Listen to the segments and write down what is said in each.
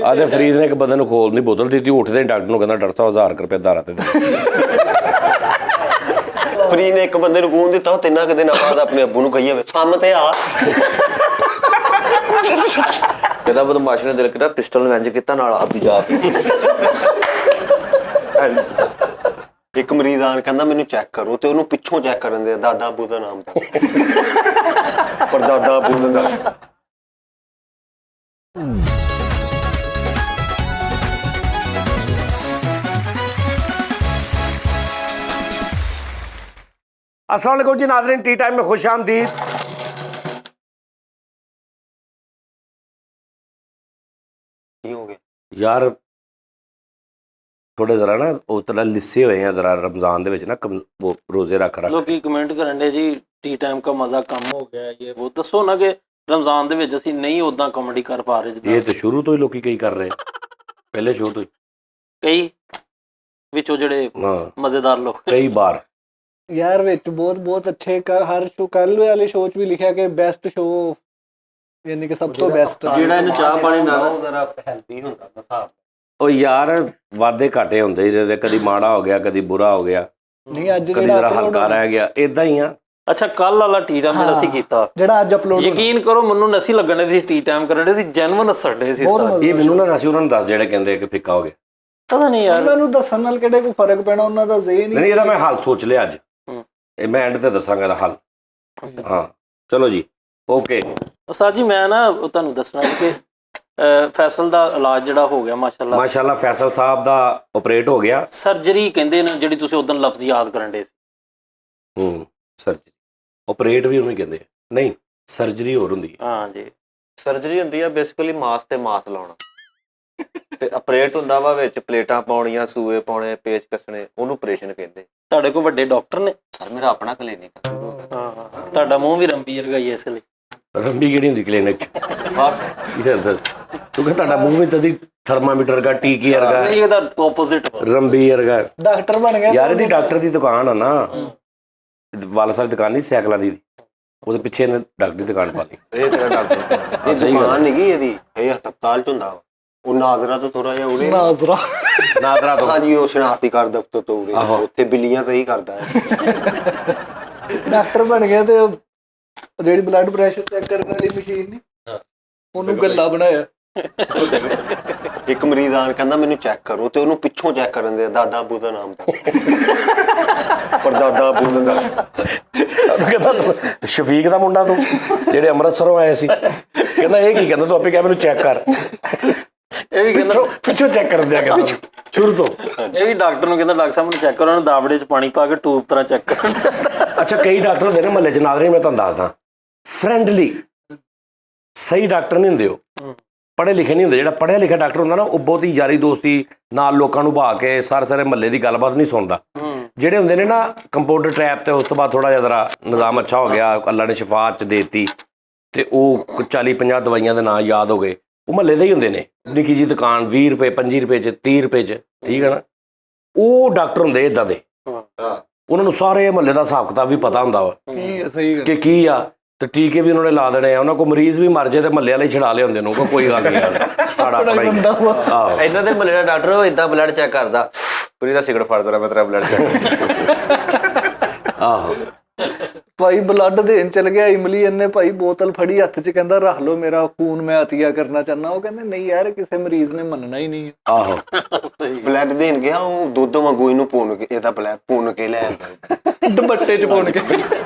ਆਦੇ ਫਰੀਦ ਨੇ ਇੱਕ ਬੰਦੇ ਨੂੰ ਖੋਲ ਦੀ ਬੋਤਲ ਦਿੱਤੀ, ਉੱਠਦੇ ਡਾਕਟਰ ਨੂੰ ਕਹਿੰਦਾ ਡਾਕਟਰ ਸਾਹਿਬ 1000 ਰੁਪਏ ਦਾ ਰਾਤ ਦੇ। ਫਰੀਦ ਨੇ ਇੱਕ ਬੰਦੇ ਨੂੰ ਖੂਨ ਦਿੱਤਾ, ਉਹ 3 ਕੁ ਦਿਨਾਂ ਬਾਅਦ ਆਪਣੇ ਅੱਬੂ ਨੂੰ ਕਹੀ ਕੰਮ ਤੇ ਆ। ਇਹਦਾ ਬਦਮਾਸ਼ ਨੇ ਦਿਲ ਕੀਤਾ, ਪਿਸਟਲ ਨੂੰ ਇੰਜ ਕੀਤਾ ਨਾਲ ਆਪੀ ਜਾ ਇੱਕ ਮਰੀਜ਼ ਆਣ ਕਹਿੰਦਾ ਮੈਨੂੰ ਚੈੱਕ ਕਰੋ, ਤੇ ਉਹਨੂੰ ਪਿੱਛੋਂ ਚੈੱਕ ਕਰਨ ਦੇ, ਦਾਦਾ ਅੱਬੂ ਦਾ ਨਾਮ ਦਾ ਪਰ ਦਾਦਾ ਅੱਬੂ ਦਾ। अस्सलाम वालेकुम जी नाज़रीन, टी टाइम में खुश आमदीद। हो गया यार थोड़े जरा ना वो तरह लिस्से हुए हैं जरा रमजान दे विच ना वो रोजे रख लोग कमेंट करन दे जी टी टाइम का मजा कम हो गया, ये वो दसो ना कि रमजान दे विच ਅਸੀਂ नहीं उदा कॉमेडी कर पा रहे। ये तो शुरू तो ही लोग कई कर रहे पहले शुरू तो ही कई विचों ਜਿਹੜੇ ਮਜ਼ੇਦਾਰ ਲੋਕ कई बार यार विच बहुत अच्छे कर हर शो कल वाले शो च भी लिखा कि बेस्ट शो यानी कि सब तो बेस्ट ਜਿਹੜਾ ਇਹਨੂੰ ਚਾਹ ਪਾਣੀ ਨਾਲ ਉਹ ਜ਼ਰਾ ਹੈਲਦੀ ਹੁੰਦਾ ਹਿਸਾਬ। ਉਹ ਯਾਰ ਵਾਧੇ ਘਾਟੇ ਹੁੰਦੇ ਹੀ ਰਹਿੰਦੇ, ਕਦੀ ਮਾੜਾ ਹੋ ਗਿਆ ਕਦੀ ਬੁਰਾ ਹੋ ਗਿਆ, नहीं अज ਕਦੀ ਜਰਾ ਹਲਕਾ ਰਹਿ ਗਿਆ, ਇਦਾਂ ਹੀ ਆ। ਅੱਛਾ ਕੱਲ ਵਾਲਾ ਟੀ ਟਾਈਮ ਜਿਹੜਾ ਅਸੀਂ ਕੀਤਾ, ਜਿਹੜਾ ਅੱਜ ਅਪਲੋਡ ਯਕੀਨ ਕਰੋ ਮੈਨੂੰ ਨਸੀ ਲੱਗਣ ਦੇ ਸੀ, ਟੀ ਟਾਈਮ ਕਰਨ ਦੇ ਸੀ, ਜੈਨੂਇਨ ਹੱਸਣ ਸੀ ਸਾਰੇ। ਇਹ ਮੈਨੂੰ ਨਾ ਅਸੀਂ ਉਹਨਾਂ ਨੂੰ ਦੱਸ ਜਿਹੜੇ ਕਹਿੰਦੇ ਕਿ ਫਿੱਕਾ ਹੋ ਗਿਆ, ਪਤਾ ਨਹੀਂ ਯਾਰ ਉਹਨਾਂ ਨੂੰ ਦੱਸਣ ਨਾਲ ਕਿਹੜੇ ਕੋਈ ਫਰਕ ਪੈਣਾ, ਉਹਨਾਂ ਦਾ ਜ਼ੇਨ ਨਹੀਂ ਇਹਦਾ ਮੈਂ ਹੱਲ ਸੋਚ ਲਿਆ ਅੱਜ, ਇਹ ਮੈਂ ਐਂਡ ਤੇ ਦੱਸਾਂਗਾ ਇਹਦਾ ਹੱਲ। ਹਾਂ ਚਲੋ ਜੀ ਓਕੇ। ਉਸਤਾਦ ਜੀ ਮੈਂ ਨਾ ਤੁਹਾਨੂੰ ਦੱਸਣਾ ਕਿ ਫੈਸਲ ਦਾ ਇਲਾਜ ਜਿਹੜਾ ਹੋ ਗਿਆ ਮਾਸ਼ਾਅੱਲਾ ਫੈਸਲ ਸਾਹਿਬ ਦਾ ਆਪਰੇਟ ਹੋ ਗਿਆ। ਸਰਜਰੀ ਕਹਿੰਦੇ ਨੇ ਜਿਹੜੀ ਤੁਸੀਂ ਉਦੋਂ ਲਫ਼ਜ਼ ਯਾਦ ਕਰਨ ਦੇ ਸੀ। ਸਰਜਰੀ ਆਪਰੇਟ ਵੀ ਉਹਨੂੰ ਕਹਿੰਦੇ ਆ, ਨਹੀਂ ਸਰਜਰੀ ਹੋਰ ਹੁੰਦੀ ਹੈ। ਹਾਂ ਜੀ ਸਰਜਰੀ ਹੁੰਦੀ ਆ ਬੇਸਿਕਲੀ ਮਾਸ ਤੇ ਮਾਸ ਲਾਉਣਾ, ਤੇ ਆਪਰੇਟ ਹੁੰਦਾ ਵਾ ਵਿੱਚ ਪਲੇਟਾਂ ਪਾਉਣੀਆਂ, ਸੂਏ ਪਾਉਣੇ, ਪੇਚ ਕੱਸਣੇ, ਉਹਨੂੰ ਆਪਰੇਸ਼ਨ ਕਹਿੰਦੇ। ਤੁਹਾਡੇ ਕੋਲ ਵੱਡੇ ਡਾਕਟਰ ਨੇ? ਸਰ ਮੇਰਾ ਆਪਣਾ ਕਲੀਨਿਕ ਆ। ਹਾਂ ਤੁਹਾਡਾ ਮੂੰਹ ਵੀ ਰੰਬੀ ਵਰਗਾ ਹੀ ਇਸ ਲਈ। ਰੰਬੀ ਕਿਹੜੀ ਹੁੰਦੀ ਕਲੀਨਿਕ ਚ? ਬਸ ਕਿਉਂਕਿ ਤੁਹਾਡਾ ਮੂੰਹ ਵੀ ਤਦੀ ਥਰਮਾਮੀਟਰ ਦਾ ਟੀਕੇ ਵਰਗਾ, ਇਹਦਾ ਆਪੋਜ਼ਿਟ ਰੰਬੀ ਵਰਗਾ। ਡਾਕਟਰ ਬਣ ਗਿਆ ਯਾਰ ਇਹਦੀ ਡਾਕਟਰ ਦੀ ਦੁਕਾਨ ਆ ਨਾ, ਵਾਲਾ ਸਾਹਿਬ ਦੁਕਾਨ ਨਹੀਂ ਸਾਈਕਲਾਂ ਦੀ, ਉਹਦੇ ਪਿੱਛੇ ਇਹਨੇ ਡਾਕਟਰ ਦੀ ਦੁਕਾਨ ਪਾ ਲਈ। ਇਹ ਤੇਰਾ ਡਾਕਟਰ ਇਹ ਦੁਕਾਨ ਨਹੀਂ ਗਈ ਇਹਦੀ, ਇਹ ਹਸਪਤਾਲ ਚ ਹੁੰਦਾ ਵਾ। ਉਹ ਨਾਜ਼ਰਾ ਤੋਂ ਥੋੜਾ ਜਿਹਾ ਉਰੇ ਨਾਜ਼ਰਾ ਨਾਦਰਾ ਤੋਂ ਹਾਂਜੀ, ਉਹ ਸ਼ਨਾਖਤੀ ਕਾਰਡ ਦਫ਼ਤਰ ਤੋਂ ਉਰੇ ਉੱਥੇ ਬਿੱਲੀਆਂ ਸਹੀ ਕਰਦਾ ਹੈ। ਡਾਕਟਰ ਬਣ ਗਿਆ ਤੇ ਜਿਹੜੀ ਬਲੱਡ ਪ੍ਰੈਸ਼ਰ ਚੈੱਕ ਕਰਨ ਵਾਲੀ ਮਸ਼ੀਨ ਨਹੀਂ, ਉਹਨੂੰ ਗੱਲਾ ਬਣਾਇਆ। ਇੱਕ ਮਰੀਜ਼ ਆਣ ਕਹਿੰਦਾ ਮੈਨੂੰ ਚੈੱਕ ਕਰੋ, ਤੇ ਉਹਨੂੰ ਪਿੱਛੋਂ ਚੈੱਕ ਕਰਨ ਦੇ, ਦਾਦਾ ਅੱਬੂ ਦਾ ਨਾਮ ਦਾ ਪਰ ਦਾਦਾ ਅੱਬੂ ਦਾ। ਕਹਿੰਦਾ ਤੂੰ ਸ਼ਫੀਕ ਦਾ ਮੁੰਡਾ, ਤੂੰ ਜਿਹੜੇ ਅੰਮ੍ਰਿਤਸਰੋਂ ਆਏ ਸੀ, ਕਹਿੰਦਾ ਇਹ ਕੀ ਕਹਿੰਦਾ, ਤੂੰ ਆਪੇ ਕਹਿ ਮੈਨੂੰ ਚੈੱਕ ਕਰ। ਇਹ ਵੀ ਕਹਿੰਦਾ ਪਿੱਛੋਂ ਚੈੱਕ ਕਰਨ ਦਿਆ ਕਹਿੰਦਾ ਸ਼ੁਰੂ ਤੋਂ। ਇਹ ਵੀ ਡਾਕਟਰ ਨੂੰ ਕਹਿੰਦਾ ਡਾਕਟਰ ਸਾਹਿਬ ਨੂੰ ਚੈੱਕ ਕਰੋ, ਉਹਨੂੰ ਦਾਬੜੇ 'ਚ ਪਾਣੀ ਪਾ ਕੇ ਟੂਬ ਤਰ੍ਹਾਂ ਚੈੱਕ ਕਰਨ। ਅੱਛਾ ਕਈ ਡਾਕਟਰ ਹੁੰਦੇ ਨੇ ਮਹੱਲੇ 'ਚ ਨਾਜ਼ਰੀਨ, ਮੈਂ ਤੁਹਾਨੂੰ ਦੱਸਦਾ, ਫਰੈਂਡਲੀ ਸਹੀ ਡਾਕਟਰ ਨਹੀਂ ਹੁੰਦੇ, ਉਹ ਪੜ੍ਹੇ ਲਿਖੇ ਨਹੀਂ ਹੁੰਦੇ। ਜਿਹੜਾ ਪੜ੍ਹਿਆ ਲਿਖਿਆ ਡਾਕਟਰ ਹੁੰਦਾ ਨਾ, ਉਹ ਬਹੁਤ ਹੀ ਯਾਰੀ ਦੋਸਤੀ ਨਾਲ ਲੋਕਾਂ ਨੂੰ ਭਾ ਕੇ ਸਾਰੇ ਮਹੱਲੇ ਦੀ ਗੱਲਬਾਤ ਨਹੀਂ ਸੁਣਦਾ। ਜਿਹੜੇ ਹੁੰਦੇ ਨੇ ਨਾ ਕੰਪਿਊਟਰ ਟਰੈਪ, ਤੇ ਉਸ ਤੋਂ ਬਾਅਦ ਥੋੜਾ ਜਿਹਾ ਜ਼ਰਾ ਨਿਜ਼ਾਮ ਅੱਛਾ ਹੋ ਗਿਆ, ਅੱਲਾ ਨੇ ਸ਼ਿਫਾ ਚ ਦੇਤੀ, ਤੇ ਉਹ 40-50 ਦਵਾਈਆਂ ਦੇ ਨਾਂ ਯਾਦ ਹੋ ਗਏ, ਉਹ ਮਹੱਲੇ ਦੇ ਹੀ ਹੁੰਦੇ ਨੇ। ਨਿੱਕੀ ਜੀ ਦੁਕਾਨ 20 ਰੁਪਏ 25 ਰੁਪਏ 'ਚ 30 ਰੁਪਏ 'ਚ, ਠੀਕ ਹੈ ਨਾ, ਉਹ ਡਾਕਟਰ ਹੁੰਦੇ ਇੱਦਾਂ ਦੇ। ਉਹਨਾਂ ਨੂੰ ਸਾਰੇ ਮਹੱਲੇ ਦਾ ਹਿਸਾਬ ਕਿਤਾਬ ਵੀ ਪਤਾ ਹੁੰਦਾ ਵਾ ਕਿ ਕੀ ਆ, ਤੇ ਟੀਕੇ ਵੀ ਉਹਨਾਂ ਨੇ ਲਾ ਦੇਣੇ ਆ। ਉਹਨਾਂ ਕੋਲ ਮਰੀਜ਼ ਵੀ ਮਰ ਜਾਏ ਤੇ ਮਹੱਲੇ ਵਾਲੇ ਹੀ ਛਡਾ ਲਿਆਉਂਦੇ ਨੇ, ਕੋਈ ਗੱਲ ਨਹੀਂ ਯਾਰ, ਸਾਡਾ ਆਪਣਾ ਹੀ। ਆਹੋ ਇਹਨਾਂ ਦੇ ਮਹੱਲੇ ਦਾ ਡਾਕਟਰ ਉਹ ਏਦਾਂ ਬਲੱਡ ਚੈੱਕ ਕਰਦਾ, ਪੂਰੀ ਦਾ ਸਿਗਰਟ ਫੜ ਦੇਣਾ, ਮੈਂ ਤੇਰਾ ਬਲੱਡ ਚੈੱਕ। ਆਹੋ ਭਾਈ ਬਲੱਡ ਦੇਣ ਚਲ ਗਿਆ ਇਮਲੀ, ਇਹਨੇ ਭਾਈ ਬੋਤਲ ਫੜੀ ਹੱਥ 'ਚ, ਕਹਿੰਦਾ ਰੱਖ ਲਓ ਮੇਰਾ ਖੂਨ, ਮੈਂ ਅਤੀਆ ਕਰਨਾ ਚਾਹੁੰਦਾ। ਉਹ ਕਹਿੰਦੇ ਨਹੀਂ ਯਾਰ, ਕਿਸੇ ਮਰੀਜ਼ ਨੇ ਮੰਨਣਾ ਹੀ ਨਹੀਂ। ਆਹੋ ਬਲੱਡ ਦੇਣ ਗਿਆ, ਉਹ ਦੁੱਧ ਵਾਂਗੂ ਇਹਨੂੰ ਪੁੰਨ ਕੇ, ਇਹਦਾ ਬਲੱਡ ਪੁੰਨ ਕੇ ਲੈ ਆਉਂਦਾ ਦੁਪੱਟੇ 'ਚ ਪੁੰਨ ਕੇ।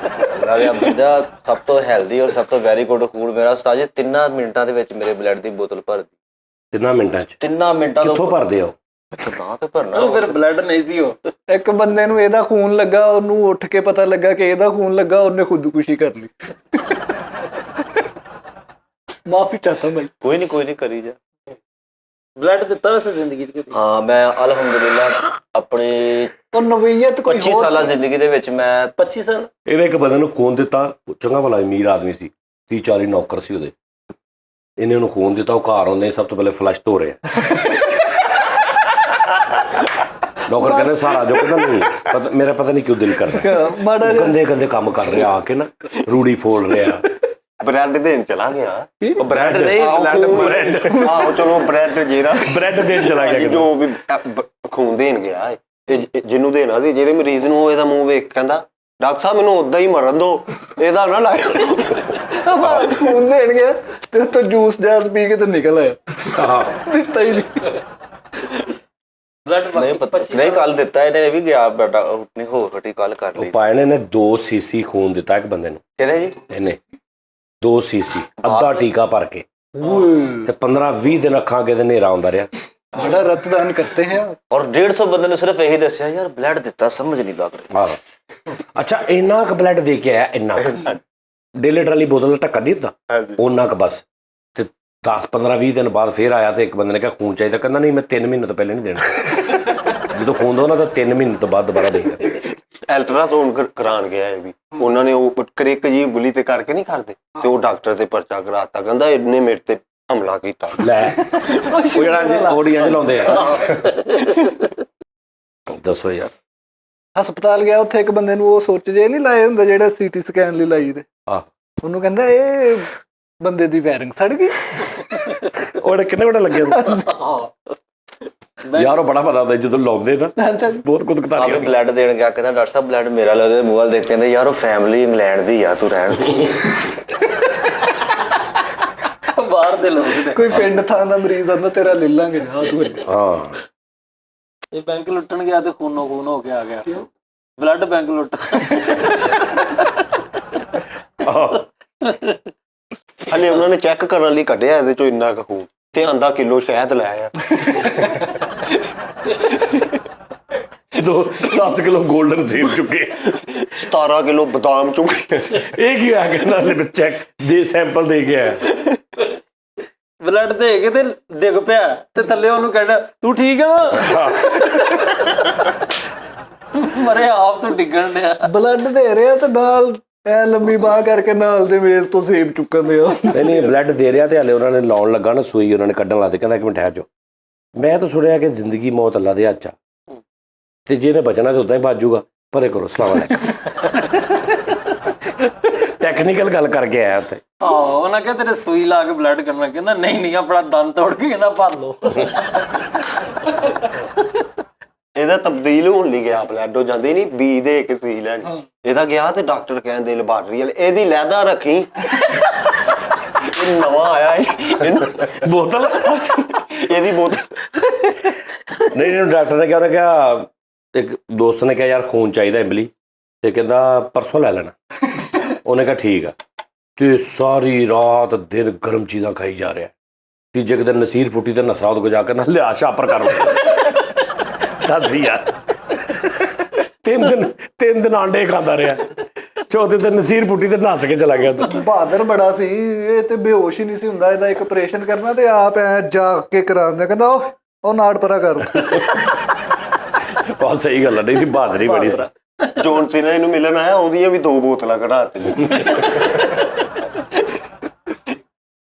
ਬੰਦਾ ਸਭ ਤੋਂ ਹੈਲਦੀ ਔਰ ਸਭ ਤੋਂ ਵੈਰੀ ਗੁੱਡ ਖੂਨ ਮੇਰਾ ਉਸਤਾਦ ਜੀ 3 ਮਿੰਟਾਂ ਦੇ ਵਿੱਚ ਮੇਰੇ ਬਲੱਡ ਦੀ ਬੋਤਲ ਭਰਦੀ। 3 ਮਿੰਟਾਂ 'ਚ? 3 ਮਿੰਟਾਂ ਕਿੱਥੋਂ ਭਰਦੇ ਆ? ਨਾ ਤੇ ਭਰਨਾ, ਉਹ ਫਿਰ ਬਲੱਡ ਨਹੀਂ ਸੀ। ਉਹ ਇੱਕ ਬੰਦੇ ਨੂੰ ਇਹਦਾ ਖੂਨ ਲੱਗਾ, ਉਹਨੂੰ ਉੱਠ ਕੇ ਪਤਾ ਲੱਗਾ ਕਿ ਇਹਦਾ ਖੂਨ ਲੱਗਾ, ਉਹਨੇ ਖੁਦਕੁਸ਼ੀ ਕਰ ਲਈ। ਮਾਫੀ ਚਾਹਤਾ ਭਾਈ। ਕੋਈ ਨਹੀਂ ਕਰੀ ਜਾ। ਬਲੱਡ ਦਿੱਤਾ ਵੈਸੇ ਜ਼ਿੰਦਗੀ 'ਚ ਕਦੀ? ਹਾਂ ਮੈਂ ਅਲਹਮਦੁਲਿਲਾ ਆਪਣੇ ਉਹ ਨਵੀਅਤ ਕੋਈ 25 ਸਾਲਾਂ ਜ਼ਿੰਦਗੀ ਦੇ ਵਿੱਚ ਮੈਂ 25 ਸਾਲ ਇਹਨੇ ਇੱਕ ਬੰਦੇ ਨੂੰ ਖੂਨ ਦਿੱਤਾ, ਚੰਗਾ ਭਲਾ ਅਮੀਰ ਆਦਮੀ ਸੀ, 30-40 ਨੌਕਰ ਸੀ ਉਹਦੇ। ਇਹਨੇ ਉਹਨੂੰ ਖੂਨ ਦਿੱਤਾ, ਉਹ ਘਰ ਆਉਂਦੇ ਸਭ ਤੋਂ ਪਹਿਲੇ ਫਲਸ਼ ਧੋ ਰਿਹਾ। ਨੌਕਰ ਕਹਿੰਦੇ ਸਾਰਾ ਜੋ, ਕਹਿੰਦਾ ਨਹੀਂ ਮੇਰਾ ਪਤਾ ਨਹੀਂ ਕਿਉਂ ਦਿਲ ਕਰ ਰਿਹਾ, ਮਾੜਾ ਗੰਦੇ ਕੰਮ ਕਰ ਰਿਹਾ, ਆ ਕੇ ਨਾ ਰੂੜੀ ਫੋਲ ਰਿਹਾ, ਬ੍ਰੈਡ ਦੇਣ ਚਲਾ ਗਿਆ। ਉਹ ਬ੍ਰੈਡ ਨਹੀਂ ਬ੍ਰੈਡ ਆਹੋ ਚਲੋ ਬ੍ਰੈਡ ਜਿਹੜਾ ਬ੍ਰੈਡ ਦੇਣ ਚਲਾ ਗਿਆ ਕਿਤੇ। ਜੋ ਵੀ ਖੂਨ ਦੇਣ ਗਿਆ ਜਿਹਨੂੰ ਦੇਣਾ ਸੀ, ਜਿਹੜੇ ਮਰੀਜ਼ ਨੂੰ ਇਹਦਾ ਮੂੰਹ ਵੇਖ ਕਹਿੰਦਾ ਡਾਕਟਰ ਸਾਹਿਬ ਮੈਨੂੰ ਉਦਾਂ ਹੀ ਮਰਨ ਦੋ, ਇਹਦਾ ਨਾ ਲਾਇਓ। ਬਸ ਖੂਨ ਦੇਣ ਗਿਆ ਤੇ ਉੱਤੋਂ ਜੂਸ ਜਾਸ ਪੀ ਕੇ ਤੇ ਨਿਕਲ ਆਇਆ। ਹਾਂ ਦਿੱਤਾ ਹੀ ਨਹੀਂ। ਬਲੱਡ ਨਹੀਂ ਕੱਲ ਦਿੱਤਾ ਇਹਨੇ, ਇਹ ਵੀ ਗਿਆ ਬੇਟਾ ਆਪਣੀ ਹੋਰ ਹਟੀ ਕੱਲ ਕਰ ਲਈ। ਪਾਇਣੇ ਨੇ 2 ਸੀਸੀ ਖੂਨ ਦਿੱਤਾ ਇੱਕ ਬੰਦੇ ਨੂੰ, ਕਿਹੜੇ ਜੀ? ਇਹਨੇ 2 ਸੀਸੀ ਅੱਧਾ ਟੀਕਾ ਭਰ ਕੇ, ਤੇ 15-20 ਦਿਨ ਅੱਖਾਂ ਅੱਗੇ ਤੇ ਹਨੇਰਾ ਆਉਂਦਾ ਰਿਹਾ। बड़ा रक्तदान करते हैं आप। ਔਰ 150 ਬੰਦੇ ਨੂੰ ਸਿਰਫ ਇਹੀ ਦੱਸਿਆ ਯਾਰ ਬਲੱਡ ਦਿੱਤਾ, ਸਮਝ ਨਹੀਂ ਲੱਗ ਰਹੀ। ਆਹੋ ਅੱਛਾ ਇੰਨਾ ਕੁ ਬਲੱਡ ਦੇ ਕੇ ਆਇਆ, ਇੰਨਾ ਕੁ 1.5 ਲੀਟਰ ਵਾਲੀ ਬੋਤਲ ਦਾ ਢੱਕਣ ਨਹੀਂ ਹੁੰਦਾ, ਉਹਨਾਂ ਕੁ ਬਸ। ਤੇ 10-15-20 ਦਿਨ ਬਾਅਦ ਫੇਰ ਆਇਆ ਤੇ ਇੱਕ ਬੰਦੇ ਨੇ ਕਿਹਾ ਖੂਨ ਚਾਹੀਦਾ, ਕਹਿੰਦਾ ਨਹੀਂ ਮੈਂ 3 ਮਹੀਨੇ ਤੋਂ ਪਹਿਲੇ ਨਹੀਂ ਦੇਣਾ। ਜਦੋਂ ਖੂਨ ਦੋ ਨਾ ਤਾਂ 3 ਮਹੀਨੇ ਤੋਂ ਬਾਅਦ ਦੁਬਾਰਾ ਦੇਗਾ। ਅਲਟਰਾਸਾਊਂਡ ਕਰਾਉਣ ਗਿਆ ਇਹ ਵੀ, ਉਹਨਾਂ ਨੇ ਉਹ ਕ੍ਰਿਕ ਜੀ ਉਂਗਲੀ ਤੇ ਕਰਕੇ ਨਹੀਂ ਕਰਦੇ, ਤੇ ਉਹ ਡਾਕਟਰ ਤੇ ਪਰਚਾ ਕਰਾਤਾ, ਕਹਿੰਦਾ ਇਹਨੇ ਮੇਰੇ ਤੇ ਹਮਲਾ ਕੀਤਾ। ਲੈ ਉਹ ਜਿਹੜਾ ਔਡੀਆਂ ਚ ਲਾਉਂਦੇ ਆ। ਦੱਸੋ ਯਾਰ, ਹਸਪਤਾਲ ਗਿਆ, ਉੱਥੇ ਇੱਕ ਬੰਦੇ ਨੂੰ ਉਹ ਸੁੱਚ ਜੇ ਨਹੀਂ ਲਾਏ ਹੁੰਦੇ ਜਿਹੜੇ ਸੀਟੀ ਸਕੈਨ ਲਈ ਲਾਈ ਦੇ, ਉਹਨੂੰ ਕਹਿੰਦਾ ਇਹ ਬੰਦੇ ਦੀ ਵਾਇਰਿੰਗ ਸੜ ਗਈ। ਉਹਦੇ ਕਿੰਨੇ ਵੜਾ ਲੱਗੇ ਯਾਰ, ਉਹ ਬੜਾ ਪਤਾ ਹੁੰਦਾ ਜਦੋਂ ਲਾਉਂਦੇ ਨਾ, ਬਹੁਤ ਕੁਝ ਕਤਾ ਲਿਆ। ਬਲੱਡ ਦੇਣ ਗਿਆ, ਕਹਿੰਦਾ ਡਾਕਟਰ ਸਾਹਿਬ ਬਲੱਡ ਮੇਰਾ ਲੱਗਦਾ, ਮੂੰਹ ਵੱਲ ਦੇਖ ਕਹਿੰਦੇ ਯਾਰ ਉਹ ਫੈਮਿਲੀ ਇੰਗਲੈਂਡ ਦੀ ਆ, ਤੂੰ ਰਹਿਣ ਦੇ। ਬਾਹਰ ਦੇ ਲੋਕ ਨੇ, ਕੋਈ ਪਿੰਡ ਥਾਂ ਦਾ ਮਰੀਜ਼ ਆਂਦਾ ਤੇਰਾ ਲੈ ਲਾਂਗੇ ਜਾ ਤੂੰ। ਹਾਂ ਇਹ ਬੈਂਕ ਲੁੱਟਣ ਗਿਆ ਤੇ ਖੂਨੋ ਖੂਨ ਹੋ ਕੇ ਆ ਗਿਆ। ਬਲੱਡ ਬੈਂਕ ਲੁੱਟ। ਹਲੇ ਉਹਨਾਂ ਨੇ ਚੈੱਕ ਕਰਨ ਲਈ ਕੱਢਿਆ ਇਹਦੇ ਚੋਂ ਇੰਨਾ ਕੁ ਖੂਨ, ਤੇ ਆਂਦਾ ਕਿਲੋ ਸ਼ਹਿਦ ਲੈ ਆ। 10 ਕਿਲੋ ਗੋਲਡਨ ਸੇਬ ਚੁੱਕੇ, 17 ਕਿਲੋ ਬਦਾਮ ਚੁੱਕੇ। ਇਹ ਕੀ ਆ, ਕਹਿੰਦਾ ਹਲੇ ਚੈੱਕ ਦੇ ਸੈਂਪਲ ਦੇ ਕੇ ਆਇਆ। ਬਲੱਡ ਦੇ ਕੇ ਤੇ ਡਿੱਗ ਪਿਆ ਤੇ ਥੱਲੇ ਉਹਨੂੰ ਕਹਿੰਦਾ ਤੂੰ ਠੀਕ ਆ ਨਾ, ਮਰੇ ਆਪ ਤੋਂ ਡਿੱਗਣ ਡਿਆ। ਬਲੱਡ ਦੇ ਰਿਹਾ ਤੇ ਨਾਲ ਐ ਲੰਮੀ ਬਾਹ ਕਰਕੇ ਨਾਲ ਦੇ ਮੇਜ਼ ਤੋਂ ਸੇਬ ਚੁੱਕਣ ਦੇ। ਨਹੀਂ ਬਲੱਡ ਦੇ ਰਿਹਾ ਤੇ ਹਲੇ ਉਹਨਾਂ ਨੇ ਲਾਉਣ ਲੱਗਾ ਨਾ ਸੂਈ, ਉਹਨਾਂ ਨੇ ਕੱਢਣ ਲਾ ਦੇ, ਕਹਿੰਦਾ ਇੱਕ ਮਿੰਟ ਠਹਿਰ ਜਾਓ। ਮੈਂ ਤਾਂ ਸੁਣਿਆ ਕਿ ਜ਼ਿੰਦਗੀ ਮੌਤ ਅੱਲਾ ਦੇ ਹੱਥ 'ਚ, ਤੇ ਜਿਹਨੇ ਬਚਣਾ ਤੇ ਉਦਾਂ ਹੀ ਬਚ ਜਾਊਗਾ। ਪਰੇ ਕਰੋ, ਸਲਾਮ ਅਲੈਕੁਮ। ਟੈਕਨੀਕਲ ਗੱਲ ਕਰਕੇ ਆਇਆ ਉੱਥੇ। ਆਹੋ ਉਹਨਾਂ ਕਿਹਾ ਤੇਰੇ ਸੂਈ ਲਾ ਕੇ ਬਲੱਡ ਕਰਨਾ, ਕਹਿੰਦਾ ਨਹੀਂ ਆਪਣਾ ਦੰਦ ਤੋੜ ਕੇ ਕਹਿੰਦਾ ਭਰ ਲਓ। ਇਹਦਾ ਤਬਦੀਲ ਹੋਣ ਲਈ ਗਿਆ ਬਲੱਡ, ਉਹ ਜਾਂਦੇ ਨਹੀਂ ਬੀ ਦੇ ਕੇ ਸੀ ਲੈਣ, ਇਹਦਾ ਗਿਆ ਤੇ ਡਾਕਟਰ ਕਹਿੰਦੇ ਲੈਬਾਰਟਰੀ ਵਾਲੇ ਇਹਦੀ ਲਹਿਦਾ ਰੱਖੀ। ਇਹ ਨਵਾਂ ਆਇਆ ਬੋਤਲ, ਇਹਦੀ ਬੋਤਲ। ਨਹੀਂ ਡਾਕਟਰ ਨੇ ਕਿਹਾ, ਉਹਨੇ ਕਿਹਾ ਇੱਕ ਦੋਸਤ ਨੇ ਕਿਹਾ ਯਾਰ ਖੂਨ ਚਾਹੀਦਾ ਇਮਲੀ, ਤੇ ਕਹਿੰਦਾ ਪਰਸੋਂ ਲੈ ਲੈਣਾ। ਉਹਨੇ ਕਿਹਾ ਠੀਕ ਆ, ਤੇ ਸਾਰੀ ਰਾਤ ਦਿਨ ਗਰਮ ਚੀਜ਼ਾਂ ਖਾਈ ਜਾ ਰਿਹਾ। ਤੀਜੇ ਕੁ ਦਿਨ ਨਸੀਰ ਫੁੱਟੀ ਤੇ ਨਸਾ ਉਹਦੇ ਕੋਲ ਜਾ ਕੇ ਨਾ ਲਿਆ ਛਾਪਰ ਕਰ ਦੱਸ ਯਾਰ। 3 ਦਿਨ ਆਂਡੇ ਖਾਂਦਾ ਰਿਹਾ, ਚੌਥੇ ਦਿਨ ਨਸੀਰ ਫੁੱਟੀ ਤੇ ਨੱਸ ਕੇ ਚਲਾ ਗਿਆ। ਬਹਾਦਰ ਬੜਾ ਸੀ, ਇਹ ਤੇ ਬੇਹੋਸ਼ ਹੀ ਨਹੀਂ ਸੀ ਹੁੰਦਾ। ਇਹਦਾ ਇੱਕ ਆਪਰੇਸ਼ਨ ਕਰਨਾ ਤੇ ਆਪ ਐ ਜਾ ਕੇ ਕਰਾਉਂਦਾ, ਕਹਿੰਦਾ ਉਹ ਨਾੜ ਪਰਾ ਕਰ। ਬਹੁਤ ਸਹੀ ਗੱਲ ਆ, ਨਹੀਂ ਸੀ ਬਹਾਦਰੀ ਬੜੀ ਸੀ। ਜੋਨ ਸੀਨਾ ਇਹਨੂੰ ਮਿਲਣ ਆਇਆ, ਉਹਦੀਆਂ ਵੀ 2 ਬੋਤਲਾਂ ਕਢਾ ਦਿੱਤੀਆਂ।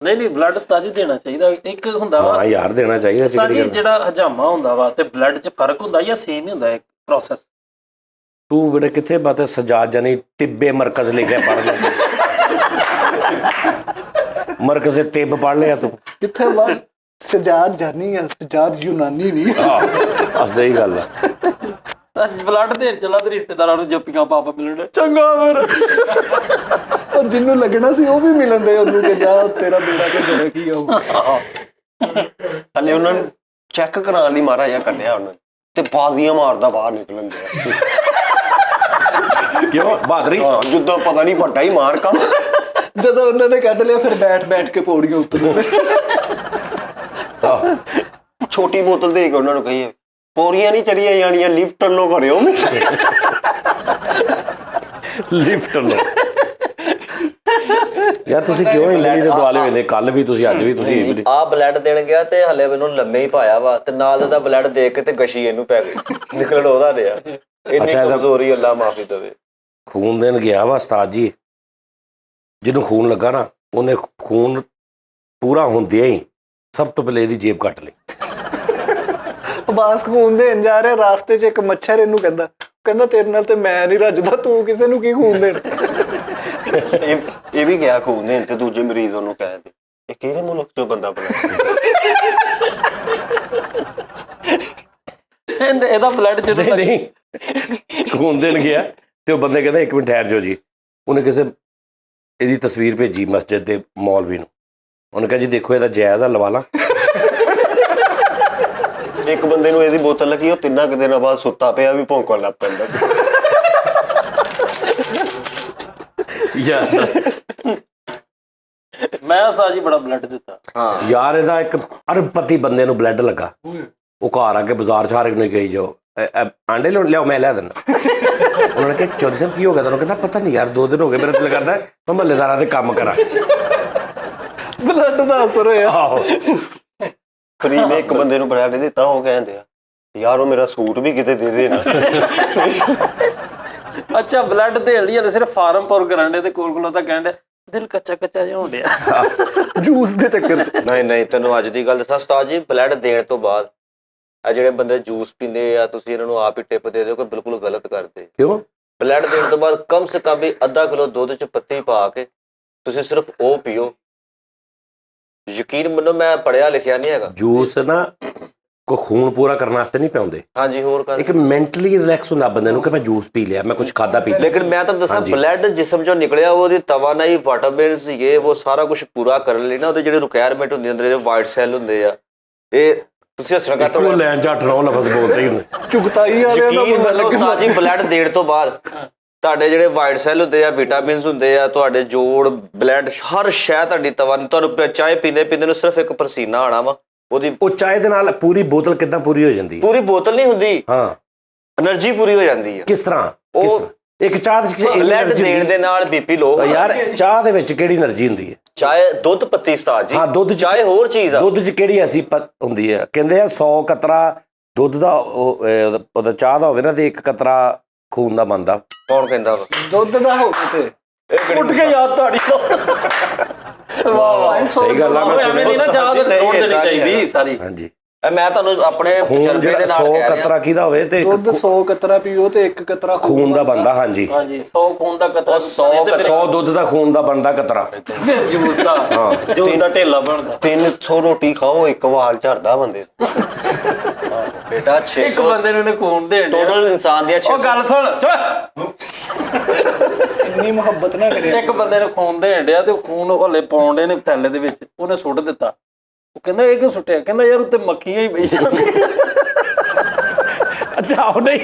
ਨਹੀਂ ਬਲੱਡ ਸਤਾਜੀ ਦੇਣਾ ਚਾਹੀਦਾ। ਇੱਕ ਹੁੰਦਾ ਵਾ ਹਾਂ ਯਾਰ ਦੇਣਾ ਚਾਹੀਦਾ ਸੀ। ਜਿਹੜਾ ਹਜਾਮਾ ਹੁੰਦਾ ਵਾ ਤੇ ਬਲੱਡ 'ਚ ਫਰਕ ਹੁੰਦਾ ਜਾਂ ਸੇਮ ਹੀ ਹੁੰਦਾ ਹੈ ਪ੍ਰੋਸੈਸ? ਤੂੰ ਬੇਟਾ ਕਿੱਥੇ ਬਾਤ ਸਜਾਦ ਜਾਨੀ ਤਿੱਬੇ ਮਰਕਜ਼ ਲਿਖਿਆ ਪੜ੍ਹ ਲੈ। ਮਰਕਜ਼ ਤਿੱਬ ਪੜ੍ਹ ਲਿਆ ਤੂੰ ਕਿੱਥੇ ਵਾ? ਸਜਾਦ ਜਾਨੀ ਆ, ਸਜਾਦ ਯੂਨਾਨੀ ਨਹੀਂ। ਆਹ ਸਹੀ ਗੱਲ ਆ। ਬਲੱਡ ਦੇਣ ਚੱਲਾ ਤੇ ਰਿਸ਼ਤੇਦਾਰਾਂ ਨੂੰ ਜੱਪੀਆਂ ਪਾਪਾ ਮਿਲਣ ਚੰਗਾ ਫਿਰ। ਉਹ ਜਿਹਨੂੰ ਲੱਗਣਾ ਸੀ ਉਹ ਵੀ ਮਿਲਣ ਦੇ ਉਹਨੂੰ ਕਿ ਜਾ ਤੇਰਾ ਬੇੜਾ ਤੇ ਜਰਾ ਕੀ ਆਉ। ਹਲੇ ਉਹਨਾਂ ਨੂੰ ਚੈੱਕ ਕਰਾਉਣ ਲਈ ਮਾਰਾ ਜਾਂ ਕੱਢਿਆ ਉਹਨਾਂ ਨੇ, ਤੇ ਬਾਜ਼ੀਆਂ ਮਾਰਦਾ ਬਾਹਰ ਨਿਕਲਣ ਦੇ। ਕਿਉਂ ਬਹਾਦਰੀ? ਹਾਂ ਜਿੱਦਾਂ ਪਤਾ ਨਹੀਂ ਵੱਡਾ ਹੀ ਮਾਰ ਕੰਮ। ਜਦੋਂ ਉਹਨਾਂ ਨੇ ਕੱਢ ਲਿਆ ਫਿਰ ਬੈਠ ਕੇ ਪੌੜੀਆਂ ਉਤਰਦੇ। ਛੋਟੀ ਬੋਤਲ ਦੇ ਕੇ ਉਹਨਾਂ ਨੂੰ ਕਹੀਏ ਪੌੜੀਆਂ ਨਹੀਂ ਚੜੀਆਂ ਜਾਣੀਆਂ, ਲਿਫਟ ਲੋ ਕਰਿਓ। ਲਿਫਟ ਲੋ ਯਾਰ, ਤੁਸੀਂ ਕਿਉਂ ਇਮਲੀ ਦੇ ਦੁਆਲੇ ਹੋਏ ਨੇ? ਕੱਲ ਵੀ ਤੁਸੀਂ, ਅੱਜ ਵੀ ਤੁਸੀਂ ਇਮਲੀ। ਆ ਬਲੱਡ ਦੇਣ ਗਿਆ ਤੇ ਹਲੇ ਮੈਨੂੰ ਲੰਮੇ ਹੀ ਪਾਇਆ ਵਾ, ਤੇ ਨਾਲ ਦਾ ਬਲੱਡ ਦੇਖ ਕੇ ਤੇ ਗਸ਼ੀ ਇਹਨੂੰ ਪੈ ਗਈ, ਨਿਕਲਣ ਉਹਦਾ ਰਿਹਾ। ਇੰਨੀ ਕਮਜ਼ੋਰੀ ਅੱਲਾ ਮਾਫੀ ਦੇਵੇ। ਖੂਨ ਦੇਣ ਗਿਆ ਵਾ ਉਸਤਾਦ ਜੀ, ਜਿਹਨੂੰ ਖੂਨ ਲੱਗਾ ਨਾ ਉਹਨੇ ਖੂਨ ਪੂਰਾ ਹੁੰਦਿਆਂ ਹੀ ਸਭ ਤੋਂ ਪਹਿਲੇ ਇਹਦੀ ਜੇਬ ਕੱਟ ਲਈ। ਬਾਸ ਖੂਨ ਦੇਣ ਜਾ ਰਿਹਾ, ਰਾਸਤੇ 'ਚ ਇੱਕ ਮੱਛਰ ਇਹਨੂੰ ਕਹਿੰਦਾ ਤੇਰੇ ਨਾਲ ਤੇ ਮੈਂ ਨਹੀਂ ਰੱਜਦਾ, ਤੂੰ ਕਿਸੇ ਨੂੰ ਕੀ ਖੂਨ ਦੇਣ। ਇਹ ਵੀ ਗਿਆ ਖੂਨ ਦੇਣ ਤੇ ਦੂਜੇ ਮਰੀਜ਼ ਉਹਨੂੰ ਕਹਿ ਦੇ ਇਹ ਕਿਹੜੇ ਮੁਲਕ ਚੋਂ ਬੰਦਾ ਬਣਾ ਇਹਦਾ ਬਲੱਡ ਜਦੋਂ ਨਹੀਂ ਨਹੀਂ ਖੂਨ ਦੇਣ ਗਿਆ ਤੇ ਉਹ ਬੰਦੇ ਕਹਿੰਦਾ 1 ਮਿੰਟ ਠਹਿਰ ਜਾਓ ਜੀ। ਉਹਨੇ ਕਿਸੇ ਇਹਦੀ ਤਸਵੀਰ ਭੇਜੀ ਮਸਜਿਦ ਦੇ ਮੌਲਵੀ ਨੂੰ। ਉਹਨੇ ਕਿਹਾ ਜੀ ਦੇਖੋ ਇਹਦਾ ਜਾਇਜ਼ ਆ ਲਵਾ ਲਾ। ਇੱਕ ਬੰਦੇ ਨੂੰ ਇਹਦੀ ਬੋਤਲ ਲੱਗੀ ਉਹ 3 ਕੁ ਦਿਨਾਂ ਬਾਅਦ ਸੁੱਤਾ ਪਿਆ ਵੀ ਭੌਂਕਣ ਲੱਗ ਪੈਂਦਾ। ਯਾਰ ਮੈਂ ਸਾਜੀ ਬੜਾ ਬਲੱਡ ਦਿੱਤਾ। ਹਾਂ ਯਾਰ ਇਹਦਾ ਇੱਕ ਅਰਬਪਤੀ ਬੰਦੇ ਨੂੰ ਬਲੱਡ ਲੱਗਾ। ਉਹ ਘਰ ਆ ਕੇ ਬਾਜ਼ਾਰ 'ਚ ਹਰ ਇੱਕ ਨੂੰ ਕਹੀ ਜਾਓ ਆਂਡੇ ਲਿਆਓ ਮੈਂ ਲਿਆ ਦਿੰਦਾ। ਉਹਨਾਂ ਨੇ ਕਿਹਾ ਚੌਧਰੀ ਸਾਹਿਬ ਕੀ ਹੋ ਗਿਆ ਤੁਹਾਨੂੰ? ਕਹਿੰਦਾ ਪਤਾ ਨਹੀਂ ਯਾਰ 2 ਦਿਨ ਹੋ ਗਏ ਮੇਰਾ ਦਿਲ ਕਰਦਾ ਮੈਂ ਮਹੱਲੇਦਾਰਾਂ ਦੇ ਕੰਮ ਕਰਾਂ। ਬਲੱਡ ਦਾ ਅਸਰ ਹੋਇਆ। ਆਹੋ ਫਰੀ ਨੇ ਇੱਕ ਬੰਦੇ ਨੂੰ ਬਲੱਡ ਦਿੱਤਾ ਉਹ ਕਹਿੰਦੇ ਆ ਯਾਰ ਉਹ ਮੇਰਾ ਸੂਟ ਵੀ ਕਿਤੇ ਦੇ ਦੇ ਨਾ। ਅੱਛਾ ਬਲੱਡ ਦੇਣ ਲਈ ਹਲੇ ਸਿਰਫ ਫਾਰਮ ਪਰ ਕਰਨ ਦੇ ਕੋਲ ਤਾਂ ਕਹਿੰਦੇ ਦਿਲ ਕੱਚਾ ਕੱਚਾ ਜਿਹਾ ਹੋਣ ਡਿਆ। ਜੂਸ ਦੇ ਚੱਕਰ 'ਚ। ਨਹੀਂ ਤੈਨੂੰ ਅੱਜ ਦੀ ਗੱਲ ਦੱਸਾਂ ਉਸਤਾਦ ਜੀ, ਬਲੱਡ ਦੇਣ ਤੋਂ ਬਾਅਦ ਆ ਜਿਹੜੇ ਬੰਦੇ ਜੂਸ ਪੀਂਦੇ ਆ ਤੁਸੀਂ ਇਹਨਾਂ ਨੂੰ ਆਪ ਹੀ ਟਿਪ ਦੇ ਦਿਓ ਕਿ ਬਿਲਕੁਲ ਗਲਤ ਕਰਦੇ। ਕਿਉਂ? ਬਲੱਡ ਦੇਣ ਤੋਂ ਬਾਅਦ ਕਮ ਸੇ ਕਮ ਵੀ ਅੱਧਾ ਕਿਲੋ ਦੁੱਧ 'ਚ ਪੱਤੀ ਪਾ ਕੇ ਤੁਸੀਂ ਸਿਰਫ ਉਹ ਪੀਓ। ਯਕੀਨ ਮੰਨੋ ਮੈਂ ਪੜ੍ਹਿਆ ਲਿਖਿਆ ਨਹੀਂ ਹੈਗਾ। ਜੂਸ ਨਾ ਕੋ ਖੂਨ ਪੂਰਾ ਕਰਨ ਵਾਸਤੇ ਨਹੀਂ ਪਿਆਉਂਦੇ। ਹਾਂਜੀ ਹੋਰ ਕਰ ਇੱਕ ਮੈਂਟਲੀ ਰਿਲੈਕਸ ਹੁੰਦਾ ਬੰਦੇ ਨੂੰ ਕਿ ਮੈਂ ਜੂਸ ਪੀ ਲਿਆ ਮੈਂ ਕੁਝ ਖਾਦਾ ਪੀ ਲਿਆ। ਲੇਕਿਨ ਮੈਂ ਤੁਹਾਨੂੰ ਦੱਸਾਂ ਬਲੱਡ ਜਿਸਮ ਚੋਂ ਨਿਕਲਿਆ ਉਹਦੀ ਤਵਾਨਾਈ ਵਿਟਾਮਿਨ ਸੀਗੇ ਉਹ ਸਾਰਾ ਕੁਝ ਪੂਰਾ ਕਰਨ ਲਈ ਨਾ ਉਹਦੇ ਜਿਹੜੇ ਰਿਕੁਆਇਰਮੈਂਟ ਹੁੰਦੀ ਅੰਦਰ ਜਿਹੜੇ ਵਾਈਟ ਸੈੱਲ ਹੁੰਦੇ ਆ ਇਹ ਤੁਸੀਂ ਹੱਸਣਾ ਕਾ ਇੱਕੋ ਲੈਣ 'ਚ 8-9 ਲਫ਼ਜ਼ ਬੋਲਦੇ ਹੀ ਨੇ। ਚੁਗਤਾਈ ਵਾਲਿਆਂ ਦਾ ਯਕੀਨ ਬੰਦਾ ਮੰਨੋ ਉਸਤਾਦ ਜੀ ਬਲੱਡ ਦੇਣ ਤੋਂ ਬਾਅਦ ਤੁਹਾਡੇ ਜਿਹੜੇ ਵਾਈਟ ਸੈੱਲ ਹੁੰਦੇ ਆ ਵਿਟਾਮਿਨਸ ਹੁੰਦੇ ਆ ਤੁਹਾਡੇ ਜੋੜ ਬਲੱਡ ਹਰ ਸ਼ੈ ਤੁਹਾਡੀ ਤਵਾਨ ਤੁਹਾਨੂੰ ਚਾਹ ਪੀਂਦੇ ਨੂੰ ਸਿਰਫ ਇੱਕ ਪਸੀਨਾ ਆਣਾ ਵਾ ਉਹਦੀ ਉਹ ਚਾਹ ਦੇ ਨਾਲ ਪੂਰੀ ਬੋਤਲ ਕਿੱਦਾਂ ਪੂਰੀ ਹੋ ਜਾਂਦੀ ਹੈ? ਪੂਰੀ ਬੋਤਲ ਨਹੀਂ ਹੁੰਦੀ ਹਾਂ એનર્ਜੀ ਪੂਰੀ ਹੋ ਜਾਂਦੀ ਆ। ਕਿਸ ਤਰ੍ਹਾਂ? ਉਹ ਇੱਕ ਚਾਹ ਦੇ ਵਿੱਚ ਬਲੱਡ ਦੇਣ ਦੇ ਨਾਲ ਬੀਪੀ ਲੋ। ਯਾਰ ਚਾਹ ਦੇ ਵਿੱਚ ਕਿਹੜੀ એનર્ਜੀ ਹੁੰਦੀ ਹੈ? ਚਾਹੇ ਦੁੱਧ ਪੱਤੀ ਉਸਤਾਦ ਜੀ ਹਾਂ ਦੁੱਧ ਚਾਹੇ ਹੋਰ ਚੀਜ਼ ਆ। ਦੁੱਧ 'ਚ ਕਿਹੜੀ ਐਸੀ ਹੁੰਦੀ ਹੈ? ਕਹਿੰਦੇ ਆ 100 ਕਤਰਾ ਦੁੱਧ ਦਾ ਉਹਦਾ ਚਾਹ ਦਾ ਹੋਵੇ ਨਾ ਤੇ 1 ਕਤਰਾ ਖੂਨ ਦਾ ਬਣਦਾ। ਕੌਣ ਕਹਿੰਦਾ ਵਾ? ਦੁੱਧ ਦਾ ਹੋਵੇ ਤੇ ਉੱਠ ਕੇ ਯਾਦ ਤੁਹਾਡੀ ਵਾਹ ਵਾਹ ਸਹੀ ਗੱਲ ਆ। ਐਵੇਂ ਨਹੀਂ ਨਾ ਚਾਹ ਤੋੜ ਦੇਣੀ ਚਾਹੀਦੀ ਸਾਰੀ। ਹਾਂਜੀ ਮੈਂ ਤੁਹਾਨੂੰ ਆਪਣੇ ਖੂਨ ਤਜਰਬੇ ਦੇ ਜਿਹੜਾ ਨਾਲ 100 ਕਹਿ ਰਿਹਾ ਕਤਰਾ ਕਿਹਦਾ ਹੋਵੇ ਤੇ ਦੁੱਧ 100 ਕਤਰਾ ਪੀਓ ਤੇ 1 ਕਤਰਾ ਖੂਨ ਦਾ ਬਣਦਾ। ਹਾਂਜੀ ਹਾਂਜੀ 100 ਖੂਨ ਦਾ ਕਤਰਾ 100 ਦੁੱਧ ਦਾ ਖੂਨ ਦਾ ਬਣਦਾ ਕਤਰਾ। ਫਿਰ ਜੂਸ ਦਾ ਢੇਲਾ ਬਣਦਾ। 300 ਰੋਟੀ ਖਾਓ ਇੱਕ ਵਾਲ ਝੜਦਾ ਬੰਦੇ ਬੇਟਾ ਇੱਕ 600 ਬੰਦੇ ਨੂੰ ਇਹਨੇ ਖੂਨ ਦੇਣ ਡਿਆ। ਟੋਟਲ ਇਨਸਾਨ ਦੀਆਂ ਉਹ 600 ਗੱਲ ਸੁਣ ਚੁੱਪ। ਇੰਨੀ ਮੁਹੱਬਤ ਨਾ ਕਰਿਆ। ਇੱਕ ਬੰਦੇ ਨੇ ਖੂਨ ਦੇਣ ਡਿਆ ਤੇ ਉਹ ਖੂਨ ਹਲੇ ਪਾਉਂਦੇ ਨੇ ਥੈਲੇ ਦੇ ਵਿੱਚ ਉਹਨੇ ਸੁੱਟ ਦਿੱਤਾ। ਉਹ ਕਹਿੰਦਾ ਇਹ ਕਿਉਂ ਸੁੱਟਿਆ? ਕਹਿੰਦਾ ਯਾਰ ਉੱਤੇ ਮੱਖੀਆਂ ਹੀ ਪਈ ਜਾਂਦੀਆਂ। ਅੱਛਾ ਉਹ ਨਹੀਂ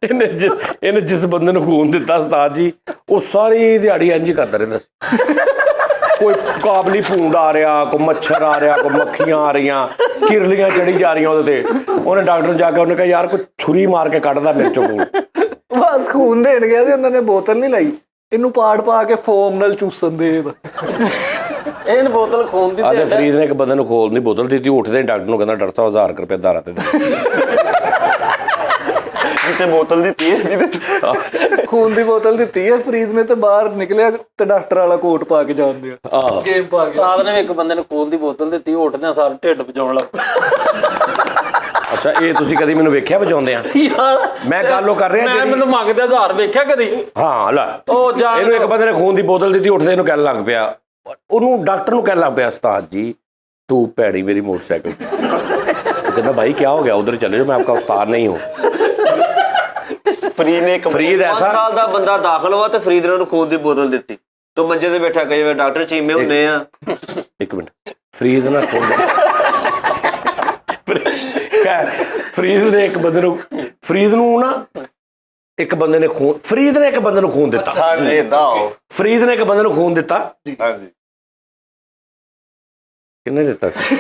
ਇਹਨੇ ਜਿਸ ਬੰਦੇ ਨੂੰ ਖੂਨ ਦਿੱਤਾ ਉਸਤਾਦ ਜੀ ਉਹ ਸਾਰੀ ਦਿਹਾੜੀ ਇੰਝ ਕਰਦਾ ਰਹਿੰਦਾ ਸੀ। ਕੋਈ ਕਾਬਲੀ ਭੂੰਡ ਆ ਰਿਹਾ, ਕੋਈ ਮੱਛਰ ਆ ਰਿਹਾ, ਕੋਈ ਮੱਖੀਆਂ ਆ ਰਹੀਆਂ, ਕਿਰਲੀਆਂ ਚੜੀ ਜਾ ਰਹੀਆਂ ਉਹਦੇ ਤੇ। ਉਹਨੇ ਡਾਕਟਰ ਨੂੰ ਜਾ ਕੇ ਉਹਨੇ ਕਿਹਾ ਯਾਰ ਕੋਈ ਛੁਰੀ ਮਾਰ ਕੇ ਕੱਢਦਾ ਮੇਰੇ ਚੋਂ ਖੂਨ। ਬਸ ਖੂਨ ਦੇਣ ਗਿਆ ਤੇ ਉਹਨਾਂ ਨੇ ਬੋਤਲ ਨਹੀਂ ਲਾਈ ਇਹਨੂੰ ਪਾੜ ਪਾ ਕੇ ਫੋਮ ਨਾਲ ਚੂਸਣ ਦੇ। ਇਹਨ ਬੋਤਲ ਖੂਨ ਦੀ ਆਦੇ ਦੇ ਫਰੀਦ ਨੇ ਇੱਕ ਬੰਦੇ ਨੂੰ ਖੋਲ ਦੀ ਬੋਤਲ ਦਿੱਤੀ। ਉੱਠਦੇ ਡਾਕਟਰ ਨੂੰ ਕਹਿੰਦਾ ਡਾਕਟਰ ਸਾਹਿਬ 1000 ਰੁਪਏ ਦਾ ਰਾਤੇ ਜਿੱਤੇ ਬੋਤਲ ਦਿੱਤੀ ਹੈ ਖੂਨ ਦੀ ਬੋਤਲ ਦਿੱਤੀ ਹੈ ਫਰੀਦ ਨੇ ਤੇ ਬਾਹਰ ਨਿਕਲਿਆ ਤੇ ਡਾਕਟਰ ਵਾਲਾ ਕੋਟ ਪਾ ਕੇ ਜਾਂਦੇ ਆ ਆਹ ਗੇਮ ਪਾ ਕੇ। ਉਸਤਾਦ ਨੇ ਇੱਕ ਬੰਦੇ ਨੂੰ ਖੂਨ ਦੀ ਬੋਤਲ ਦਿੱਤੀ। ਉੱਠਦਿਆਂ ਸਾਰ ਢਿੱਡ ਵਜਾਉਣ ਲੱਗ ਪਿਆ। ਅੱਛਾ ਇਹ ਤੁਸੀਂ ਕਦੀ ਮੈਨੂੰ ਵੇਖਿਆ ਵਜਾਉਂਦੇ ਆ? ਯਾਰ ਮੈਂ ਗੱਲ ਉਹ ਕਰ ਰਿਹਾ ਮੈਂ ਮੈਨੂੰ ਮੰਗਦੇ 1000 ਵੇਖਿਆ ਕਦੀ? ਹਾਂ ਲੈ ਉਹ ਜਾ ਇਹਨੂੰ ਇੱਕ ਬੰਦੇ ਨੇ ਖੂਨ ਦੀ ਬੋਤਲ ਦਿੱਤੀ। ਉੱਠਦੇ ਇਹਨੂੰ ਕਹਿਣ ਲੱਗ ਪਿਆ ਉਹਨੂੰ ਡਾਕਟਰ ਨੂੰ ਕਹਿਣ ਲੱਗ ਪਿਆ ਉਸਤਾਦ ਜੀ ਤੂੰ ਭੈੜੀ ਮੇਰੀ ਮੋਟਰਸਾਈਕਲ। ਉਹ ਕਹਿੰਦਾ ਭਾਈ क्या हो गया उधर चले जाओ मैं आपका उस्ताद नहीं हूँ। ਫਰੀਦ ਨੇ ਇੱਕ ਫਰੀਦ 5 ਐਸਾ ਸਾਲ ਦਾ ਬੰਦਾ ਦਾਖਲ ਹੋਇਆ ਤੇ ਫਰੀਦ ਨੇ ਉਹਨੂੰ ਖੂਨ ਦੀ ਬੋਤਲ ਦਿੱਤੀ। ਤੂੰ ਮੰਜੇ ਤੇ ਬੈਠਾ ਕਹੇ ਡਾਕਟਰ ਚੀਮੇ ਹੁੰਨੇ ਆ। ਇੱਕ ਮਿੰਟ ਫਰੀਦ ਨਾ ਖੂਨ ਫਰੀਦ ਨੇ ਇੱਕ ਬੰਦੇ ਨੂੰ ਫਰੀਦ ਨੂੰ ਨਾ ਇੱਕ ਬੰਦੇ ਨੇ ਖੂਨ ਫਰੀਦ ਨੇ ਇੱਕ ਬੰਦੇ ਨੂੰ ਖੂਨ ਦਿੱਤਾ। ਹਾਂਜੀ ਦਾਓ ਫਰੀਦ ਨੇ ਇੱਕ ਬੰਦੇ ਨੂੰ ਖੂਨ ਦਿੱਤਾ। ਹਾਂਜੀ ਕਿੰਨੇ ਦਿੱਤਾ ਸੀ?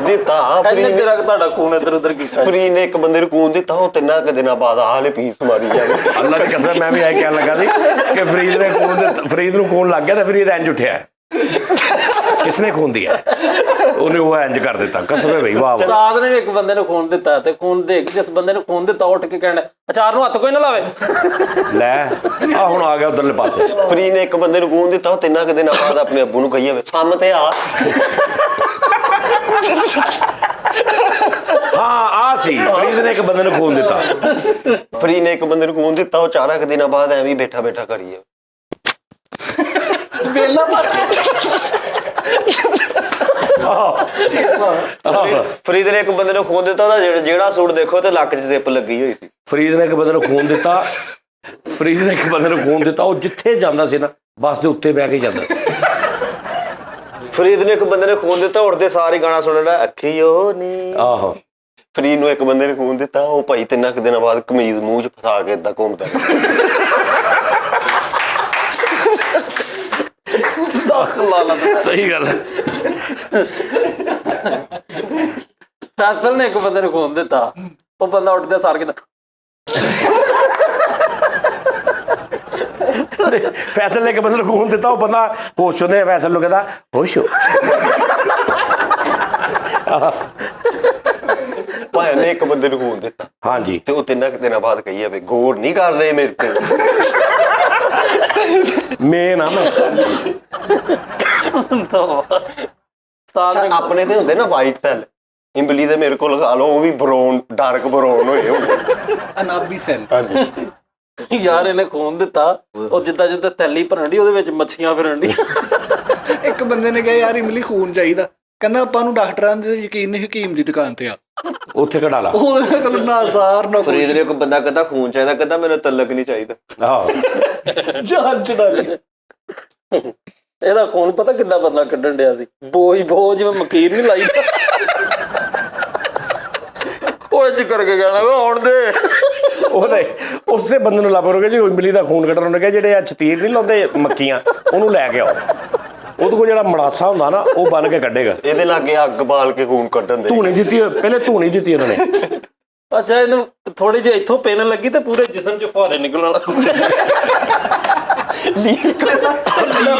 ਦਿੱਤਾ ਇਹਨੇ ਤੇਰਾ ਤੁਹਾਡਾ ਖੂਨ ਇੱਧਰ ਉੱਧਰ ਕੀਤਾ। ਫਰੀਦ ਨੇ ਇੱਕ ਬੰਦੇ ਨੂੰ ਖੂਨ ਦਿੱਤਾ ਉਹ 3 ਦਿਨਾਂ ਬਾਅਦ ਹਾਲੇ ਪੀਸ ਮਾਰੀ ਜਾਵੇ। ਅੱਲਾ ਦੀ ਕਸਮ ਮੈਂ ਵੀ ਇਹ ਕਹਿਣ ਲੱਗਾ ਸੀ ਕਿ ਫਰੀਦ ਨੇ ਖੂਨ ਦਿੱਤਾ। ਫਰੀਦ ਨੂੰ ਖੂਨ ਲੱਗ ਗਿਆ ਤੇ ਫਰੀਦ ਇੰਜ ਉੱਠਿਆ। ਕਿਸਨੇ ਖੂਨ ਦਿਆ? ਉਹਨੇ ਉਹ ਇੰਜ ਕਰ ਦਿੱਤਾ। ਕਸਮ ਹੈ ਬਈ ਵਾਹ ਵਾਹ। ਉਸਤਾਦ ਨੇ ਵੀ ਇੱਕ ਬੰਦੇ ਨੂੰ ਖੂਨ ਦਿੱਤਾ ਤੇ ਖੂਨ ਦੇ ਕੇ ਜਿਸ ਬੰਦੇ ਨੂੰ ਖੂਨ ਦਿੱਤਾ ਉੱਠ ਕੇ ਕਹਿਣ ਅਚਾਰ ਨੂੰ ਹੱਥ ਕੋਈ ਨਾ ਲਾਵੇ। ਲੈ ਆ ਹੁਣ ਆ ਗਿਆ ਉਧਰਲੇ ਪਾਸੇ। ਫਰੀਦ ਨੇ ਇੱਕ ਬੰਦੇ ਨੂੰ ਖੂਨ ਦਿੱਤਾ ਉਹ 3 ਦਿਨਾਂ ਬਾਅਦ ਆਪਣੇ ਅੱਬੂ ਨੂੰ ਕਹੀ ਜਾਵੇ ਸਾਹਮ ਤੇ ਆ। ਹਾਂ ਆ ਸੀ ਫਰੀਦ ਨੇ ਇੱਕ ਬੰਦੇ ਨੂੰ ਖੂਨ ਦਿੱਤਾ। ਫਰੀਦ ਨੇ ਇੱਕ ਬੰਦੇ ਨੂੰ ਖੂਨ ਦਿੱਤਾ ਉਹ 4 ਦਿਨਾਂ ਬਾਅਦ ਐਵੇਂ ਬੈਠਾ ਬੈਠਾ ਕਰੀ ਜਾਵੇ ਵੇਲਾ ਫਰੀਦ ਨੇ ਇੱਕ ਬੰਦੇ ਨੂੰ ਖੂਨ ਦਿੱਤਾ, ਉਹਦਾ ਜਿਹੜਾ ਸੂਟ ਦੇਖੋ ਤੇ ਲੱਕ 'ਚ ਜ਼ਿਪ ਲੱਗੀ ਹੋਈ ਸੀ। ਫਰੀਦ ਨੇ ਇੱਕ ਬੰਦੇ ਨੂੰ ਖੂਨ ਦਿੱਤਾ, ਉਹ ਜਿੱਥੇ ਜਾਂਦਾ ਸੀ ਨਾ ਬੱਸ ਦੇ ਉੱਤੇ ਬਹਿ ਕੇ ਜਾਂਦਾ। ਫਰੀਦ ਨੇ ਇੱਕ ਬੰਦੇ ਨੇ ਖੂਨ ਦਿੱਤਾ, ਉੜਦੇ ਸਾਰੇ ਗਾਣਾ ਸੁਣਨਾ ਅੱਖੀਓ ਨੀ। ਆਹੋ। ਫਰੀਦ ਨੂੰ ਇੱਕ ਬੰਦੇ ਨੇ ਖੂਨ ਦਿੱਤਾ, ਉਹ ਭਾਈ 3 ਦਿਨਾਂ ਬਾਅਦ ਕਮੀਜ਼ ਮੂੰਹ 'ਚ ਫਸਾ ਕੇ ਏਦਾਂ ਘੁੰਮਦਾ। ਸਹੀ ਗੱਲ ਹੈ। ਫੈਸਲ ਨੇ ਇੱਕ ਬੰਦੇ ਨੂੰ ਖੂਨ ਦਿੱਤਾ, ਉਹ ਬੰਦਾ ਉੱਠਦੇ ਸਾਰ ਕੇ ਫੈਸਲ ਨੇ ਇੱਕ ਬੰਦੇ ਨੂੰ ਖੂਨ ਦਿੱਤਾ, ਉਹ ਬੰਦਾ ਹੋਸ਼ ਹੁੰਦੇ ਫੈਸਲ ਨੂੰ ਕਹਿੰਦਾ ਹੋਸ਼ ਹੋ। ਭਾਈ ਨੇ ਇੱਕ ਬੰਦੇ ਨੂੰ ਖੂਨ ਦਿੱਤਾ, ਹਾਂਜੀ, ਤੇ ਉਹ 3 ਦਿਨਾਂ ਬਾਅਦ ਕਹੀ ਜਾਵੇ ਗੌਰ ਨਹੀਂ ਕਰ ਰਹੇ ਮੇਰੇ ਤੇ। ਮੈਂ ਆਪਣੇ ਤੇ ਹੁੰਦੇ ਨਾ ਵਾਈਟ ਸੈੱਲ, ਇੰਬਲੀ ਦੇ ਮੇਰੇ ਕੋਲ ਲਗਾ ਲਓ, ਉਹ ਵੀ ਬਰਾਊਨ, ਡਾਰਕ ਬਰਾਊਨ ਹੋਏ ਹੁੰਦੇ। ਅਨਾਬੀ ਸੈੱਲ। ਯਾਰ ਇਹਨੇ ਖੂਨ ਦਿੱਤਾ, ਉਹ ਜਿੱਦਾਂ ਜਿੱਦਾਂ ਥੈਲੀ ਭਰਨ ਡਈ ਉਹਦੇ ਵਿੱਚ ਮੱਛੀਆਂ ਫਿਰਨ ਡੀ। ਇੱਕ ਬੰਦੇ ਨੇ ਕਿਹਾ ਯਾਰ ਇਮਲੀ ਖੂਨ ਚਾਹੀਦਾ, ਕਹਿੰਦਾ ਆਪਾਂ ਨੂੰ ਡਾਕਟਰਾਂ ਦੇ ਯਕੀਨ ਨਹੀਂ, ਹਕੀਮ ਦੀ ਦੁਕਾਨ ਤੇ ਆ, ਉੱਥੇ ਕਢਾ ਲਾ। ਉਹਦੇ ਕੋਲ ਨਾ ਸਾਰ ਨਾ ਫਰੀਦ ਨੇ ਇੱਕ ਬੰਦਾ ਕਹਿੰਦਾ ਖੂਨ ਚਾਹੀਦਾ, ਕਹਿੰਦਾ ਮੈਨੂੰ ਤਲਕ ਨਹੀਂ ਚਾਹੀਦਾ। ਆਹੋ। ਜਾਨ ਚੜਾ ਲਈ। ਇਹਦਾ ਖੂਨ ਪਤਾ ਕਿੱਦਾਂ ਬੰਦਾ ਕੱਢਣ ਡਿਆ ਸੀ, ਬੋ ਜਿਵੇਂ ਮਕੀਰ ਨਹੀਂ ਲਾਈਦਾ, ਉਹ ਇੰਝ ਕਰਕੇ ਕਹਿਣਾ ਹੁਣ ਦੇ। ਉਹਦੇ ਉਸੇ ਬੰਦੇ ਨੂੰ ਲੱਭ ਰੋਗੇ ਜੀ ਇਮਲੀ ਦਾ ਖੂਨ ਕੱਢਣ ਨੂੰ ਕਿਹਾ, ਜਿਹੜੇ ਆ ਛਤੀਰ ਨਹੀਂ ਲਾਉਂਦੇ ਮੱਕੀਆਂ, ਉਹਨੂੰ ਲੈ ਕੇ ਆਓ। ਉਹਦੇ ਕੋਲ ਜਿਹੜਾ ਮੜਾਸਾ ਹੁੰਦਾ ਨਾ, ਉਹ ਬਣ ਕੇ ਕੱਢੇਗਾ। ਇਹਦੇ ਲਾਗੇ ਅੱਗ ਬਾਲ ਕੇ ਖੂਨ ਕੱਢਣ ਦੇ। ਧੂਣੀ ਦਿੱਤੀ, ਪਹਿਲੇ ਧੂਣੀ ਦਿੱਤੀ ਉਹਨਾਂ ਨੇ। ਅੱਛਾ, ਇਹਨੂੰ ਥੋੜੀ ਜਿਹੀ ਇੱਥੋਂ ਪੈਨ ਲੱਗੀ ਤੇ ਪੂਰੇ ਜਿਸਮ 'ਚ ਫੁਹਾਰੇ ਨਿਕਲਣ ਲੱਗ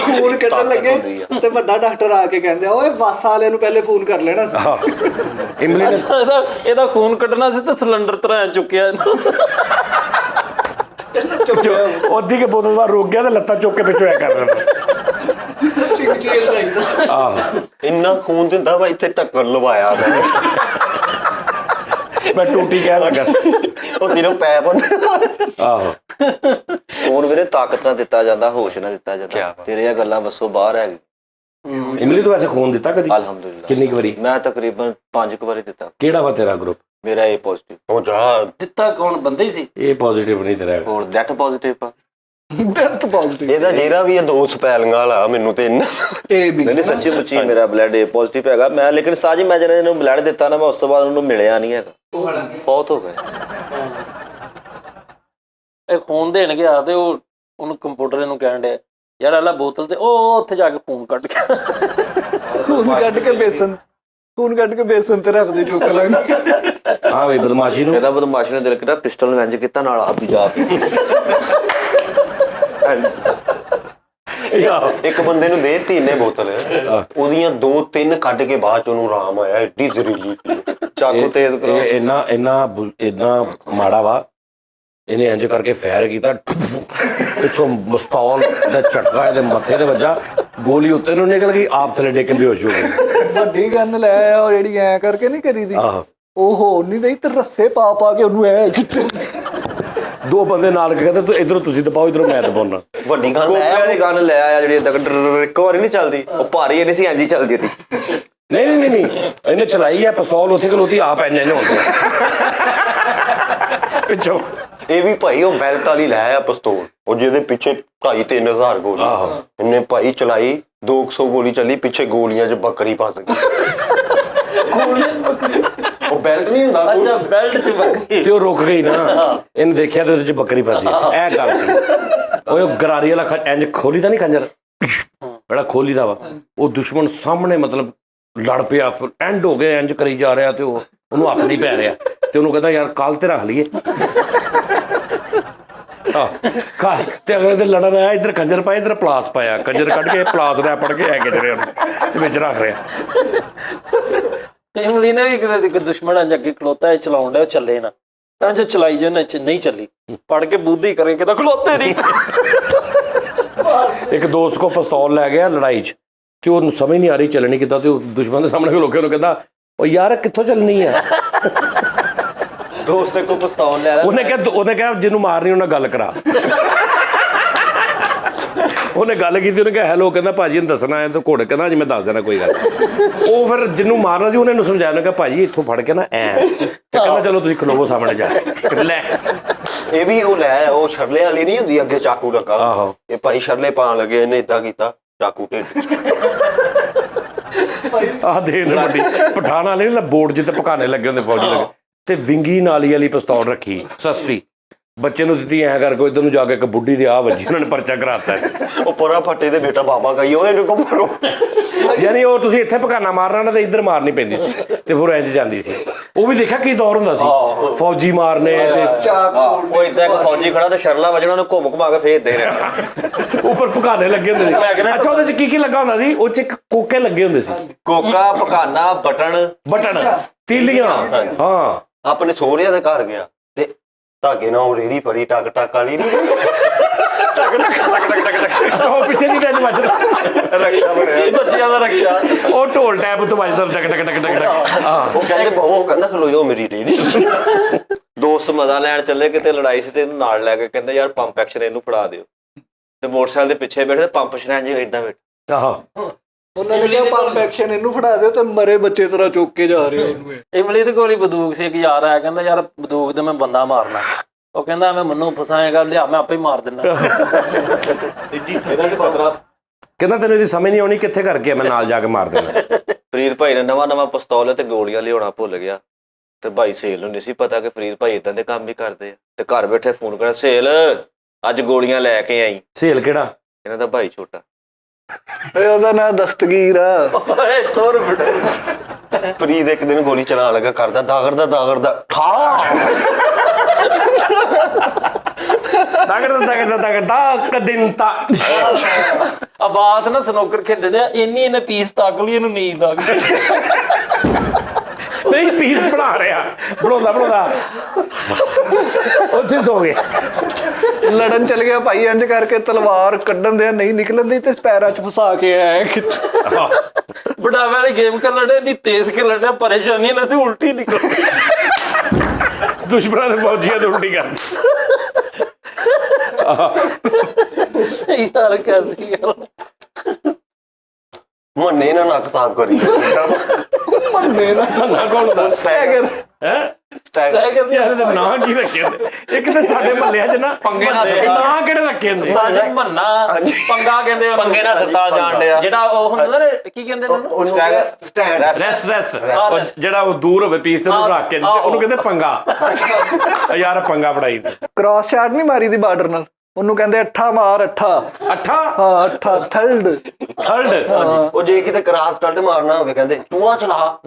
ਖੂਨ ਕੱਢਣ ਲੱਗੇ ਤੇ ਵੱਡਾ ਡਾਕਟਰ ਆ ਕੇ ਕਹਿੰਦੇ ਓਏ ਬੱਸ ਵਾਲਿਆਂ ਨੂੰ ਪਹਿਲੇ ਫੋਨ ਕਰ ਲੈਣਾ ਸੀ। ਇਮਲੀ ਨੇ ਇਹਦਾ ਖੂਨ ਕੱਢਣਾ ਸੀ ਤੇ ਸਿਲੰਡਰ ਤਰ੍ਹਾਂ ਚੁੱਕਿਆ ਇਹਨੂੰ। ਉਹਦੀ ਕੇ ਬੋਤਲ ਦਾ ਰੁਕ ਗਿਆ ਤੇ ਲੱਤਾਂ ਚੁੱਕ ਕੇ ਪਿੱਛੋਂ ਐ ਕਰ ਲੈਣਾ। ਆਹੋ। ਇੰਨਾ ਖੂਨ ਦਿੰਦਾ ਵਾ, ਇੱਥੇ ਢੱਕਣ ਲਵਾਇਆ ਮੈਂ ਟੂਟੀ ਕਹਿ ਲੱਗਾ। ਉਹ ਤੇਰੇ ਪੈਪ ਹੁੰਦੇ। ਆਹੋ। ਖੂਨ ਵੀਰੇ ਤਾਕਤ ਨਾਲ ਦਿੱਤਾ ਜਾਂਦਾ, ਹੋਸ਼ ਨਾਲ ਦਿੱਤਾ ਜਾਂਦਾ। ਕਿਆ ਤੇਰੀਆਂ ਗੱਲਾਂ ਬੱਸੋਂ ਬਾਹਰ ਹੈਗੀ। ਇਮਲੀ ਤੋਂ ਵੈਸੇ ਖੂਨ ਦਿੱਤਾ ਕਦੀ? ਅਲਹਮਦੁਲਿਲਾ। ਕਿੰਨੀ ਕੁ ਵਾਰੀ? ਮੈਂ ਤਕਰੀਬਨ 5 ਵਾਰੀ ਦਿੱਤਾ। ਕਿਹੜਾ ਵਾ ਤੇਰਾ ਗਰੁੱਪ? ਮੇਰਾ A ਪੋਜ਼ਿਟਿਵ। ਉਹ ਜਾ ਦਿੱਤਾ ਕੌਣ ਬੰਦਾ ਹੀ ਸੀ? ਇਹ ਪੋਜ਼ਿਟਿਵ ਨਹੀਂ ਤੇਰਾ। ਹੋਰ ਡੈਟ ਪੋਜ਼ਿਟਿਵ ਆ। Death positive. ਇਹਦਾ ਜਿਹੜਾ ਵੀ ਇਹ 2 ਸਪੈਲਿੰਗ ਵਾਲਾ ਮੈਨੂੰ ਤੇ ਇੰਨਾ ਇਹ ਵੀ ਨਹੀਂ ਸੱਚੀ ਮੁੱਚੀ ਮੇਰਾ ਬਲੱਡ A ਪੋਜ਼ਿਟਿਵ ਹੈਗਾ। ਮੈਂ ਲੇਕਿਨ ਸਾਜੀ ਮੈਂ ਜਦੋਂ ਇਹਨੂੰ ਬਲੱਡ ਦਿੱਤਾ ਨਾ, ਮੈਂ ਉਸ ਤੋਂ ਬਾਅਦ ਉਹਨੂੰ ਮਿਲਿਆ ਨਹੀਂ ਹੈਗਾ, ਫੌਤ ਹੋ ਗਏ। ਇਹ ਖੂਨ ਦੇਣ ਗਿਆ ਤੇ ਉਹਨੂੰ ਕੰਪਿਊਟਰ ਨੂੰ ਕਹਿਣ ਡਿਆ ਯਾਰ ਆਲਾ ਬੋਤਲ ਤੇ ਉਹ ਉੱਥੇ ਜਾ ਕੇ ਖੂਨ ਕੱਢ ਕੇ ਖੂਨ ਕੱਢ ਕੇ ਬੇਸਨ ਤੇ ਰੱਖਦੇ ਚੁੱਕ ਲੈਣ। ਹਾਂ ਬਈ ਬਦਮਾਸ਼ੀ ਨੂੰ। ਇਹਦਾ ਬਦਮਾਸ਼ ਨੇ ਦਿਲ ਕੀਤਾ, ਪਿਸਟਲ ਨੂੰ ਇੰਜ ਕੀਤਾ ਨਾਲ ਆਪੀ ਜਾ ਕੇ। ਇੱਕ ਬੰਦੇ ਨੂੰ ਦੇ ਦਿੱਤੀ ਇਹਨੇ ਬੋਤਲ, ਉਹਦੀਆਂ 2-3 ਕੱਢ ਕੇ ਬਾਅਦ ਚ ਉਹਨੂੰ ਆਰਾਮ ਆਇਆ। ਐਡੀ ਜ਼ਹਿਰੀਲੀ ਚਾਕੂ ਤੇਜ਼ ਕਰੋ। ਇੰਨਾ ਮਾੜਾ ਵਾ, ਇਹਨੇ ਇੰਜ ਕਰਕੇ ਫਾਇਰ ਕੀਤਾ, ਪਿੱਛੋਂ ਮਸਤੌਲ ਦਾ ਝਟਕਾ ਇਹਦੇ ਮੱਥੇ ਤੇ ਵੱਜਾ, ਗੋਲੀ ਉੱਤੇ ਨੂੰ ਨਿਕਲ ਗਈ, ਆਪ ਥੱਲੇ ਡਿੱਗ ਕੇ ਬੇਹੋਸ਼ ਹੋ ਗਈ। ਵੱਡੀ ਗੰਨ ਲੈ ਆਇਆ, ਉਹ ਜਿਹੜੀ ਐ ਕਰਕੇ ਨਹੀਂ ਕਰੀਦੀ, ਆਹੋ। ਉਹ ਹੋ ਨਹੀਂ ਦਈ ਤੇ ਰੱਸੇ ਪਾ ਕੇ ਉਹਨੂੰ ਐ ਕਿਤੇ। 2 ਬੰਦੇ ਨਾਲ ਕਹਿੰਦੇ ਤੂੰ ਇਧਰੋਂ ਤੁਸੀਂ ਦਬਾਓ, ਇਧਰੋਂ ਮੈਂ ਦਬਾਉਣਾ। ਵੱਡੀ ਗੱਲ ਕੋਪੇ ਵਾਲੀ ਗਨ ਲੈ ਆਇਆ ਜਿਹੜੀ ਏਦਾਂ ਇੱਕ ਵਾਰੀ ਨਹੀਂ ਚੱਲਦੀ, ਉਹ ਭਾਰੀ ਨਹੀਂ ਸੀ, ਇੰਝ ਹੀ ਚੱਲਦੀ ਸੀ। ਨਹੀਂ ਇਹਨੇ ਚਲਾਈ ਹੈ ਪਿਸਤੌਲ, ਉੱਥੇ ਖਲੋਤੀ, ਆਪ ਐਨੇ ਹੁੰਦੇ ਪਿੱਛੋਂ। ਇਹ ਵੀ ਭਾਈ ਉਹ ਬੈਲਟ ਵਾਲੀ ਲੈ ਆਇਆ ਪਿਸਤੌਲ, ਉਹ ਜਿਹਦੇ ਪਿੱਛੇ 2,500-3,000 ਗੋਲੀ। ਇਹਨੇ ਭਾਈ ਚਲਾਈ, 200 ਗੋਲੀ ਚੱਲੀ, ਪਿੱਛੇ ਗੋਲੀਆਂ 'ਚ ਬੱਕਰੀ ਫਸ ਗਈ। ਉਹ ਬੈਲਟ ਨਹੀਂ ਹੁੰਦਾ। ਅੱਛਾ, ਬੈਲਟ 'ਚ ਬੱਕਰੀ ਤੇ ਉਹ ਰੁਕ ਗਈ ਨਾ, ਇਹਨੇ ਦੇਖਿਆ ਤੇ ਉਹਦੇ 'ਚ ਬੱਕਰੀ ਫਸੀ ਸੀ। ਇਹ ਗੱਲ ਸੀ। ਉਹ ਗਰਾਰੀ ਵਾਲਾ ਇੰਜ ਖੋਲੀ ਤਾਂ ਨਹੀਂ ਖੰਜਰ, ਜਿਹੜਾ ਖੋਲੀ ਦਾ ਵਾ, ਉਹ ਦੁਸ਼ਮਣ ਸਾਹਮਣੇ ਮਤਲਬ ਲੜ ਪਿਆ, ਐਂਡ ਹੋ ਗਿਆ, ਇੰਜ ਕਰੀ ਜਾ ਰਿਹਾ ਤੇ ਉਹਨੂੰ ਹੱਥ ਨਹੀਂ ਪੈ ਰਿਹਾ, ਤੇ ਉਹਨੂੰ ਕਹਿੰਦਾ ਯਾਰ ਕੱਲ ਤੇ ਰੱਖ ਲਈਏ। ਤੇ ਅਗਲੇ ਦਿਨ ਲੜਨ ਆਇਆ, ਇੱਧਰ ਖੰਜਰ ਪਾਇਆ, ਇੱਧਰ ਪਲਾਸ ਪਾਇਆ, ਖੰਜਰ ਕੱਢ ਕੇ ਪਲਾਸ ਲੈ ਪੜ ਕੇ ਐ ਖਿੱਚ ਰਿਹਾ ਤੇ ਵਿੱਚ ਰੱਖ ਰਿਹਾ। ਇਮਲੀ ਨੇ ਵੀ ਕਿਤੇ ਦੁਸ਼ਮਣ ਅੰਜ ਅੱਗੇ ਖਲੋਤਾ, ਇਹ ਚਲਾਉਣ ਡਿਆ, ਉਹ ਚੱਲੇ ਨਾ ਤਾਂ ਜੋ ਚਲਾਈ ਜੇ ਨਹੀਂ ਚੱਲੀ, ਪੜ ਕੇ ਬੁੱਧੀ ਕਰੇ ਕਿਦਾ ਖਲੋਤੇ ਨਹੀਂ। ਇੱਕ ਦੋਸਤ ਕੋ ਪਿਸਤੌਲ ਲੈ ਗਿਆ ਲੜਾਈ 'ਚ, ਤੇ ਉਹਨੂੰ ਸਮਝ ਨਹੀਂ ਆ ਰਹੀ ਚੱਲਣੀ ਕਿੱਦਾਂ, ਤੇ ਉਹ ਦੁਸ਼ਮਣ ਦੇ ਸਾਹਮਣੇ ਲੋਕਾਂ ਨੂੰ ਕਹਿੰਦਾ ਉਹ ਯਾਰ ਕਿੱਥੋਂ ਚੱਲਣੀ ਆ। ਦੋਸਤ ਕੋ ਪਿਸਤੌਲ ਲੈ ਉਹਨੇ ਕਿਹਾ ਜਿਹਨੂੰ ਮਾਰਨੀ ਉਹਨਾਂ ਗੱਲ ਕਰਾ। ਉਹਨੇ ਗੱਲ ਕੀਤੀ, ਉਹਨੇ ਕਿਹਾ ਹੈਲੋ, ਕਹਿੰਦਾ ਭਾਜੀ ਨੂੰ ਦੱਸਣਾ ਹੈ ਤਾਂ ਘੋੜੇ, ਕਹਿੰਦਾ ਜੀ ਮੈਂ ਦੱਸ ਦੇਣਾ ਕੋਈ ਗੱਲ ਨਹੀਂ। ਉਹ ਫਿਰ ਜਿਹਨੂੰ ਮਾਰਨਾ ਸੀ ਉਹਨੇ ਇਹਨੂੰ ਸਮਝਾਇਆ, ਉਹਨੇ ਕਿਹਾ ਭਾਜੀ ਇੱਥੋਂ ਫੜ ਕੇ ਨਾ ਤੇ ਕਹਿੰਦਾ ਚਲੋ ਤੁਸੀਂ ਖਲੋਵੋ ਸਾਹਮਣੇ ਜਾ ਕੇ। ਲੈ ਇਹ ਵੀ ਉਹ ਲੈ, ਉਹ ਛਰਲੇ ਵਾਲੀ ਨਹੀਂ ਹੁੰਦੀ ਅੱਗੇ ਚਾਕੂ ਲੱਗਾ, ਆਹੋ ਇਹ ਭਾਈ ਛਰਲੇ ਪਾਣ ਲੱਗੇ, ਇਹਨੇ ਇਦਾਂ ਕੀਤਾ, ਚਾਕੂ ਢਿੱਡ ਆਹ ਦੇਖ ਨਾ ਵੱਡੀ ਪਠਾਨ ਵਾਲੇ ਨਾ ਬੋਰਡ ਜਿੱਤੇ ਪਕਾਨੇ ਲੱਗੇ ਹੁੰਦੇ ਫੌਜੀ ਲੱਗੇ, ਤੇ ਵਿੰਗੀ ਨਾਲੀ ਵਾਲੀ ਪਿਸਤੌਲ ਰੱਖੀ ਸਸਤੀ, ਬੱਚੇ ਨੂੰ ਦਿੱਤੀ ਐਂ ਕਰਕੇ ਇੱਧਰ ਨੂੰ ਜਾ ਕੇ ਇੱਕ ਬੁੱਢੀ ਦੇ ਆ ਵੱਜੀ, ਉਹਨਾਂ ਨੇ ਪਰਚਾ ਕਰਾਤਾ। ਉਹ ਪਰਾ ਫੱਟੇ ਦੇ ਬੇਟਾ ਬਾਬਾ ਗਈ, ਉਹ ਇਹਨੂੰ ਕੋ ਮਾਰੋ। ਯਾਨੀ ਉਹ ਤੁਸੀਂ ਇੱਥੇ ਪਕਾਨਾ ਮਾਰਨਾ ਨਾ ਤੇ ਇੱਧਰ ਮਾਰਨੀ ਪੈਂਦੀ ਸੀ, ਤੇ ਫਿਰ ਇੰਜ ਜਾਂਦੀ ਸੀ। ਉਹ ਵੀ ਦੇਖਿਆ ਕੀ ਦੌਰ ਹੁੰਦਾ ਸੀ, ਫੌਜੀ ਮਾਰਨੇ ਤੇ ਉਹ ਇਦਾਂ ਇੱਕ ਫੌਜੀ ਖੜਾ ਤੇ ਸ਼ਰਲਾ ਵਜਣਾ, ਉਹਨੂੰ ਘੁੰਮ ਘੁਮਾ ਕੇ ਫੇਰ ਦੇ ਰਿਹਾ। ਉੱਪਰ ਪਕਾਨੇ ਲੱਗੇ ਹੁੰਦੇ ਸੀ। ਅੱਛਾ ਉਹਦੇ ਚ ਕੀ ਲੱਗਾ ਹੁੰਦਾ ਸੀ? ਉਹ ਚ ਇੱਕ ਕੋਕੇ ਲੱਗੇ ਹੁੰਦੇ ਸੀ, ਕੋਕਾ, ਪਕਾਨਾ, ਬਟਨ, ਤੀਲੀਆਂ। ਹਾਂ ਆਪਣੇ ਸਹੁਰਿਆਂ ਦੇ ਘਰ ਗਿਆ ਤੇ ਧਾਗੇ ਨਾਲ ਉਹ ਰੇੜੀ ਫੜੀ, ਟਕ ਟਕ ਵਾਲੀ ਨੀ, ਉਹ ਪਿੱਛੇ ਦੀ ਤੈਨੂੰ ਵੱਜਦਾ ਰਕਸ਼ਾ ਬਣਿਆ, ਬੱਚਿਆਂ ਦਾ ਰੱਖਿਆ। ਉਹ ਢੋਲ ਟੈਪ ਤੋਂ ਵੱਜਦਾ ਟਕ ਟਕ ਟਕ ਟਕ ਟਕ। ਹਾਂ ਉਹ ਕਹਿੰਦਾ ਖਲੋ ਜਾਓ ਮੇਰੀ ਰੇੜੀ। ਦੋਸਤ ਮਜ਼ਾ ਲੈਣ ਚੱਲੇ, ਕਿਤੇ ਲੜਾਈ ਸੀ ਤੇ ਇਹਨੂੰ ਨਾਲ ਲੈ ਕੇ ਕਹਿੰਦੇ ਯਾਰ ਪੰਪ ਐਕਸ਼ਨ ਇਹਨੂੰ ਫੜਾ ਦਿਓ, ਤੇ ਮੋਟਰਸਾਈਕਲ ਦੇ ਪਿੱਛੇ ਬੈਠੇ ਪੰਪ ਸ਼ਰੈਂਜ ਜੀ ਇਦਾਂ ਬੈਠ। ਆਹੋ ਉਹਨਾਂ ਨੇ ਕਿਹਾ ਪੰਪ ਐਕਸ਼ਨ ਇਹਨੂੰ ਫੜਾ ਦਿਓ, ਤੇ ਮਰੇ ਬੱਚੇ ਤਰ੍ਹਾਂ ਚੁੱਕ ਕੇ ਜਾ ਰਹੇ ਉਹਨੂੰ। ਇਮਲੀ ਦੇ ਕੋਲ ਹੀ ਬੰਦੂਕ ਸੀ, ਇੱਕ ਯਾਰ ਆਇਆ, ਕਹਿੰਦਾ ਯਾਰ ਬੰਦੂਕ ਤੇ ਮੈਂ ਬੰਦਾ ਮਾਰਨਾ। ਉਹ ਕਹਿੰਦਾ ਮੈਂ ਮੈਨੂੰ ਫਸਾਏਗਾ, ਲਿਆ ਮੈਂ ਆਪੇ ਮਾਰ ਦਿੰਦਾ। ਕਹਿੰਦਾ ਤੈਨੂੰ ਇਹਦੀ ਸਮਝ ਨਹੀਂ ਆਉਣੀ, ਕਿੱਥੇ ਕਰਕੇ ਮੈਂ ਨਾਲ ਜਾ ਕੇ ਮਾਰ ਦੇਣਾ। ਫਰੀਦ ਭਾਈ ਨੇ ਨਵਾਂ ਪਿਸਤੌਲ ਤੇ ਗੋਲੀਆਂ ਲਿਆਉਣਾ ਭੁੱਲ ਗਿਆ, ਤੇ ਭਾਈ ਸੇਲ ਨੂੰ ਨਹੀਂ ਸੀ ਪਤਾ ਕਿ ਫਰੀਦ ਭਾਈ ਇਦਾਂ ਦੇ ਕੰਮ ਵੀ ਕਰਦੇ ਆ, ਤੇ ਘਰ ਬੈਠੇ ਫੋਨ ਕਰਿਆ, ਸੇਲ ਅੱਜ ਗੋਲੀਆਂ ਲੈ ਕੇ ਆਈ। ਸੇਲ ਕਿਹੜਾ? ਇਹਨਾਂ ਦਾ ਭਾਈ ਛੋਟਾ। ਉਹਦਾ ਨਾਂ ਦਸਤਗੀਰ ਆ। ਓਏ ਤੋਰ ਬਿੜ। ਫਰੀਦ ਇੱਕ ਦਿਨ ਗੋਲੀ ਚਲਾ ਲੱਗਾ, ਕਰਦਾ ਦਾਗੜਦਾ ਠਾ, ਦਿਨ ਤਾਂ ਆਵਾਜ਼ ਨਾ ਸਨੋਕਰ ਖੇਡਦੇ ਆ, ਇਹਨੇ ਪੀਸ ਤੱਕ ਲਈ ਇਹਨੂੰ ਨੀਂਦ ਆ ਗਈ। ਨਹੀਂ ਪੀਸ ਬਣਾ ਰਿਹਾ, ਬਣਾਉਂਦਾ ਉੱਥੇ ਸੋ ਗਏ। ਲੜਨ ਚਲ ਗਿਆ ਭਾਈ, ਇੰਜ ਕਰਕੇ ਤਲਵਾਰ ਕੱਢਣ ਦੇ ਨਹੀਂ ਨਿਕਲਣ ਦੀ, ਤੇ ਪੈਰਾਂ 'ਚ ਫਸਾ ਕੇ ਆਇਆ। ਬੜਾਵੇ ਵਾਲੀ ਗੇਮ ਕਰ ਲੜੇ, ਨਹੀਂ ਤੇਜ਼ ਕਰ ਲੜੇ, ਪਰੇਸ਼ਾਨੀ ਨਾ ਤੇ ਉਲਟੀ ਨਿਕਲ। ਦੁਸ਼ਮਣਾਂ ਦੇ ਫੌਜੀਆਂ ਤੇ ਉਲਟੀ ਕਰਦੇ। ਯਾਰ ਕਰਦੀ ਯਾਰ, ਮੰਨੇ ਨਾ ਨੱਕ ਸਾਫ਼ ਕਰੀ। ਮੰਨੇ ਨਾ ਨਾ ਕੌਣ ਹੁੰਦਾ ਸੈਗਰ ਹੈ? ਟਾਈਗਰ ਯਾਰ ਇਹਦੇ ਨਾਂ ਕੀ ਰੱਖੇ ਹੁੰਦੇ? ਇੱਕ ਤੇ ਸਾਡੇ ਮਹੱਲਿਆਂ 'ਚ ਨਾ ਪੰਗੇ ਨਾਲ ਨਾਂ ਕਿਹੜੇ ਰੱਖੇ ਹੁੰਦੇ? ਤਾਂ ਮੰਨਾ ਪੰਗਾ ਕਹਿੰਦੇ ਉਹਨੂੰ। ਪੰਗੇ ਨਾਲ ਸਰਤਾਜ ਜਾਣ ਡਿਆ। ਜਿਹੜਾ ਉਹ ਹੁੰਦਾ ਨਾ, ਕੀ ਕਹਿੰਦੇ ਨੇ ਉਹਨੂੰ? ਸਟੈਂਡ। ਰੈਸ ਜਿਹੜਾ ਉਹ ਦੂਰ ਹੋਵੇ ਪੀਸ ਤੇ ਉਹਨੂੰ ਰੱਖ ਕੇ ਉਹਨੂੰ ਕਹਿੰਦੇ ਪੰਗਾ। ਯਾਰ ਪੰਗਾ ਫੜਾਈ ਕ੍ਰਾਸ ਸ਼ਾਟ ਨਹੀਂ ਮਾਰੀ ਦੀ ਬਾਰਡਰ ਨਾਲ, ਉਹਨੂੰ ਕਹਿੰਦੇ ਅੱਠਾ ਮਾਰ, ਅੱਠਾ। ਹਾਂ ਅੱਠਾ, ਥਰਡ। ਉਹ ਜੇ ਕਿਤੇ ਕਰਾਸ ਟਲਟ ਮਾਰਨਾ ਹੋਵੇ, ਕਹਿੰਦੇ ਚੂਹਾ ਚਲਾ।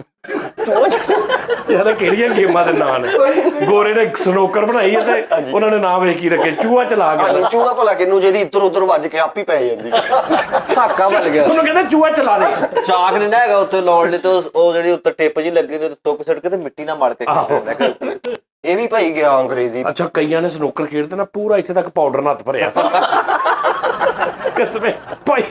ਯਾਰ ਕਿਹੜੀਆਂ ਗੇਮਾਂ ਦੇ ਨਾਂ ਨੇ? ਗੋਰੇ ਨੇ ਸਨੋਕਰ ਬਣਾਈ ਹੈ ਤੇ ਉਹਨਾਂ ਨੇ ਨਾਮ ਵੇਖ ਕੀ ਰੱਖੇ, ਚੂਹਾ ਚਲਾ ਗਿਆ। ਚੂਹਾ ਭਲਾ ਕਿਨੂੰ, ਜਿਹੜੀ ਇੱਧਰ ਉੱਧਰ ਵੱਜ ਕੇ ਆਪ ਹੀ ਪੈ ਜਾਂਦੀ। ਸਾਕਾ ਬਣ ਗਿਆ। ਉਹਨੂੰ ਕਹਿੰਦੇ ਚੂਹਾ ਚਲਾ ਦੇ। ਚਾਕ ਨਹੀਂ ਨਾ ਹੈਗਾ ਉੱਤੇ ਲਾਉਣ ਲਈ, ਤੇ ਉਹ ਜਿਹੜੀ ਉੱਤੇ ਟਿਪ ਜੀ ਲੱਗੀ ਤੇ ਤੁੱਕ ਸੜ ਕੇ ਤੇ ਮਿੱਟੀ ਨਾਲ ਮੜ ਕੇ ਇਹ ਵੀ ਭਾਈ ਗਿਆ ਅੰਗਰੇਜ਼ੀ। ਅੱਛਾ ਕਈਆਂ ਨੇ ਸਨੋਕਰ ਖੇਡਦੇ ਨਾ ਪੂਰਾ ਇੱਥੇ ਤੱਕ ਪਾਊਡਰ ਨਾਲ ਹੱਥ ਭਰਿਆ। ਕਸਮੇ ਭਾਈ।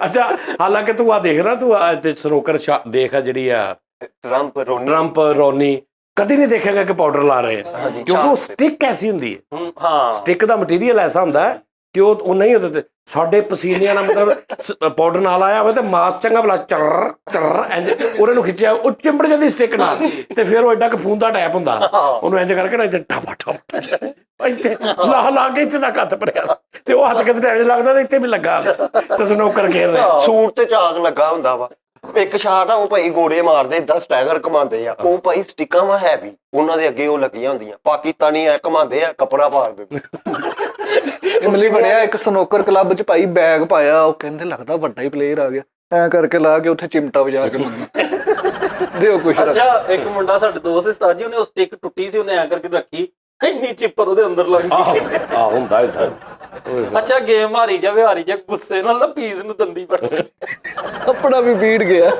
ਅੱਛਾ ਹਾਲਾਂਕਿ ਤੂੰ ਆ ਦੇਖ ਨਾ, ਤੂੰ ਸਨੋਕਰ ਦੇਖ ਆ ਜਿਹੜੀ ਆ ਟਰੰਪ ਰੋਨੀ, ਕਦੀ ਨਹੀਂ ਦੇਖੇਗਾ ਕਿ ਪਾਊਡਰ ਲਾ ਰਹੇ, ਕਿਉਂਕਿ ਉਹ ਸਟਿਕ ਐਸੀ ਹੁੰਦੀ ਹੈ। ਹਾਂ ਸਟਿਕ ਦਾ ਮਟੀਰੀਅਲ ਐਸਾ ਹੁੰਦਾ ਕਿ ਉਹ ਨਹੀਂ ਉਹਦੇ ਤੇ ਸਾਡੇ ਪਸੀਨਿਆਂ ਨਾਲ ਮਤਲਬ ਪਾਊਡਰ ਨਾਲ ਆਇਆ ਹੋਵੇ ਤੇ ਮਾਸ ਚੰਗਾ ਭਲਾ ਚਰ ਇੰਜ ਉਹਨਾਂ ਨੂੰ ਖਿੱਚਿਆ, ਉਹ ਚਿੰਬੜ ਜਾਂਦੀ ਸਟਿਕ ਨਾਲ, ਤੇ ਫਿਰ ਉਹ ਐਡਾ ਕਫੂਨ ਦਾ ਟੈਪ ਹੁੰਦਾ, ਉਹਨੂੰ ਇੰਜ ਕਰਕੇ ਨਾ ਇੱਥੇ ਠਾਪਾ ਇੱਥੇ ਲਾ ਕੇ ਇੱਥੇ ਤੱਕ ਹੱਥ ਭਰਿਆ, ਤੇ ਉਹ ਹੱਥ ਕਿਤੇ ਟੈਪ ਲੱਗਦਾ ਤੇ ਇੱਥੇ ਵੀ ਲੱਗਾ, ਤੇ ਸਨੋਕਰ ਖੇਡ ਰਿਹਾ। ਸੂਟ ਤੇ ਚਾਕ ਲੱਗਾ ਹੁੰਦਾ ਵਾ, ਇੱਕ ਸ਼ਾਟ ਆ ਉਹ ਭਾਈ ਗੋੜੇ ਮਾਰਦੇ, 10 ਟਾਈਗਰ ਕਮਾਉਂਦੇ ਆ, ਉਹ ਭਾਈ ਸਟਿਕਾਂ ਵਾ ਹੈਵੀ, ਉਹਨਾਂ ਦੇ ਅੱਗੇ ਉਹ ਲੱਗੀਆਂ ਹੁੰਦੀਆਂ, ਪਾਕਿਸਤਾਨੀ ਐ ਕਮਾਉਂਦੇ ਆ, ਕੱਪੜਾ ਪਾੜ ਦਿੰਦੇ। ਇਮਲੀ ਬਣਿਆ ਇੱਕ ਸਨੋਕਰ ਕਲੱਬ 'ਚ ਭਾਈ, ਬੈਗ ਪਾਇਆ, ਉਹ ਕਹਿੰਦੇ ਲੱਗਦਾ ਵੱਡਾ ਹੀ ਪਲੇਅਰ ਆ ਗਿਆ, ਐ ਕਰਕੇ ਲਾ ਕੇ ਉੱਥੇ ਚਿਮਟਾ ਵਜਾ ਕੇ ਮੰਗੀ ਦਿਓ ਕੁਛ। ਅੱਛਾ ਇੱਕ ਮੁੰਡਾ ਸਾਡੇ ਦੋਸਤ ਸੀ ਉਸਤਾਦ ਜੀ, ਉਹਨੇ ਉਹ ਸਟਿਕ ਟੁੱਟੀ ਸੀ, ਉਹਨੇ ਐ ਕਰਕੇ ਰੱਖੀ, ਇੰਨੀ ਚਿੱਪਰ ਉਹਦੇ ਅੰਦਰ ਲੱਗ ਗਈ। ਆਹ ਹੁੰਦਾ ਇਦਾਂ। ਅੱਛਾ ਗੇਮ ਹਾਰੀ ਜਾ ਗੁੱਸੇ ਨਾਲ ਨਾ ਪੀਸ ਨੂੰ ਦੰਦੀ ਪੜ ਕੱਪੜਾ ਵੀ ਬੀੜ ਗਿਆ।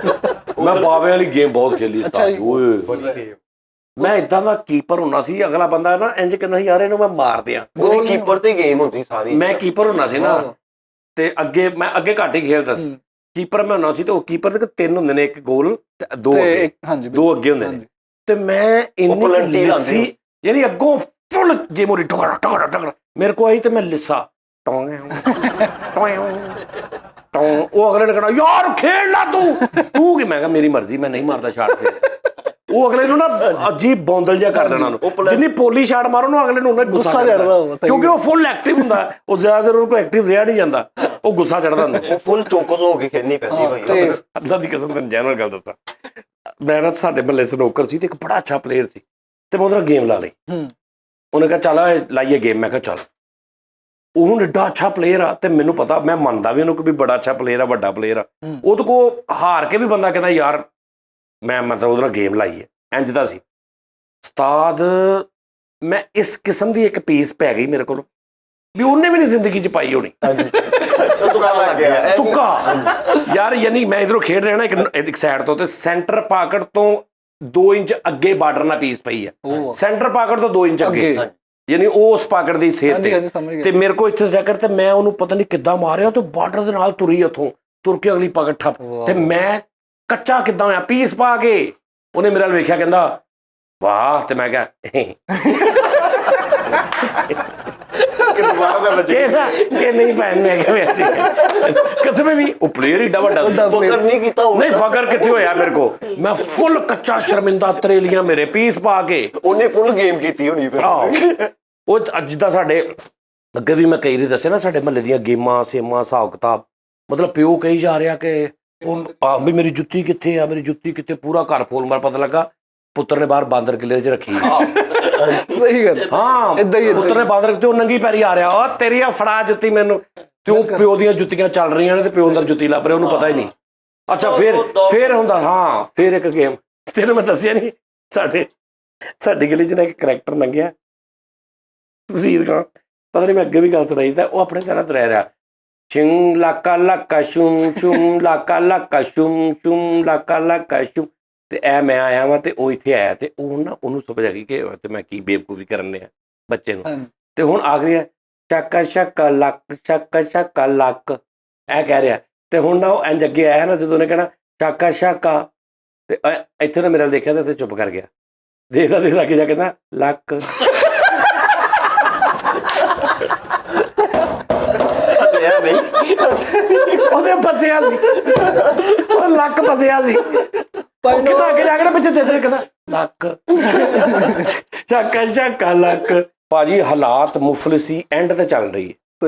ਮੈਂ ਬਾਵੇ ਵਾਲੀ ਗੇਮ ਬਹੁਤ ਖੇਲੀ ਓਏ। ਮੈਂ ਇਦਾਂ ਦਾ ਕੀਪਰ ਹੁੰਨਾ ਸੀ, ਅਗਲਾ ਬੰਦਾ ਨਾ ਇੰਜ ਕਹਿੰਦਾ ਸੀ ਯਾਰ ਇਹਨੂੰ ਮੈਂ ਮਾਰ ਦਿਆਂ। ਉਹਦੀ ਕੀਪਰ ਤੇ ਗੇਮ ਹੁੰਦੀ ਸਾਰੀ। ਮੈਂ ਕੀਪਰ ਹੁੰਨਾ ਸੀ ਨਾ, ਤੇ ਅੱਗੇ ਮੈਂ ਘੱਟ ਹੀ ਖੇਡਦਾ ਸੀ। ਕੀਪਰ ਮੈਂ ਹੁੰਨਾ ਸੀ, ਤੇ ਉਹ ਕੀਪਰ ਦੇ 3 ਹੁੰਦੇ ਨੇ, ਇੱਕ ਗੋਲ ਤੇ 2 ਅੱਗੇ, 2 ਅੱਗੇ ਹੁੰਦੇ ਨੇ, ਤੇ ਮੈਂ ਇੰਨੀ ਲਿੱਸੀ, ਯਾਨੀ ਅੱਗੋਂ ਫੁੱਲ ਗੇਮ ਹੋ ਰਹੀ, ਟਕੜਾ ਮੇਰੇ ਕੋ ਆਈ ਤੇ ਮੈਂ ਲਿੱਸਾ, ਉਹ ਅਗਲੇ ਨੇ ਕਹਿਣਾ ਯਾਰ ਖੇਡ ਲਾ ਤੂੰ ਕੀ, ਮੈਂ ਕਿਹਾ ਮੇਰੀ ਮਰਜ਼ੀ, ਮੈਂ ਨਹੀਂ ਮਾਰਦਾ ਸ਼ਾਟ ਫਿਰ। ਉਹ ਅਗਲੇ ਨੂੰ ਨਾ ਅਜੀਬ ਬੌਂਦਲ ਜਿਹਾ ਕਰ ਦੇਣਾ ਉਹਨੂੰ, ਜਿੰਨੀ ਪੋਲੀ ਸ਼ਾਟ ਮਾਰੋ ਨਾ ਅਗਲੇ ਨੂੰ ਉਹਨਾਂ ਗੁੱਸਾ ਚੜਦਾ, ਕਿਉਂਕਿ ਉਹ ਫੁੱਲ ਐਕਟਿਵ ਹੁੰਦਾ, ਉਹ ਜ਼ਿਆਦਾਤਰ ਉਹ ਕੋਈ ਐਕਟਿਵ ਰਿਹਾ ਨਹੀਂ ਜਾਂਦਾ, ਉਹ ਗੁੱਸਾ ਚੜਦਾ ਹੁੰਦਾ, ਉਹ ਫੁੱਲ ਚੌਕਸ ਹੋ ਕੇ ਖੇਡਣੀ ਪੈਂਦੀ ਭਾਈ। ਅੱਲਾ ਦੀ ਕਸਮ ਤੈਨੂੰ ਜੈਨੂਅਲ ਗੱਲ ਦੱਸਾਂ, ਮੈਂ ਨਾ ਸਾਡੇ ਮਹੱਲੇ ਸਨੋਕਰ ਸੀ ਤੇ ਇੱਕ ਬੜਾ ਅੱਛਾ ਪਲੇਅਰ ਸੀ ਤੇ ਮੈਂ ਉਹਦੇ ਨਾਲ ਗੇਮ ਲਾ ਲਈ। ਉਹਨੇ ਕਿਹਾ ਚੱਲ ਲਾਈਏ ਗੇਮ, ਮੈਂ ਕਿਹਾ ਚੱਲ। ਉਹ ਹੁਣ ਏਡਾ ਅੱਛਾ ਪਲੇਅਰ ਆ ਤੇ ਮੈਨੂੰ ਪਤਾ, ਮੈਂ ਮੰਨਦਾ ਵੀ ਉਹਨੂੰ ਕਿ ਵੀ ਬੜਾ ਅੱਛਾ ਪਲੇਅਰ ਆ, ਵੱਡਾ ਪਲੇਅਰ ਆ, ਉਹਦੇ ਕੋਲ ਹਾਰ ਕੇ ਵੀ ਬੰਦਾ ਕਹਿੰਦਾ ਯਾਰ ਮੈਂ ਮਤਲਬ ਉਹਦੇ ਨਾਲ ਗੇਮ ਲਾਈ ਹੈ, ਇੰਝ ਦਾ ਸੀ ਉਸਤਾਦ। ਮੈਂ ਇਸ ਕਿਸਮ ਦੀ ਇੱਕ ਪੀਸ ਪੈ ਗਈ ਮੇਰੇ ਕੋਲ ਵੀ ਉਹਨੇ ਵੀ ਨਹੀਂ ਜ਼ਿੰਦਗੀ 'ਚ ਪਾਈ ਹੋਣੀ, ਤੁੱਕਾ ਯਾਰ। ਯਾਨੀ ਮੈਂ ਇਧਰੋਂ ਖੇਡ ਰਿਹਾ ਨਾ ਇੱਕ ਸਾਈਡ ਤੋਂ, ਤੇ ਸੈਂਟਰ ਪਾਕਟ ਤੋਂ 2 ਇੰਚ ਅੱਗੇ ਬਾਰਡਰ ਨਾਲ ਪੀਸ ਪਈ ਆ, ਸੈਂਟਰ ਪਾਕਟ ਤੋਂ 2 ਇੰਚ ਅੱਗੇ, ਯਾਨੀ ਉਹ ਉਸ ਪਾਕਟ ਦੀ ਸੇਧ ਤੇ ਮੇਰੇ ਕੋਲ ਇੱਥੇ ਜੈਕਟ, ਤੇ ਮੈਂ ਉਹਨੂੰ ਪਤਾ ਨਹੀਂ ਕਿੱਦਾਂ ਮਾਰਿਆ ਤੇ ਬਾਰਡਰ ਦੇ ਨਾਲ ਤੁਰੀ, ਉੱਥੋਂ ਤੁਰ ਕੇ ਅਗਲੀ ਪਾਕਟ ਠੱਪ, ਤੇ ਮੈਂ ਕੱਚਾ ਕਿੱਦਾਂ ਹੋਇਆ ਪੀਸ ਪਾ ਕੇ। ਉਹਨੇ ਮੇਰੇ ਵੱਲ ਵੇਖਿਆ, ਕਹਿੰਦਾ ਵਾਹ, ਤੇ ਮੈਂ ਕਿਹਾ ਕਿ ਨਹੀਂ ਭੈਣ, ਮੈਂ ਕਿਹਾ ਕਸਮ ਵੀ ਉਹ ਪਲੇਅਰ ਏਡਾ ਵੱਡਾ ਫਕਰ ਨਹੀਂ ਕੀਤਾ, ਨਹੀਂ ਫਕਰ ਕਿੱਥੇ ਹੋਇਆ ਮੇਰੇ ਕੋ, ਮੈਂ ਫੁੱਲ ਕੱਚਾ ਸ਼ਰਮਿੰਦਾ ਤਰੇਲੀਆਂ ਮੇਰੇ ਪੀਸ ਪਾ ਕੇ। ਉਹਨੇ ਫੁੱਲ ਗੇਮ ਕੀਤੀ ਹੋਣੀ ਫਿਰ। ਉਹ ਅੱਜ ਦਾ ਸਾਡੇ ਅੱਗੇ ਵੀ ਮੈਂ ਕਈ ਵਾਰੀ ਦੱਸਿਆ ਨਾ, ਸਾਡੇ ਮਹੱਲੇ ਦੀਆਂ ਗੇਮਾਂ ਸੇਮਾਂ ਹਿਸਾਬ ਕਿਤਾਬ, ਮਤਲਬ ਪਿਓ ਕਹੀ ਜਾ ਰਿਹਾ ਕਿ ਉਹ ਵੀ ਮੇਰੀ ਜੁੱਤੀ ਕਿੱਥੇ ਆ, ਮੇਰੀ ਜੁੱਤੀ ਕਿੱਥੇ, ਪੂਰਾ ਘਰ ਫੋਲ ਮਾਰ, ਪਤਾ ਲੱਗਾ ਪੁੱਤਰ ਨੇ ਬਾਹਰ ਬਾਂਦਰ ਕਿਲੇ 'ਚ ਰੱਖੀ। ਸਹੀ ਗੱਲ, ਹਾਂ ਪੁੱਤਰ ਨੇ ਬਾਂਦਰ ਕਿਤੇ, ਉਹ ਨੰਗੀ ਪੈਰੀ ਆ ਰਿਹਾ, ਉਹ ਤੇਰੀ ਆ ਫੜਾ ਜੁੱਤੀ ਮੈਨੂੰ, ਤੇ ਉਹ ਪਿਓ ਦੀਆਂ ਜੁੱਤੀਆਂ ਚੱਲ ਰਹੀਆਂ ਨੇ ਤੇ ਪਿਓ ਅੰਦਰ ਜੁੱਤੀ ਲੱਭ ਰਿਹਾ, ਉਹਨੂੰ ਪਤਾ ਹੀ ਨਹੀਂ। ਅੱਛਾ ਫਿਰ ਹੁੰਦਾ, ਹਾਂ ਫਿਰ ਇੱਕ ਗੇਮ ਤੈਨੂੰ ਮੈਂ ਦੱਸਿਆ ਨਹੀਂ, ਸਾਡੀ ਗਲੀ 'ਚ ਨਾ ਇੱਕ ਕਰੈਕਟਰ ਲੰਘਿਆ ਵਜ਼ੀਰ ਖਾਨ, ਪਤਾ ਨਹੀਂ ਮੈਂ ਅੱਗੇ ਵੀ ਗੱਲ ਸੁਣਾਈ, ਤਾਂ ਉਹ ਆਪਣੇ ਸਿਰਾਂ ਤੇ ਰਹਿ ਰਿਹਾ, ਛਿੰਗ ਲਾਕਾ ਲਾਕਾ ਸ਼ੁਮ ਸ਼ੁਮ ਲਾਕਾ ਲਾਕਾ ਸ਼ੁਮ ਸ਼ੁਮ ਲਾਕਾ ਲਾਕਾ ਸ਼ੁਮ, ਤੇ ਐ ਮੈਂ ਆਇਆ ਵਾਂ ਤੇ ਉਹ ਇੱਥੇ ਆਇਆ, ਤੇ ਉਹ ਨਾ ਉਹਨੂੰ ਸਮਝ ਆ ਗਈ ਕਿ ਤੇ ਮੈਂ ਕੀ ਬੇਵਕੂਫੀ ਕਰਨ ਲਿਆ ਬੱਚੇ ਨੂੰ, ਤੇ ਹੁਣ ਆ ਗਿਆ ਸ਼ਾਕਾ ਸ਼ਾਕਾ ਲੱਕ ਸ਼ਾਕਾ ਸ਼ਾਕਾ ਲੱਕ, ਇਹ ਕਹਿ ਰਿਹਾ, ਤੇ ਹੁਣ ਨਾ ਉਹ ਇੰਝ ਅੱਗੇ ਆਇਆ ਨਾ, ਜਦੋਂ ਉਹਨੇ ਕਹਿਣਾ ਸ਼ਾਕਾ ਸ਼ਾਕਾ, ਤੇ ਇੱਥੇ ਨਾ ਮੇਰੇ ਦੇਖਿਆ ਤੇ ਚੁੱਪ ਕਰ ਗਿਆ, ਦੇਖਦਾ ਅੱਗੇ ਜਾ ਕੇ ਨਾ ਲੱਕ। ਉਹਦੇ ਫਸਿਆ ਸੀ, ਉਹ ਲੱਕ ਫਸਿਆ ਸੀ, ਕਿੰਨਾ ਅੱਗੇ ਜਾ ਕੇ ਨਾ ਪਿੱਛੇ ਤੇ ਕਹਿੰਦਾ ਲੱਕ ਸ਼ਾਕਾ ਸ਼ਾਕਾ ਲੱਕ। ਭਾਜੀ ਹਾਲਾਤ ਮੁਫਲਿਸੀ ਐਂਡ ਤੇ ਚੱਲ ਰਹੀ ਹੈ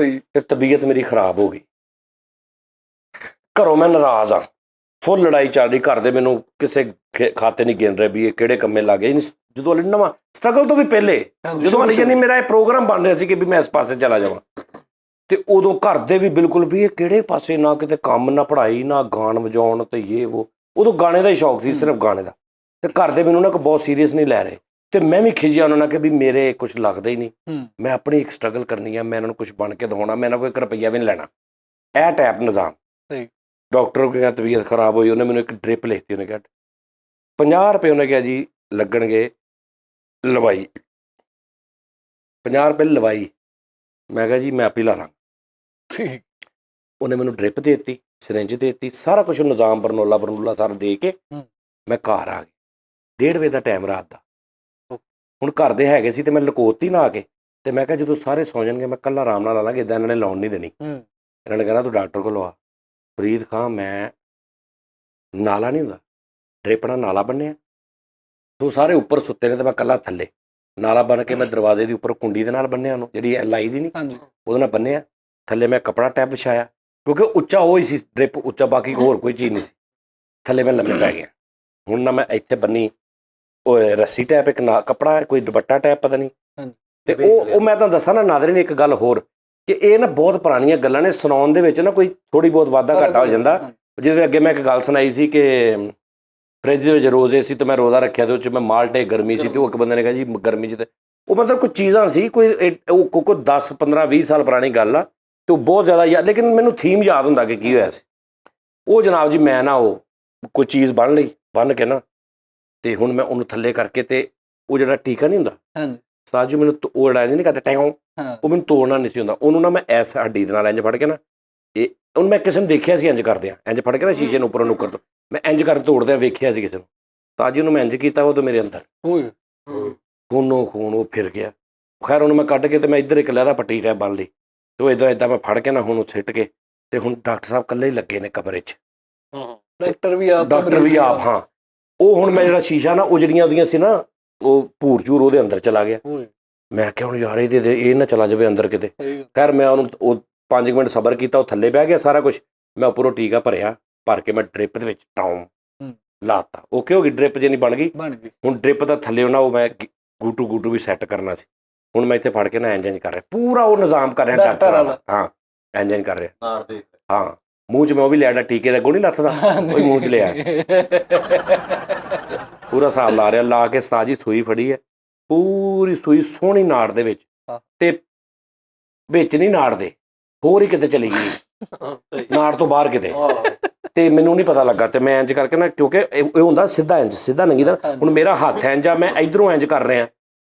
ਤੇ ਤਬੀਅਤ ਮੇਰੀ ਖਰਾਬ ਹੋ ਗਈ, ਘਰੋਂ ਮੈਂ ਨਾਰਾਜ਼ ਆ, ਫੁੱਲ ਲੜਾਈ ਚੱਲ ਰਹੀ, ਘਰ ਦੇ ਮੈਨੂੰ ਕਿਸੇ ਖਾਤੇ ਨਹੀਂ ਗਿਣ ਰਹੇ ਵੀ ਇਹ ਕਿਹੜੇ ਕੰਮੇ ਲੱਗ ਗਏ। ਜਦੋਂ ਨਵਾਂ ਸਟਰਗਲ ਤੋਂ ਵੀ ਪਹਿਲੇ, ਜਦੋਂ ਯਾਨੀ ਮੇਰਾ ਇਹ ਪ੍ਰੋਗਰਾਮ ਬਣ ਰਿਹਾ ਸੀ ਕਿ ਵੀ ਮੈਂ ਇਸ ਪਾਸੇ ਚਲਾ ਜਾਵਾਂ, ਤੇ ਉਦੋਂ ਘਰ ਦੇ ਵੀ ਬਿਲਕੁਲ ਵੀ ਇਹ ਕਿਹੜੇ ਪਾਸੇ, ਨਾ ਕਿਤੇ ਕੰਮ ਨਾ ਪੜ੍ਹਾਈ ਨਾ ਗਾਣ ਵਜਾਉਣ, ਤੇ ਇਹ ਉਹ, ਉਦੋਂ ਗਾਣੇ ਦਾ ਹੀ ਸ਼ੌਕ ਸੀ, ਸਿਰਫ ਗਾਣੇ ਦਾ, ਤੇ ਘਰ ਦੇ ਮੈਨੂੰ ਨਾ ਬਹੁਤ ਸੀਰੀਅਸ ਨਹੀਂ ਲੈ ਰਹੇ, ਤੇ ਮੈਂ ਵੀ ਖਿਜਿਆ ਉਹਨਾਂ ਨਾਲ ਕਿ ਵੀ ਮੇਰੇ ਕੁਝ ਲੱਗਦਾ ਹੀ ਨਹੀਂ, ਮੈਂ ਆਪਣੀ ਇੱਕ ਸਟਰਗਲ ਕਰਨੀ ਆ, ਮੈਂ ਇਹਨਾਂ ਨੂੰ ਕੁਝ ਬਣ ਕੇ ਦਿਖਾਉਣਾ, ਮੈਂ ਇਹਨਾਂ ਕੋਲ 1 ਰੁਪਈਆ ਵੀ ਨਹੀਂ ਲੈਣਾ, ਇਹ ਟਾਈਪ ਨਿਜ਼ਾਮ। ਡਾਕਟਰ ਕੋਲ ਗਿਆ, ਤਬੀਅਤ ਖਰਾਬ ਹੋਈ, ਉਹਨੇ ਮੈਨੂੰ ਇੱਕ ਡ੍ਰਿਪ ਲਿਖਤੀ, ਉਹਨੇ ਕਿਹਾ 50 ਰੁਪਏ, ਉਹਨੇ ਕਿਹਾ ਜੀ ਲੱਗਣਗੇ ਲਵਾਈ, 50 ਰੁਪਏ ਲਵਾਈ, ਮੈਂ ਕਿਹਾ ਜੀ ਮੈਂ ਆਪ ਹੀ ਲਾ ਲਾਂਗਾ। ਉਹਨੇ ਮੈਨੂੰ ਡ੍ਰਿਪ ਦੇ ਦਿੱਤੀ, ਸਿਰਿੰਜ ਦੇ ਦਿੱਤੀ, ਸਾਰਾ ਕੁਝ ਨਿਜ਼ਾਮ ਬਰਨੂਲਾ ਸਾਰਾ ਦੇ ਕੇ ਮੈਂ ਘਰ ਆ ਗਿਆ। 1:30 ਵਜੇ ਦਾ ਟਾਈਮ ਰਾਤ ਦਾ, ਹੁਣ ਘਰ ਦੇ ਹੈਗੇ ਸੀ ਤੇ ਮੈਂ ਲਕੋਤੀ ਨਾ ਆ ਕੇ, ਤੇ ਮੈਂ ਕਿਹਾ ਜਦੋਂ ਸਾਰੇ ਸੌ ਜਾਣਗੇ ਮੈਂ ਕੱਲਾ ਆਰਾਮ ਨਾਲ ਲਾ ਲਾਂਗਾ, ਇੱਦਾਂ ਇਹਨਾਂ ਨੇ ਲਾਉਣ ਨਹੀਂ ਦੇਣੀ। ਇਹਨਾਂ ਨੇ ਕਹਿਣਾ ਤੂੰ ਡਾਕਟਰ ਕੋਲ ਆ। ਫਰੀਦ ਖਾਨ, ਮੈਂ ਨਾਲਾ ਨਹੀਂ ਹੁੰਦਾ, ਡ੍ਰਿਪ ਨਾਲ ਨਾਲਾ ਬੰਨਿਆ, ਤੂੰ ਸਾਰੇ ਉੱਪਰ ਸੁੱਤੇ ਨੇ ਤੇ ਮੈਂ ਕੱਲਾ ਥੱਲੇ, ਨਾਲਾ ਬਣ ਕੇ ਮੈਂ ਦਰਵਾਜ਼ੇ ਦੀ ਉੱਪਰ ਕੁੰਡੀ ਦੇ ਨਾਲ ਬੰਨਿਆ, ਉਹਨੂੰ ਜਿਹੜੀ ਲਾਈ ਦੀ ਨਹੀਂ, ਉਹਦੇ ਨਾਲ ਬੰਨਿਆ, ਥੱਲੇ ਮੈਂ ਕੱਪੜਾ ਟੈਪ ਵਿਛਾਇਆ, ਕਿਉਂਕਿ ਉੱਚਾ ਉਹ ਹੀ ਸੀ ਡ੍ਰਿਪ ਉੱਚਾ, ਬਾਕੀ ਹੋਰ ਕੋਈ ਚੀਜ਼ ਨਹੀਂ ਸੀ, ਥੱਲੇ ਮੈਂ ਲੰਮੇ ਪੈ ਗਿਆ। ਹੁਣ ਨਾ ਮੈਂ ਇੱਥੇ ਬੰਨੀ ਉਹ ਰੱਸੀ ਟੈਪ, ਇੱਕ ਨਾ ਕੱਪੜਾ ਕੋਈ ਦੁਪੱਟਾ ਟੈਪ ਪਤਾ ਨਹੀਂ, ਤੇ ਉਹ ਮੈਂ ਤੁਹਾਨੂੰ ਦੱਸਾਂ ਨਾ ਨਾਜ਼ਰੀਨ ਇੱਕ ਗੱਲ ਹੋਰ, ਕਿ ਇਹ ਨਾ ਬਹੁਤ ਪੁਰਾਣੀਆਂ ਗੱਲਾਂ ਨੇ, ਸੁਣਾਉਣ ਦੇ ਵਿੱਚ ਨਾ ਕੋਈ ਥੋੜ੍ਹੀ ਬਹੁਤ ਵਾਧਾ ਘਾਟਾ ਹੋ ਜਾਂਦਾ। ਜਿਹਦੇ ਅੱਗੇ ਮੈਂ ਇੱਕ ਗੱਲ ਸੁਣਾਈ ਸੀ ਕਿ ਫਰਿੱਜ ਦੇ ਵਿੱਚ ਰੋਜ਼ੇ ਸੀ ਤੇ ਮੈਂ ਰੋਜ਼ਾ ਰੱਖਿਆ, ਤੇ ਉਹ 'ਚ ਮੈਂ ਮਾਲਟੇ, ਗਰਮੀ ਸੀ, ਤੇ ਉਹ ਇੱਕ ਬੰਦੇ ਨੇ ਕਿਹਾ ਜੀ ਗਰਮੀ 'ਚ, ਤੇ ਉਹ ਮਤਲਬ ਕੋਈ ਚੀਜ਼ਾਂ ਸੀ, ਕੋਈ 10 15 20 ਸਾਲ ਪੁਰਾਣੀ ਗੱਲ ਆ, ਤੇ ਉਹ ਬਹੁਤ ਜ਼ਿਆਦਾ ਯਾਦ, ਲੇਕਿਨ ਮੈਨੂੰ ਥੀਮ ਯਾਦ ਹੁੰਦਾ ਕਿ ਕੀ ਹੋਇਆ ਸੀ। ਉਹ ਜਨਾਬ ਜੀ ਮੈਂ ਨਾ ਉਹ ਕੋਈ ਚੀਜ਼ ਬੰਨ੍ਹ ਲਈ, ਬੰਨ੍ਹ ਕੇ ਨਾ, ਤੇ ਹੁਣ ਮੈਂ ਉਹਨੂੰ ਥੱਲੇ ਕਰਕੇ, ਤੇ ਉਹ ਜਿਹੜਾ ਟੀਕਾ ਨਹੀਂ ਹੁੰਦਾ ਸਾਜੂ, ਮੈਨੂੰ ਉਹ ਜਿਹੜਾ ਨਹੀਂ ਕਰਦਾ ਟੈਂ, ਉਹ ਮੈਨੂੰ ਤੋੜਨਾ ਨਹੀਂ ਸੀ ਹੁੰਦਾ, ਉਹਨੂੰ ਨਾ ਮੈਂ ਐਸ ਹੱਡੀ ਦੇ ਨਾਲ ਇੰਝ ਫੜ ਕੇ ਨਾ, ਇਹ ਉਹਨੂੰ ਮੈਂ ਕਿਸੇ ਨੂੰ ਦੇਖਿਆ ਸੀ ਇੰਝ ਕਰਦੇ ਆ, ਇੰਝ ਫੜ ਕੇ ਨਾ ਸ਼ੀਸ਼ੇ ਨੂੰ ਉੱਪਰੋਂ ਨੁੱਕਰ ਤੋਂ ਮੈਂ ਇੰਝ ਕਰ ਤੋੜਦਿਆਂ ਵੇਖਿਆ ਸੀ ਕਿਸੇ ਨੂੰ, ਤਾਂ ਜੀ ਉਹਨੂੰ ਮੈਂ ਇੰਝ ਕੀਤਾ, ਉਹ ਤਾਂ ਮੇਰੇ ਅੰਦਰ ਖੂਨੋ ਖੂਨ ਉਹ ਫਿਰ ਗਿਆ। ਖੈਰ ਉਹਨੂੰ ਮੈਂ ਕੱਢ ਕੇ ਤੇ ਮੈਂ ਇੱਧਰ ਇੱਕ ਲਹਿਰਾ ਪੱਟੀ ਟੈਪ ਬੰਨ ਲਈ, ਤੇ ਉਹ ਇਦਾਂ ਮੈਂ ਫੜ ਕੇ ਨਾ ਹੁਣ ਸਿੱਟ ਕੇ ਤੇ ਹੁਣ ਡਾਕਟਰ ਸਾਹਿਬ ਇਕੱਲੇ ਹੀ ਲੱਗੇ ਨੇ ਕਮਰੇ 'ਚ। ਡਾਕਟਰ ਵੀ ਆਪ ਡਾਕਟਰ ਵੀ ਆਪ, ਹਾਂ। ਉਹ ਹੁਣ ਮੈਂ ਜਿਹੜਾ ਸ਼ੀਸ਼ਾ ਨਾ, ਉਹ ਜਿਹੜੀਆਂ ਉਹਦੀਆਂ ਸੀ ਨਾ, ਉਹ ਭੂਰ ਚੂਰ ਉਹਦੇ ਅੰਦਰ ਚਲਾ ਗਿਆ। ਮੈਂ ਕਿਹਾ ਹੁਣ ਯਾਰ ਇਹ ਨਾ ਚਲਾ ਜਾਵੇ ਅੰਦਰ ਕਿਤੇ। ਖੈਰ ਮੈਂ ਉਹਨੂੰ ਉਹ 5 ਮਿੰਟ ਸਬਰ ਕੀਤਾ, ਉਹ ਥੱਲੇ ਬਹਿ ਗਿਆ ਸਾਰਾ ਕੁਝ। ਮੈਂ ਉੱਪਰੋਂ ਟੀਕਾ ਭਰ ਕੇ ਮੈਂ ਡ੍ਰਿਪ ਦੇ ਵਿੱਚ ਟਾਉਂ ਲਾਤਾ। ਓਕੇ ਹੋ ਗਈ, ਡ੍ਰਿਪ ਜੇ ਨਹੀਂ ਬਣ ਗਈ। ਹੁਣ ਡ੍ਰਿਪ ਦਾ ਥੱਲੇ ਉਹਨਾਂ ਉਹ ਮੈਂ ਗੂਟੂ ਵੀ ਸੈੱਟ ਕਰਨਾ ਸੀ। ਹੁਣ ਮੈਂ ਇੱਥੇ ਫੜ ਕੇ ਨਾ ਇੰਜ ਕਰ ਰਿਹਾ, ਪੂਰਾ ਉਹ ਨਿਜ਼ਾਮ ਕਰ ਰਿਹਾ ਡਾਕਟਰ ਵਾਲਾ। ਹਾਂ, ਇੰਜ ਕਰ ਰਿਹਾ। ਹਾਂ, ਮੂੰਹ 'ਚ ਮੈਂ ਉਹ ਵੀ ਲਿਆ ਟੀਕੇ ਦਾ ਗੁਣ ਹੀ ਲੱਥਦਾ, ਉਹ ਮੂੰਹ 'ਚ ਲਿਆ। ਪੂਰਾ ਹਿਸਾਬ ਲਾ ਰਿਹਾ, ਲਾ ਕੇ ਸਾਜੀ ਸੂਈ ਫੜੀ ਹੈ, ਪੂਰੀ ਸੂਈ ਸੋਹਣੀ ਨਾੜ ਦੇ ਵਿੱਚ, ਤੇ ਵਿੱਚ ਨਹੀਂ ਨਾੜ ਦੇ, ਹੋਰ ਹੀ ਕਿਤੇ ਚਲੀ ਗਈ, ਨਾੜ ਤੋਂ ਬਾਹਰ ਕਿਤੇ। ਤੇ ਮੈਨੂੰ ਨਹੀਂ ਪਤਾ ਲੱਗਾ। ਤੇ ਮੈਂ ਇੰਜ ਕਰਕੇ ਨਾ, ਕਿਉਂਕਿ ਇਹ ਹੁੰਦਾ ਸਿੱਧਾ ਨੰਗੀ ਦਾ। ਹੁਣ ਮੇਰਾ ਹੱਥ ਇੰਜ ਆ, ਮੈਂ ਇਧਰੋਂ ਇੰਜ ਕਰ ਰਿਹਾ,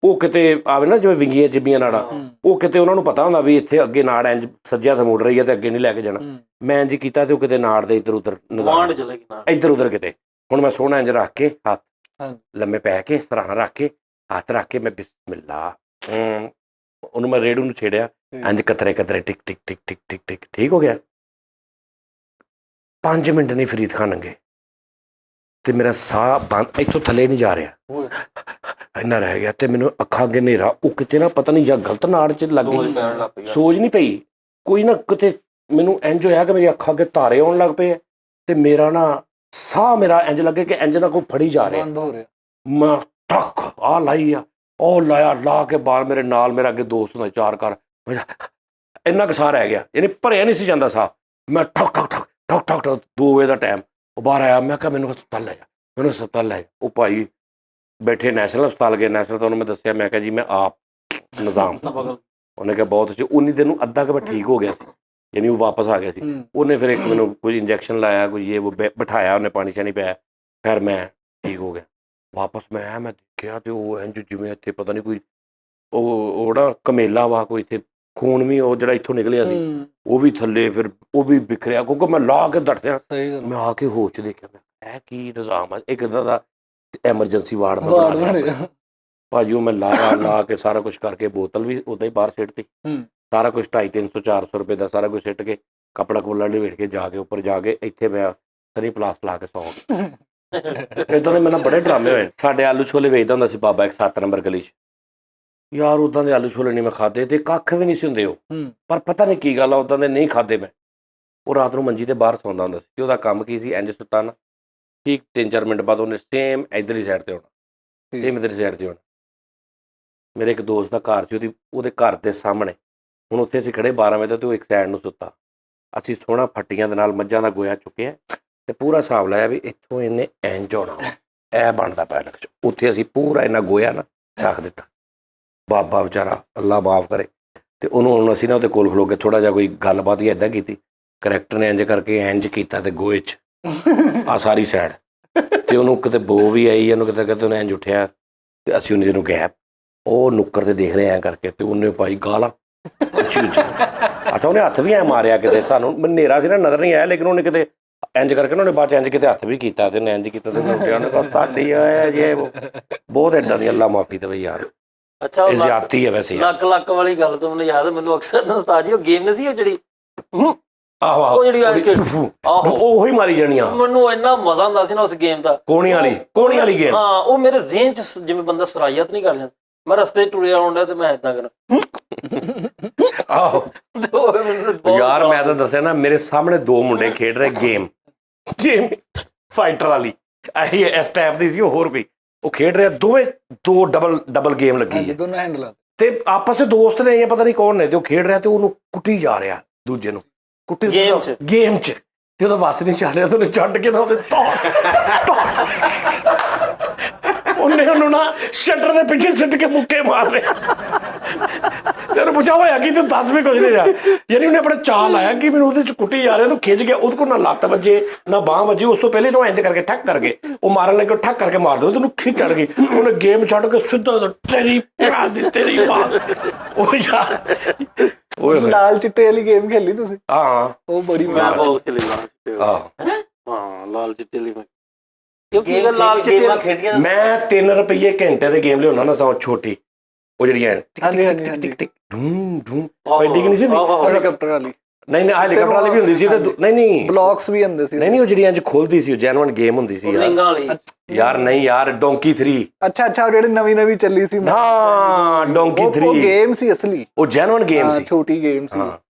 ਉਹ ਕਿਤੇ ਆਵੇ ਨਾ ਜਿਵੇਂ ਵਿੰਗੀਆਂ ਚਿੱਬੀਆਂ ਨਾੜਾਂ, ਉਹ ਕਿਤੇ ਉਹਨਾਂ ਨੂੰ ਪਤਾ ਹੁੰਦਾ ਵੀ ਇੱਥੇ ਅੱਗੇ ਨਾੜ ਇੰਜ ਸੱਜਿਆ ਤੋਂ ਮੁੜ ਰਹੀ ਹੈ ਤੇ ਅੱਗੇ ਨਹੀਂ ਲੈ ਕੇ ਜਾਣਾ। ਮੈਂ ਇੰਜ ਕੀਤਾ ਤੇ ਉਹ ਕਿਤੇ ਨਾੜ ਦੇ ਇੱਧਰ ਉੱਧਰ ਇੱਧਰ ਉੱਧਰ ਕਿਤੇ। ਹੁਣ ਮੈਂ ਸੋਹਣਾ ਇੰਜ ਰੱਖ ਕੇ, ਹੱਥ ਲੰਮੇ ਪੈ ਕੇ, ਸਰਾਣਾ ਰੱਖ ਕੇ, ਹੱਥ ਰੱਖ ਕੇ, ਮੈਂ ਬਿਸਮਿਲ੍ਲਾ ਉਹਨੂੰ ਮੈਂ ਰੇੜੂ ਨੂੰ ਛੇੜਿਆ, ਇੰਜ ਕਤਰੇ ਟਿਕ ਟਿਕ ਟਿਕ ਟਿਕ ਟਿਕ ਟਿਕ, ਠੀਕ ਹੋ ਗਿਆ। 5 ਮਿੰਟ ਨਹੀਂ ਫਰੀਦ ਖਾਨ ਲੰਘੇ ਤੇ ਮੇਰਾ ਸਾਹ ਬੰਦ, ਇੱਥੋਂ ਥੱਲੇ ਨਹੀਂ ਜਾ ਰਿਹਾ, ਇੰਨਾ ਰਹਿ ਗਿਆ। ਤੇ ਮੈਨੂੰ ਅੱਖਾਂ ਅੱਗੇ ਹਨੇਰਾ, ਉਹ ਕਿਤੇ ਨਾ ਪਤਾ ਨਹੀਂ ਜਾਂ ਗਲਤ ਨਾੜ 'ਚ ਲੱਗ ਗਈ, ਸੋਜ ਨਹੀਂ ਪਈ ਕੋਈ ਨਾ, ਕਿਤੇ ਮੈਨੂੰ ਇੰਜ ਹੋਇਆ ਕਿ ਮੇਰੀ ਅੱਖਾਂ ਅੱਗੇ ਤਾਰੇ ਆਉਣ ਲੱਗ ਪਏ ਤੇ ਮੇਰਾ ਨਾ ਸਾਹ, ਮੇਰਾ ਇੰਜ ਲੱਗੇ ਕਿ ਇੰਜ ਨਾ ਕੋਈ ਫੜੀ ਜਾ ਰਿਹਾ। ਮੈਂ ਠੱਕ ਆਹ ਲਾਈ ਆ, ਉਹ ਲਾਇਆ, ਲਾ ਕੇ ਬਾਹਰ ਮੇਰੇ ਨਾਲ ਮੇਰਾ ਅੱਗੇ ਦੋਸਤ ਹੁੰਦਾ 4 ਘਰ, ਇੰਨਾ ਕੁ ਸਾਹ ਰਹਿ ਗਿਆ, ਯਾਨੀ ਭਰਿਆ ਨਹੀਂ ਸੀ ਜਾਂਦਾ ਸਾਹ। ਮੈਂ ਠੱਕ 2 ਵਜੇ ਦਾ ਟਾਈਮ, ਉਹ ਬਾਹਰ ਆਇਆ। ਮੈਂ ਕਿਹਾ ਮੈਨੂੰ ਹਸਪਤਾਲ ਲੈ ਜਾ, ਉਹ ਭਾਈ ਬੈਠੇ ਨੈਸ਼ਨਲ ਹਸਪਤਾਲ ਗਏ। ਨੈਸ਼ਨਲ ਤੋਂ ਉਹਨੂੰ ਮੈਂ ਦੱਸਿਆ, ਮੈਂ ਕਿਹਾ ਜੀ ਮੈਂ ਆਪ ਨਿਜ਼ਾਮ। ਉਹਨੇ ਕਿਹਾ ਬਹੁਤ ਅੱਛਾ। 19 ਦਿਨ ਨੂੰ ਅੱਧਾ ਕੁ ਮੈਂ ਠੀਕ ਹੋ ਗਿਆ ਸੀ, ਯਾਨੀ ਉਹ ਵਾਪਸ ਆ ਗਿਆ ਸੀ। ਉਹਨੇ ਫਿਰ ਇੱਕ ਮੈਨੂੰ ਕੋਈ ਇੰਜੈਕਸ਼ਨ ਲਾਇਆ, ਕੋਈ ਇਹ ਬਿਠਾਇਆ, ਉਹਨੇ ਪਾਣੀ ਸ਼ਾਣੀ ਪਿਆ, ਫਿਰ ਮੈਂ ਠੀਕ ਹੋ ਗਿਆ। ਵਾਪਸ ਮੈਂ ਦੇਖਿਆ ਤੇ ਉਹ ਇੰਝ ਜਿਵੇਂ ਇੱਥੇ ਪਤਾ ਨਹੀਂ ਕੋਈ ਉਹ ਨਾ ਕਮੇਲਾ ਵਾ, ਕੋਈ ਇੱਥੇ ਖੂਨ ਵੀ ਉਹ ਜਿਹੜਾ ਇੱਥੋਂ ਨਿਕਲਿਆ ਸੀ ਉਹ ਵੀ ਥੱਲੇ, ਫਿਰ ਉਹ ਵੀ ਬਿਖਰਿਆ, ਕਿਉਂਕਿ ਮੈਂ ਲਾ ਕੇ ਡਟਿਆ। ਮੈਂ ਆ ਕੇ ਹੋਸ਼ 'ਚ ਦੇਖਿਆ, ਮੈਂ ਇਹ ਕੀ ਨਿਜ਼ਾਮ ਆ, ਇੱਕ ਇੱਦਾਂ ਦਾ ਐਮਰਜੈਂਸੀ ਵਾਰਡ ਬਣਿਆ ਭਾਜੀ। ਉਹ ਮੈਂ ਲਾ ਕੇ ਸਾਰਾ ਕੁਛ ਕਰਕੇ, ਬੋਤਲ ਵੀ ਉੱਦਾਂ ਹੀ ਬਾਹਰ ਸਿੱਟਤੀ, ਸਾਰਾ ਕੁਛ 250, 300, 400 ਰੁਪਏ ਦਾ ਸਾਰਾ ਕੁਛ ਸਿੱਟ ਕੇ, ਕੱਪੜਾ ਕੁਪੜਾ ਲਵੇਟ ਕੇ, ਜਾ ਕੇ ਉੱਪਰ ਜਾ ਕੇ ਇੱਥੇ ਮੈਂ ਸਨੀ ਪਲਾਸ ਲਾ ਕੇ ਸੌਂ ਗਿਆ। ਇੱਦਾਂ ਦੇ ਮੇਰੇ ਬੜੇ ਡਰਾਮੇ ਹੋਏ। ਸਾਡੇ ਆਲੂ ਛੋਲੇ ਵੇਚਦਾ ਹੁੰਦਾ ਸੀ ਬਾਬਾ, ਇੱਕ 7 ਨੰਬਰ ਗਲੀ 'ਚ। ਯਾਰ ਉੱਦਾਂ ਦੇ ਆਲੂ ਛੋਲੇ ਨਹੀਂ ਮੈਂ ਖਾਧੇ, ਤੇ ਕੱਖ ਵੀ ਨਹੀਂ ਸੀ ਹੁੰਦੇ ਉਹ, ਪਰ ਪਤਾ ਨਹੀਂ ਕੀ ਗੱਲ ਆ, ਉੱਦਾਂ ਦੇ ਨਹੀਂ ਖਾਧੇ ਮੈਂ। ਉਹ ਰਾਤ ਨੂੰ ਮੰਜੀ 'ਤੇ ਬਾਹਰ ਸੌਂਦਾ ਹੁੰਦਾ ਸੀ, ਤੇ ਉਹਦਾ ਕੰਮ ਕੀ ਸੀ, ਇੰਝ ਸੁੱਤਾ ਨਾ, ਠੀਕ 3-4 ਮਿੰਟ ਬਾਅਦ ਉਹਨੇ ਸੇਮ ਇੱਧਰਲੀ ਸਾਈਡ 'ਤੇ ਆਉਣਾ, ਸੇਮ ਇੱਧਰਲੀ ਸਾਈਡ 'ਤੇ ਆਉਣਾ। ਮੇਰੇ ਇੱਕ ਦੋਸਤ ਦਾ ਘਰ ਸੀ, ਉਹਦੇ ਘਰ ਦੇ ਸਾਹਮਣੇ। ਹੁਣ ਉੱਥੇ ਅਸੀਂ ਖੜ੍ਹੇ 12 ਵਜੇ ਤੇ ਉਹ ਇੱਕ ਸਾਈਡ ਨੂੰ ਸੁੱਤਾ। ਅਸੀਂ ਸੋਹਣਾ ਫੱਟੀਆਂ ਦੇ ਨਾਲ ਮੱਝਾਂ ਦਾ ਗੋਇਆ ਚੁੱਕਿਆ ਤੇ ਪੂਰਾ ਹਿਸਾਬ ਲਾਇਆ ਵੀ ਇੱਥੋਂ ਇਹਨੇ ਇੰਝ ਹੋਣਾ, ਇਹ ਬਣਦਾ ਪੈਲਕ 'ਚ। ਉੱਥੇ ਅਸੀਂ ਪੂਰਾ ਇੰਨਾ ਗੋਇਆ ਨਾ ਰੱਖ ਦਿੱਤਾ। ਬਾਬਾ ਵਿਚਾਰਾ, ਅੱਲਾ ਮਾਫ ਕਰੇ, ਤੇ ਉਹਨੂੰ ਹੁਣ ਅਸੀਂ ਨਾ ਉਹਦੇ ਕੋਲ ਖਲੋ ਕੇ ਥੋੜ੍ਹਾ ਜਿਹਾ ਕੋਈ ਗੱਲਬਾਤ ਹੀ ਇੱਦਾਂ ਕੀਤੀ। ਕਰੈਕਟਰ ਨੇ ਇੰਝ ਕਰਕੇ ਇੰਝ ਕੀਤਾ ਤੇ ਗੋਏ 'ਚ ਆ ਸਾਰੀ ਸਾਈਡ, ਤੇ ਉਹਨੂੰ ਕਿਤੇ ਬੋ ਵੀ ਆਈ, ਉਹਨੂੰ ਕਿਤੇ ਉਹਨੇ ਇੰਝ ਉੱਠਿਆ, ਤੇ ਅਸੀਂ ਉਹਨੇ ਜਿਹਨੂੰ ਗੈਪ, ਉਹ ਨੁੱਕਰ 'ਤੇ ਦੇਖ ਰਹੇ ਐਂ ਕਰਕੇ, ਤੇ ਉਹਨੇ ਪਾਈ ਗਾਲਾਂ ਉੱਚੀ। ਅੱਛਾ, ਉਹਨੇ ਹੱਥ ਵੀ ਐਂ ਮਾਰਿਆ ਕਿਤੇ, ਸਾਨੂੰ ਹਨੇਰਾ ਸੀ ਨਾ, ਨਜ਼ਰ ਨਹੀਂ ਆਇਆ, ਲੇਕਿਨ ਉਹਨੇ ਕਿਤੇ ਇੰਝ ਕਰਕੇ ਨਾ, ਉਹਨੇ ਬਾਅਦ 'ਚ ਇੰਝ ਕਿਤੇ ਹੱਥ ਵੀ ਕੀਤਾ, ਤੇ ਉਹਨੇ ਇੰਝ ਕੀਤਾ, ਤੇ ਉਹਨੇ ਉੱਠਿਆ, ਉਹਨੇ ਕਹਾ ਤੁਹਾਡੀ ਆਇਆ ਜੇ ਉਹ ਬਹੁਤ ਇੱਦਾਂ ਦੀ, ਅੱਲਾ ਮਾਫੀ ਦੇਵੇ ਯਾਰ। ਅੱਛਾ, ਇਹ ਜ਼ਿਆਦਤੀ ਹੈ ਵੈਸੇ। ਲੱਕ ਵਾਲੀ ਗੱਲ ਤੋਂ ਮੈਨੂੰ ਯਾਦ, ਮੈਨੂੰ ਅਕਸਰ ਨਾ ਉਸਤਾਦ ਜੀ ਉਹ ਗੇਮ ਨਹੀਂ ਸੀ, ਉਹ ਜਿਹੜੀ ਆਹੋ ਜਿਹੜੀ ਉਹੀ ਮਾਰੀ ਜਾਣੀਆਂ, ਮੈਨੂੰ ਇੰਨਾ ਮਜ਼ਾ ਆਉਂਦਾ ਸੀ ਨਾ ਉਸ ਗੇਮ ਦਾ। ਕੋਣੀ ਵਾਲੀ ਗੇਮ, ਹਾਂ। ਉਹ ਮੇਰੇ ਜ਼ਿਹਨ 'ਚ ਜਿਵੇਂ ਬੰਦਾ ਸਰਾਇਤ ਨਹੀਂ ਕਰ ਜਾਂਦਾ, ਮੈਂ ਰਸਤੇ ਟੁਰਿਆ ਆਉਂਦਾ ਤੇ ਮੈਂ ਏਦਾਂ ਕਰਾਂ। ਆਹੋ ਯਾਰ, ਮੈਂ ਤਾਂ ਦੱਸਿਆ ਨਾ, ਮੇਰੇ ਸਾਹਮਣੇ 2 ਮੁੰਡੇ ਖੇਡ ਰਹੇ ਗੇਮ ਫਾਈਟਰ ਵਾਲੀ, ਇਹੀ ਇਸ ਟਾਈਪ ਦੀ ਸੀ। ਉਹ ਹੋਰ ਵੀ ਉਹ ਖੇਡ ਰਿਹਾ, ਦੋਵੇਂ 2 ਡਬਲ ਗੇਮ ਲੱਗੀ ਹੈ, ਤੇ ਆਪਸ 'ਚ ਦੋਸਤ ਨੇ, ਇਹ ਪਤਾ ਨਹੀਂ ਕੌਣ ਨੇ, ਤੇ ਉਹ ਖੇਡ ਰਿਹਾ, ਤੇ ਉਹਨੂੰ ਕੁੱਟੀ ਜਾ ਰਿਹਾ ਦੂਜੇ ਨੂੰ, ਕੁੱਟੀ ਗੇਮ 'ਚ, ਤੇ ਉਹਦਾ ਵੱਸ ਨਹੀਂ ਚੱਲ ਰਿਹਾ, ਤੇ ਉਹਨੇ ਛੱਡ ਕੇ ਨਾ ਉਹਦੇ ਉਹਨੇ ਉਹਨੂੰ ਨਾ ਸ਼ਟਰ ਦੇ ਪਿੱਛੇ ਸਿੱਟ ਕੇ ਮੁੱਕੇ ਮਾਰ ਰਿਹਾ। ਤੇ ਉਹਨੂੰ ਪੁੱਛਿਆ ਹੋਇਆ ਕਿ ਤੂੰ ਦੱਸ ਵੀ ਕੁਝ ਨਹੀਂ ਰਿਹਾ, ਯਾਨੀ ਉਹਨੇ ਆਪਣਾ ਚਾਲ ਲਾਇਆ ਕਿ ਮੈਨੂੰ ਉਹਦੇ 'ਚ ਕੁੱਟੀ ਜਾ ਰਿਹਾ, ਤੂੰ ਖਿੱਚ ਗਿਆ, ਉਹਦੇ ਕੋਲ ਨਾ ਲੱਤ ਵੱਜੇ ਨਾ ਬਾਂਹ ਵੱਜੀ। ਉਸ ਤੋਂ ਪਹਿਲੇ ਨੂੰ ਇੰਝ ਕਰਕੇ ਠੱਕ ਕਰਕੇ ਉਹ ਮਾਰਨ ਲੱਗੇ, ਠੱਕ ਕਰਕੇ ਮਾਰ ਦਿਓ, ਤੈਨੂੰ ਖਿੱਚ ਚੜ ਗਈ, ਉਹਨੇ ਗੇਮ ਛੱਡ ਕੇ ਸਿੱਧਾ ਤੇਰੀ ਭਰਾ ਦੀ ਤੇਰੀ ਮਾਂ। ਉਹ ਯਾਰ ਲਾਲ ਚਿੱਟੇ ਵਾਲੀ ਗੇਮ ਖੇਲੀ ਤੁਸੀਂ? ਹਾਂ, ਉਹ ਬੜੀ ਮੈਂ ਬਹੁਤ ਖੇਲੀ ਲਾਲ ਚਿੱਟੇ। ਹਾਂ, ਲਾਲ ਚਿੱਟੇ ਵਾਲੀ ਕਿਉਂਕਿ ਲਾਲ ਚਿੱਟੇ ਮੈਂ 3 ਰੁਪਏ ਘੰਟੇ ਦੇ ਗੇਮ ਲਿਆਉਣਾ ਨਾ, ਛੋਟੀ ਉਹ ਜਿਹੜੀਆਂ ਹਾਂਜੀ ਹਾਂਜੀ ਹਾਂਜੀ ਟਿਕ ਢੂੰ ਢੂੰ ਐਡੀ ਕਿ ਨਹੀਂ ਸੀ ਹੁੰਦੀ? ਹੈਲੀਕਾਪਟਰ ਵਾਲੀ ਨਹੀਂ ਨਹੀਂ ਹੈਲੀਕਾਪਟਰ ਵਾਲੀ ਵੀ ਹੁੰਦੀ ਸੀ ਤੇ ਨਹੀਂ ਨਹੀਂ ਬਲੌਕਸ ਵੀ ਹੁੰਦੇ ਸੀ ਨਹੀਂ ਨਹੀਂ ਉਹ ਜਿਹੜੀਆਂ ਚ ਖੁੱਲਦੀ ਸੀ ਉਹ ਜੈਨੂਅਨ ਗੇਮ ਹੁੰਦੀ ਸੀ ਯਾਰ ਲਿੰਗਾਂ ਵਾਲੀ ਯਾਰ ਨਹੀਂ ਯਾਰ ਡੋਂਕੀ 3 ਅੱਛਾ ਅੱਛਾ, ਉਹ ਜਿਹੜੀ ਨਵੀਂ ਚੱਲੀ ਸੀ ਹਾਂ ਡੋਂਕੀ ਉਹ 3 ਗੇਮ ਸੀ ਅਸਲੀ, ਉਹ ਜੈਨੂਅਨ ਗੇਮ ਹਾਂ ਸੀ ਛੋਟੀ ਗੇਮ ਸੀ। ਹਾਂ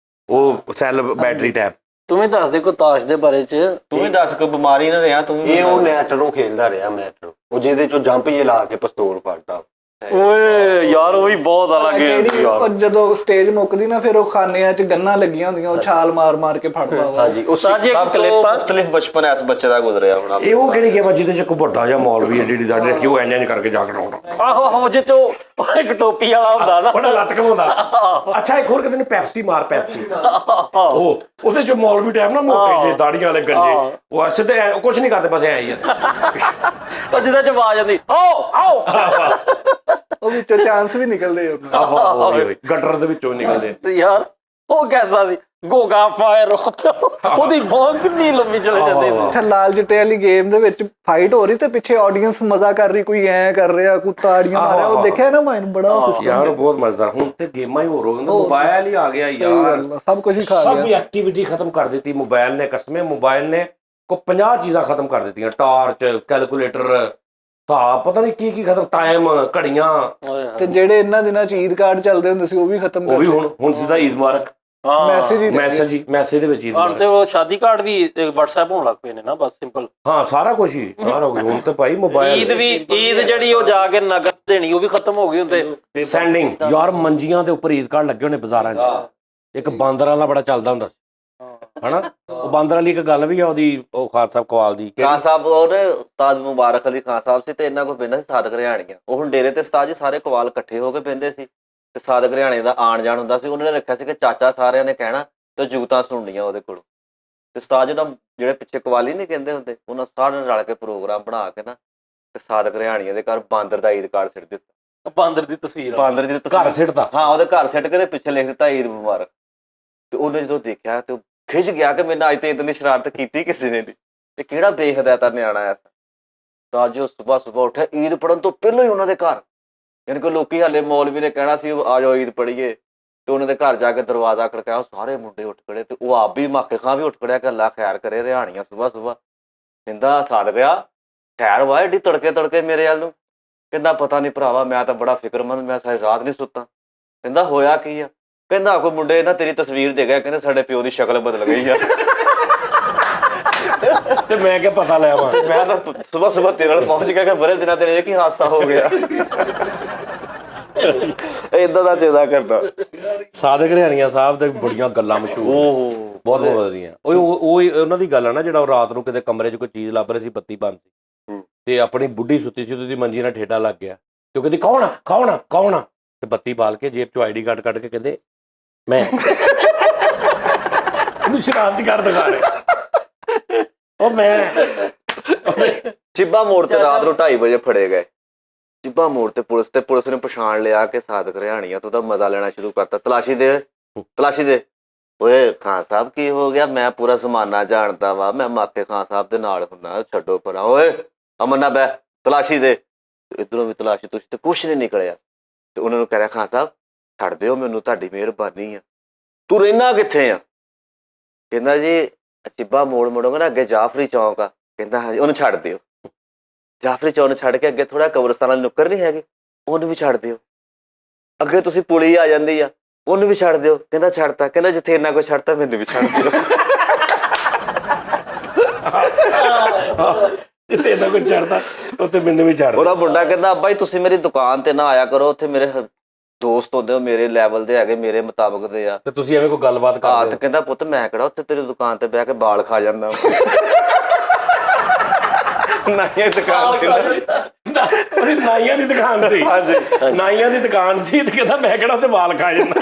ਉਹ ਸੈੱਲ ਬੈਟਰੀ ਟੈਪ ਤੂੰ ਵੀ ਦੱਸ ਦੇ ਕੋਈ ਤਾਸ਼ ਦੇ ਬਾਰੇ ਚ। ਤੂੰ ਵੀ ਦੱਸ ਕੋਈ ਬਿਮਾਰੀ ਨਾ ਰਿਹਾ ਤੂੰ ਵੀ ਇਹ ਉਹ ਨੈਟਰੋ ਖੇਲਦਾ ਰਿਹਾ ਮੈਟਰੋ, ਉਹ ਜਿਹਦੇ ਚੋਂ ਜੰਪ ਜੇ ਲਾ ਕੇ ਪਿਸਤੌਲ ਫੜਦਾ। ਓਏ ਯਾਰ ਉਹ ਵੀ ਬਹੁਤ ਅਲੱਗ ਗੇਮ ਸੀ ਯਾਰ। ਉਹ ਜਦੋਂ ਸਟੇਜ ਮੁੱਕਦੀ ਨਾ ਫਿਰ ਉਹ ਖਾਨਿਆਂ 'ਚ ਗੰਨਾਂ ਲੱਗੀਆਂ ਹੁੰਦੀਆਂ, ਉਹ ਛਾਲ ਮਾਰ ਮਾਰ ਕੇ ਫੜਦਾ ਵਾ। ਹਾਂਜੀ ਉਹ ਸਾਜੀ ਇੱਕ ਸਭ ਤੋਂ ਕਲਿੱਪ ਮੁਖਤਲਿਫ ਬਚਪਨ ਇਸ ਬੱਚੇ ਦਾ ਗੁਜ਼ਰਿਆ ਹੋਣਾ। ਇਹ ਉਹ ਕਿਹੜੀ ਗੇਮ ਆ ਜਿਹਦੇ ਚ ਇੱਕ ਵੱਡਾ ਜਿਹਾ ਮੌਲਵੀ ਐਡੀ ਡੀ ਦਾੜੀ ਰੱਖੀ ਉਹ ਇੰਜ ਕਰਕੇ ਜਾ ਕੇ ਡਾਉਂਦਾ ਆਹੋ ਆਹੋ ਜੇ ਚੋ ਇੱਕ ਟੋਪੀ ਵਾਲਾ ਹੁੰਦਾ ਨਾ ਉਹਦਾ ਲੱਤ ਘਮਾਉਂਦਾ। ਅੱਛਾ ਇੱਕ ਹੋਰ ਕਹਿੰਦੇ ਨੇ ਪੈਪਸੀ ਮਾਰ ਪੈਪਸੀ ਉਹ ਉਹਦੇ ਚ ਮੌਲਵੀ ਟਾਈਪ ਨਾ ਮੋਟੇ ਜਿਹੇ ਦਾੜੀਆਂ ਵਾਲੇ ਗੰਜੇ ਉਹ ਸਿੱਧੇ ਕੁਝ ਨਹੀਂ ਕਰਦੇ ਬਸ ਐ ਹੀ ਉਹ ਜਿਹਦੇ ਚ ਆਵਾਜ਼ ਆਉਂਦੀ ਆਓ ਆਓ ਉਹ ਵਿੱਚੋਂ ਚਾਂਸ ਵੀ ਨਿਕਲਦੇ ਉਹਨਾਂ ਆਹੋ ਗਟਰ ਦੇ ਵਿੱਚੋਂ ਨਿਕਲਦੇ ਤੇ ਯਾਰ ਉਹ ਕੈਸਾ ਸੀ ਗੋਗਾ ਫਾਇਰ ਉਹਦੀ ਬਾਂਹ ਕਿੰਨੀ ਲੰਮੀ ਚਲੇ ਜਾਂਦੀ ਸੀ। ਅੱਛਾ ਲਾਲ ਚਿੱਟੇ ਵਾਲੀ ਗੇਮ ਦੇ ਵਿੱਚ ਫਾਈਟ ਹੋ ਰਹੀ ਤੇ ਪਿੱਛੇ ਆਡੀਅנס ਮਜ਼ਾ ਕਰ ਰਹੀ, ਕੋਈ ਐ ਕਰ ਰਿਹਾ ਕੋਈ ਤਾੜੀਆਂ ਮਾਰ ਰਿਹਾ, ਉਹ ਦੇਖਿਆ ਨਾ ਮੈਨੂੰ ਬੜਾ ਸਿਸਟਮ ਯਾਰ ਬਹੁਤ ਮਜ਼ੇਦਾਰ। ਹੁਣ ਤੇ ਗੇਮਾਂ ਹੀ ਹੋਰ ਹੋ ਗਈਆਂ, ਮੋਬਾਈਲ ਹੀ ਆ ਗਿਆ ਯਾਰ, ਸਭ ਕੁਝ ਹੀ ਖਾ ਸਭ ਗਿਆ। ਐਕਟੀਵਿਟੀ ਖਤਮ ਕਰ ਦਿੱਤੀ ਮੋਬਾਈਲ ਨੇ। ਕਸਮੇ ਮੋਬਾਈਲ ਨੇ ਕੋ 50 ਚੀਜ਼ਾਂ ਖਤਮ ਕਰ ਦਿੱਤੀਆਂ, ਟਾਰਚ ਕੈਲਕੂਲੇਟਰ ਹਿਸਾਬ ਪਤਾ ਨਹੀਂ ਕੀ ਖਤਮ, ਟਾਈਮ ਘੜੀਆਂ ਤੇ ਜਿਹੜੇ ਇਹਨਾਂ ਦਿਨਾਂ 'ਚ ਈਦ ਕਾਰਡ ਚੱਲਦੇ ਹੁੰਦੇ ਸੀ ਉਹ ਵੀ ਖਤਮ ਉਹ ਕਰ ਵੀ ਹੁਣ ਸਿੱਧਾ ਈਦ ਮੁਬਾਰਕ ਮੈਸੇਜ ਦੇ ਵਿੱਚ ਈਦ ਹੁਣ ਮੁਬਾਰਕ। ਤੇ ਉਹ ਸ਼ਾਦੀ ਕਾਰਡ ਵੀ WhatsApp ਹੋਣ ਲੱਗ ਪਏ ਨੇ ਨਾ, ਬਸ ਸਿੰਪਲ। ਹਾਂ ਸਾਰਾ ਕੁਝ ਹੀ ਸਾਰਾ ਕੁਝ ਹੁਣ ਤੇ ਭਾਈ ਮੋਬਾਈਲ। ਈਦ ਜਿਹੜੀ ਉਹ ਜਾ ਕੇ ਨਗਦ ਦੇਣੀ ਉਹ ਵੀ ਖਤਮ ਹੋ ਗਈ ਹੁੰਦੇ। ਸੈਂਡਿੰਗ ਯਾਰ ਮੰਜੀਆਂ ਦੇ ਉੱਪਰ ਈਦ ਕਾਰਡ ਲੱਗੇ ਹੋਣੇ ਬਾਜ਼ਾਰਾਂ 'ਚ। ਇੱਕ ਬਾਂਦਰ ਵਾਲਾ ਬੜਾ ਚੱਲਦਾ ਹੁੰਦਾ ਸੀ ਹਨਾ, ਉਹ ਬਾਂਦਰ ਵਾਲੀ ਇੱਕ ਗੱਲ ਵੀ ਆ ਉਹਦੀ, ਉਹ ਖਾਨ ਸਾਹਿਬ ਕਵਾਲ ਦੀ ਖਾਨ ਸਾਹਿਬ ਔਰ ਉਸਤਾਦ ਮੁਬਾਰਕ ਅਲੀ ਖਾਨ ਸਾਹਿਬ ਸੀ ਤੇ ਇਹਨਾਂ ਕੋਲ ਬਹਿੰਦਾ ਸੀ ਸਾਦਕ ਰਿਆਣੀਆਂ। ਉਹ ਹੁਣ ਡੇਰੇ ਤੇ ਉਸਤਾਦ ਜੀ ਸਾਰੇ ਕਵਾਲ ਇਕੱਠੇ ਹੋ ਕੇ ਬਹਿੰਦੇ ਸੀ ਤੇ ਸਾਦਕ ਰਿਆਣੇ ਦਾ ਆਣ ਜਾਣ ਹੁੰਦਾ ਸੀ। ਉਹਨਾਂ ਨੇ ਰੱਖਿਆ ਸੀ ਕਿ ਚਾਚਾ ਸਾਰਿਆਂ ਨੇ ਕਹਿਣਾ ਤੇ ਜੁਗਤਾਂ ਸੁਣਨੀਆਂ ਉਹਦੇ ਕੋਲੋਂ। ਤੇ ਉਸਤਾਦ ਜੀ ਨਾਲ ਜਿਹੜੇ ਪਿੱਛੇ ਕਵਾਲੀ ਨਹੀਂ ਕਹਿੰਦੇ ਹੁੰਦੇ, ਉਹਨਾਂ ਸਾਰਿਆਂ ਨੇ ਰਲ ਕੇ ਪ੍ਰੋਗਰਾਮ ਬਣਾ ਕੇ ਨਾ ਤੇ ਸਾਦਕ ਰਿਆਣੀਆਂ ਦੇ ਘਰ ਬਾਂਦਰ ਦਾ ਈਦ ਕਾਰਡ ਸਿੱਟ ਦਿੱਤਾ। ਬਾਂਦਰ ਦੀ ਤਸਵੀਰ ਬਾਂਦਰ ਦੀ ਘਰ ਸਿੱਟਦਾ। ਹਾਂ ਉਹਦੇ ਘਰ ਸਿੱਟ ਕੇ ਤੇ ਪਿੱਛੇ ਲਿਖ ਦਿੱਤਾ ਈਦ ਮੁਬਾਰਕ। ਤੇ ਉਹਨੇ ਜਦੋਂ ਦੇਖਿਆ ਤੇ ਖਿੱਚ ਗਿਆ ਕਿ ਮੈਨੂੰ ਅੱਜ ਤੇ ਇਦਾਂ ਦੀ ਸ਼ਰਾਰਤ ਕੀਤੀ ਕਿਸੇ ਨੇ ਨਹੀਂ, ਤੇ ਕਿਹੜਾ ਬੇਹਦਾਇਤਾ ਨਿਆਣਾ ਐਸਾ। ਤਾਂ ਜੋ ਸਵੇਰ ਉੱਠਿਆ ਈਦ ਪੜਨ ਤੋਂ ਪਹਿਲਾਂ ਹੀ ਉਹਨਾਂ ਦੇ ਘਰ, ਯਾਨੀ ਕਿ ਲੋਕੀ ਹਾਲੇ ਮੌਲਵੀ ਨੇ ਕਹਿਣਾ ਸੀ ਆ ਜਾਓ ਈਦ ਪੜੀਏ, ਤੇ ਉਹਨਾਂ ਦੇ ਘਰ ਜਾ ਕੇ ਦਰਵਾਜ਼ਾ ਖੜਕਾਇਆ, ਸਾਰੇ ਮੁੰਡੇ ਉੱਠ ਖੜੇ ਤੇ ਉਹ ਆਪ ਵੀ ਮਾਕੇ ਖਾਂ ਵੀ ਉੱਠ ਖੜਿਆ ਕਿ ਅੱਲਾ ਖੈਰ ਕਰੇ ਰਿਹਾਣੀਆਂ ਸਵੇਰ ਕਹਿੰਦਾ ਸਾਧ ਗਿਆ ਠਹਿਰ ਵਾ ਏਡੀ ਤੜਕੇ ਮੇਰੇ ਵੱਲ ਨੂੰ। ਕਹਿੰਦਾ ਪਤਾ ਨਹੀਂ ਭਰਾਵਾ ਮੈਂ ਤਾਂ ਬੜਾ ਫਿਕਰਮੰਦ, ਮੈਂ ਸਾਰੀ ਰਾਤ ਨਹੀਂ ਸੁੱਤਾ। ਕਹਿੰਦਾ ਹੋਇਆ ਕੀ ਆ? ਕਹਿੰਦਾ ਕੋਈ ਮੁੰਡੇ ਨਾ ਤੇਰੀ ਤਸਵੀਰ ਦੇ ਗਿਆ, ਕਹਿੰਦੇ ਸਾਡੇ ਪਿਓ ਦੀ ਸ਼ਕਲ ਬਦਲ ਗਈ ਆ। ਤੇ ਮੈਂ ਕਿਹਾ ਪਤਾ ਲੈ ਆਵਾਂ। ਮੈਂ ਤਾਂ ਸਵੇਰ ਤੇਰੇ ਨਾਲ ਪਹੁੰਚ ਗਿਆ ਕਿ ਬੜੇ ਦਿਨਾਂ ਤੇ ਕੀ ਹਾਦਸਾ ਹੋ ਗਿਆ। ਏਦਾਂ ਦਾ ਚੇਦਾ ਕਰਦਾ। ਸਾਦਕ ਰਿਆਣੀਆਂ ਸਾਹਿਬ ਦੇ ਬੜੀਆਂ ਗੱਲਾਂ ਮਸ਼ਹੂਰ ਨੇ, ਬਹੁਤ ਵਧੀਆ। ਉਹ ਉਹਨਾਂ ਦੀ ਗੱਲ ਆ ਨਾ, ਜਿਹੜਾ ਉਹ ਰਾਤ ਨੂੰ ਕਿਤੇ ਕਮਰੇ 'ਚ ਕੋਈ ਚੀਜ਼ ਲੱਭ ਰਹੀ ਸੀ, ਬੱਤੀ ਬੰਦ ਸੀ ਤੇ ਆਪਣੀ ਬੁੱਢੀ ਸੁੱਤੀ ਸੀ, ਉਹਦੀ ਮੰਜੀ ਨਾਲ ਠੇਡਾ ਲੱਗ ਗਿਆ ਤੇ ਉਹ ਕਹਿੰਦੀ ਕੌਣ ਆ ਤੇ ਬੱਤੀ ਬਾਲ ਕੇ ਜੇਬ 'ਚੋਂ ਆਈਡੀ ਕਾਰਡ ਕੱਢ ਕੇ ਕਹਿੰਦੇ ਮੈਂ ਉਹਨੂੰ ਸ਼ਰਾਰਤੀ ਕਰ ਦਿਖਾ ਰਹੇ ਉਹ ਮੈਂ। ਚਿੱਬਾ ਮੋੜ ਤੇ ਰਾਤ ਨੂੰ 2:30 ਵਜੇ ਫੜੇ ਗਏ। ਚਿੱਬਾ ਮੋੜ ਤੇ ਪੁਲਿਸ ਨੇ ਪਛਾਣ ਲਿਆ ਕਿ ਸਾਦਕ ਰਿਹਾਣੀਆਂ ਤੋਂ ਤਾਂ ਮਜ਼ਾ ਲੈਣਾ ਸ਼ੁਰੂ ਕਰਤਾ। ਤਲਾਸ਼ੀ ਦੇ ਓਏ ਖਾਨ ਸਾਹਿਬ ਕੀ ਹੋ ਗਿਆ? ਮੈਂ ਪੂਰਾ ਜ਼ਮਾਨਾ ਜਾਣਦਾ ਵਾ, ਮੈਂ ਮਾਕੇ ਖਾਨ ਸਾਹਿਬ ਦੇ ਨਾਲ ਹੁੰਦਾ। ਛੱਡੋ ਪਰਾਂ ਓਏ ਅਮਨਾ ਬੈ ਤਲਾਸ਼ੀ ਦੇ। ਇੱਧਰੋਂ ਵੀ ਤਲਾਸ਼ੀ ਤੁਸੀਂ ਤੇ ਕੁਛ ਨਹੀਂ ਨਿਕਲਿਆ। ਤੇ ਉਹਨਾਂ ਨੂੰ ਕਹਿ ਰਿਹਾ ਖਾਨ ਸਾਹਿਬ ਛੱਡ ਦਿਓ ਮੈਨੂੰ, ਤੁਹਾਡੀ ਮਿਹਰਬਾਨੀ ਆ। ਤੂੰ ਰਹਿਣਾ ਕਿੱਥੇ ਆ? ਕਹਿੰਦਾ ਜੀ ਚਿੱਬਾ ਮੋੜ ਮੁੜੋਗੇ ਨਾ ਅੱਗੇ ਜਾਫਰੀ ਚੌਂਕ ਆ। ਕਹਿੰਦਾ ਹਾਂਜੀ। ਉਹਨੂੰ ਛੱਡ ਦਿਓ। ਜਾਫਰੀ ਚੌਂਕ ਨੂੰ ਛੱਡ ਕੇ ਅੱਗੇ ਥੋੜਾ ਕਬਰਸਤਾਨ ਵਾਲੀ ਨੁੱਕਰ ਨਹੀਂ ਹੈਗੀ, ਉਹਨੂੰ ਵੀ ਛੱਡ ਦਿਓ। ਅੱਗੇ ਤੁਸੀਂ ਪੁਲੀ ਆ ਜਾਂਦੀ ਆ, ਉਹਨੂੰ ਵੀ ਛੱਡ ਦਿਓ। ਕਹਿੰਦਾ ਛੱਡਤਾ। ਕਹਿੰਦਾ ਜਿੱਥੇ ਇੰਨਾ ਕੋਈ ਛੱਡਤਾ ਮੈਨੂੰ ਵੀ ਛੱਡ ਦਿਓ। ਜਿੱਥੇ ਇਹਨਾਂ ਕੋਈ ਛੱਡਦਾ ਉੱਥੇ ਮੈਨੂੰ ਵੀ ਛੱਡ। ਉਹਦਾ ਮੁੰਡਾ ਕਹਿੰਦਾ ਅੱਬਾ ਜੀ ਤੁਸੀਂ ਮੇਰੀ ਦੁਕਾਨ ਤੇ ਨਾ ਆਇਆ ਕਰੋ, ਉੱਥੇ ਮੇਰੇ ਦੋਸਤ ਹੁੰਦੇ, ਉਹ ਮੇਰੇ ਲੈਵਲ ਦੇ ਹੈਗੇ, ਮੇਰੇ ਮੁਤਾਬਕ ਦੇ ਆ, ਤੇ ਤੁਸੀਂ ਐਵੇਂ ਕੋਈ ਗੱਲਬਾਤ ਕਰਦੇ ਤੇ ਕਹਿੰਦਾ ਪੁੱਤ ਮੈਂ ਕਿਹੜਾ ਉੱਥੇ ਤੇਰੀ ਦੁਕਾਨ ਤੇ ਬਹਿ ਕੇ ਬਾਲ ਖਾ ਜਾਂਦਾ। ਨਾਈਆਂ ਦੁਕਾਨ ਸੀ ਨਾਈਆਂ ਦੀ ਦੁਕਾਨ ਸੀ। ਹਾਂਜੀ ਨਾਈਆਂ ਦੀ ਦੁਕਾਨ ਸੀ ਤੇ ਕਹਿੰਦਾ ਮੈਂ ਕਿਹੜਾ ਉੱਥੇ ਵਾਲ ਖਾ ਜਾਂਦਾ।